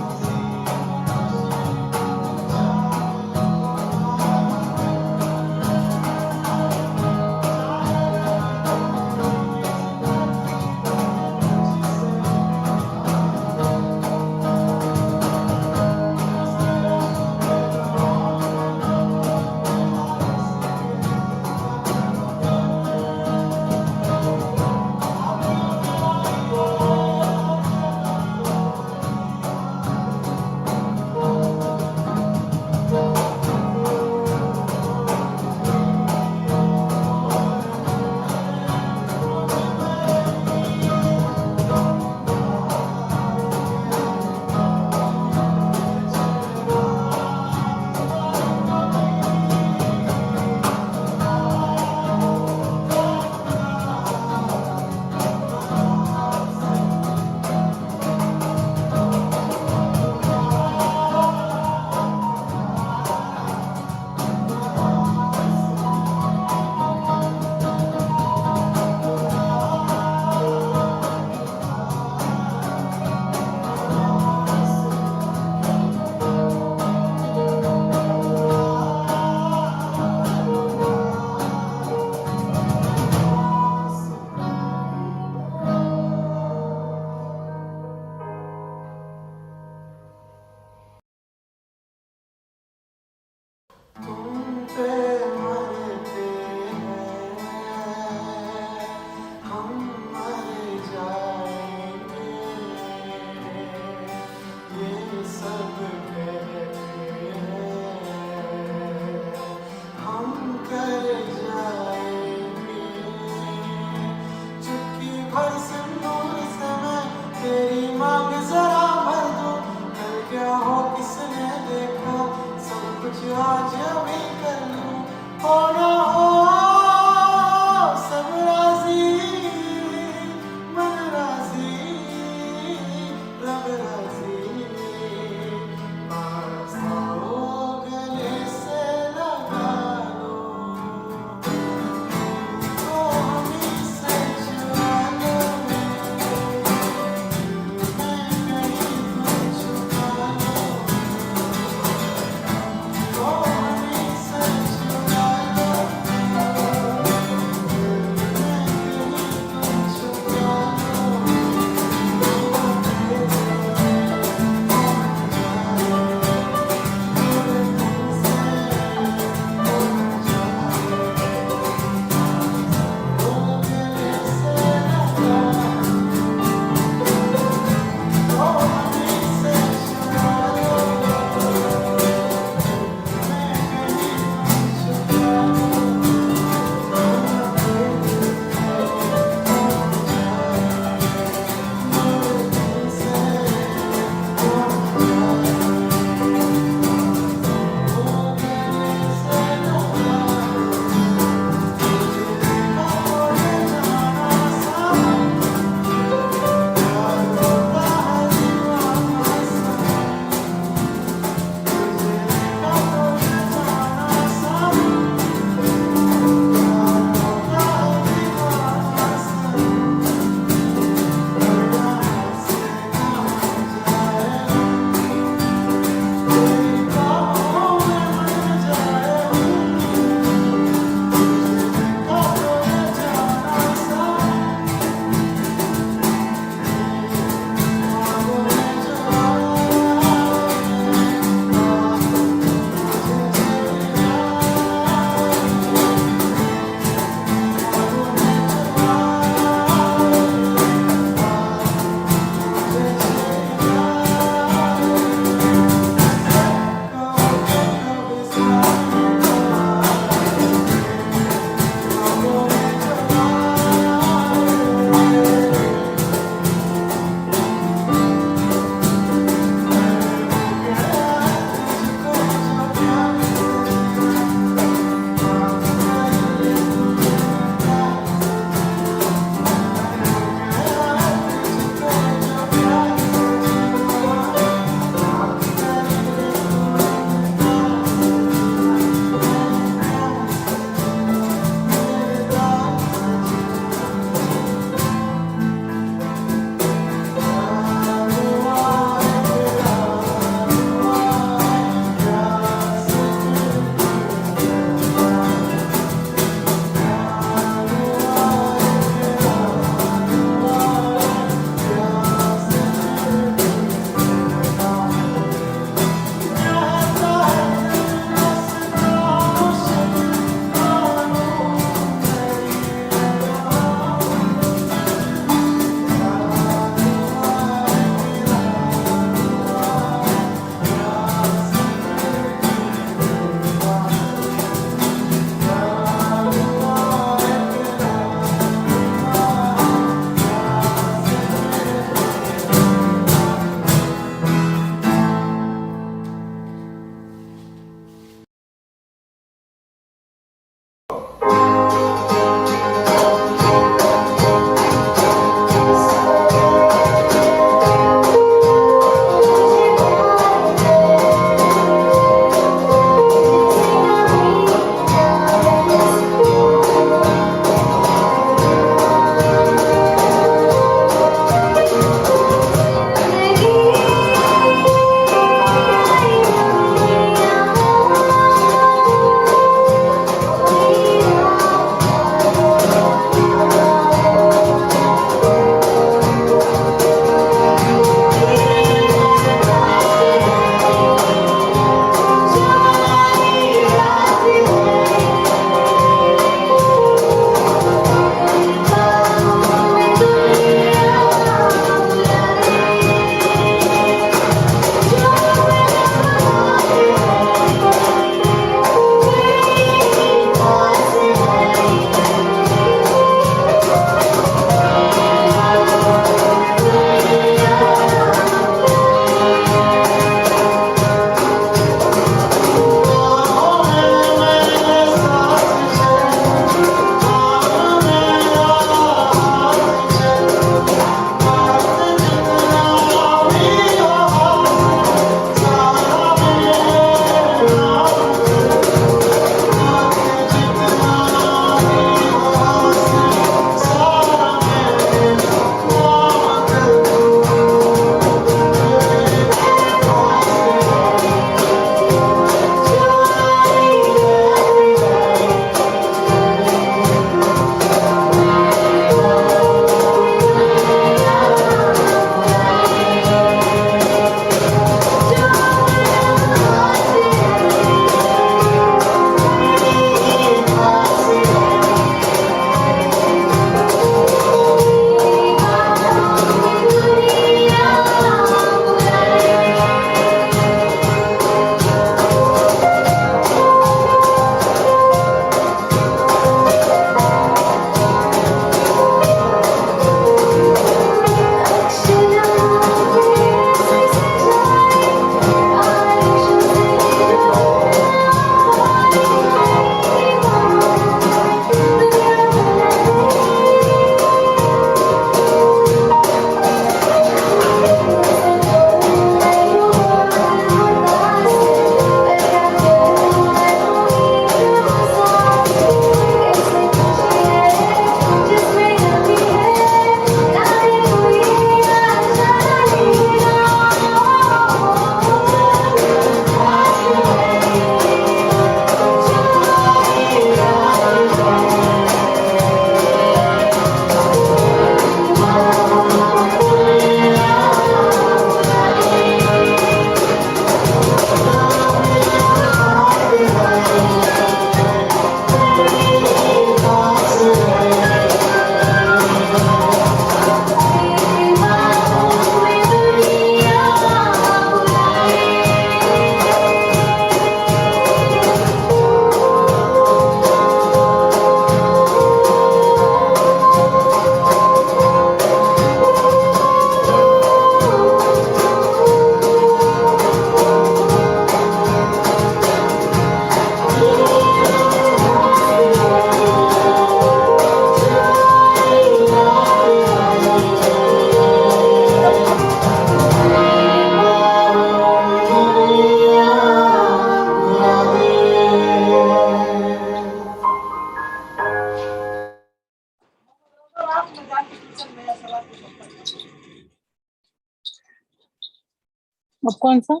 अब कौन सा?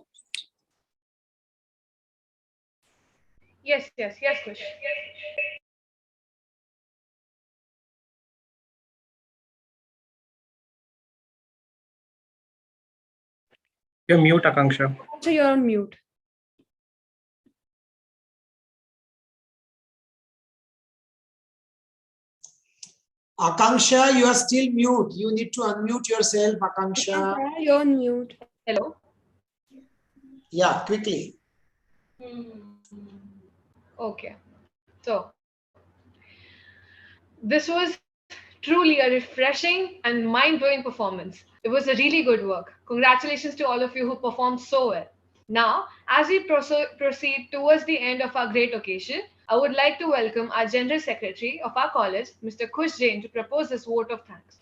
Yes, Kush. You're mute, Akanksha. So you're on mute. Akanksha, you are still mute. You need to unmute yourself, Akanksha. You're on mute. Hello. Yeah, quickly. Okay. So, this was truly a refreshing and mind-blowing performance. It was a really good work. Congratulations to all of you who performed so well. Now, as we proceed towards the end of our great occasion, I would like to welcome our General Secretary of our college, Mr. Khush Jain, to propose this vote of thanks.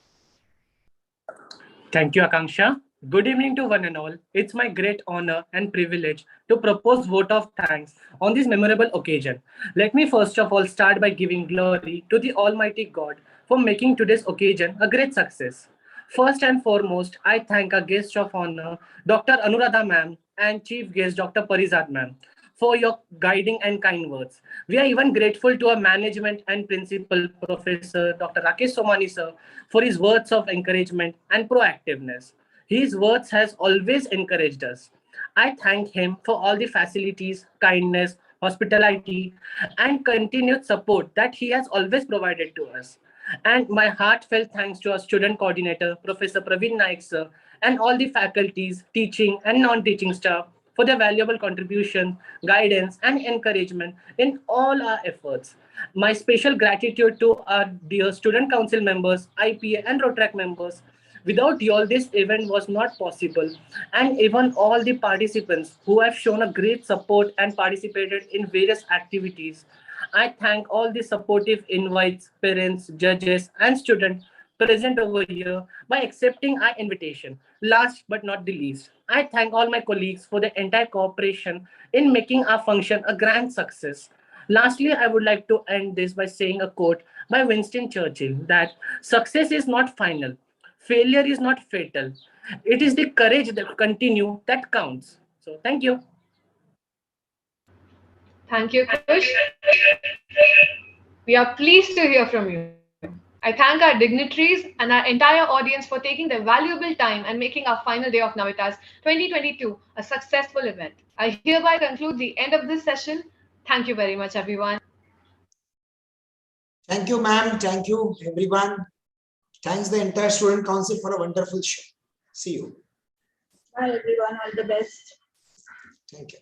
Thank you, Akanksha. Good evening to one and all. It's my great honor and privilege to propose vote of thanks on this memorable occasion. Let me first of all start by giving glory to the Almighty God for making today's occasion a great success. First and foremost, I thank our guest of honor, Dr. Anuradha ma'am and Chief Guest Dr. Parizad ma'am for your guiding and kind words. We are even grateful to our management and principal, Professor Dr. Rakesh Somani sir, for his words of encouragement and proactiveness. His words has always encouraged us. I thank him for all the facilities, kindness, hospitality, and continued support that he has always provided to us. And my heartfelt thanks to our student coordinator, Professor Praveen Naik sir, and all the faculties, teaching and non-teaching staff for their valuable contribution, guidance, and encouragement in all our efforts. My special gratitude to our dear student council members, IPA and Rotaract members. Without you all, this event was not possible. And even all the participants who have shown a great support and participated in various activities. I thank all the supportive invites, parents, judges, and students present over here by accepting our invitation. Last but not the least, I thank all my colleagues for the entire cooperation in making our function a grand success. Lastly, I would like to end this by saying a quote by Winston Churchill that success is not final, failure is not fatal. It is the courage that continue that counts. So, thank you. Thank you, Kush. We are pleased to hear from you. I thank our dignitaries and our entire audience for taking their valuable time and making our final day of Navitas 2022 a successful event. I hereby conclude the end of this session. Thank you very much, everyone. Thank you, ma'am. Thank you, everyone. Thanks the entire student council for a wonderful show. See you. Bye, everyone. All the best. Thank you.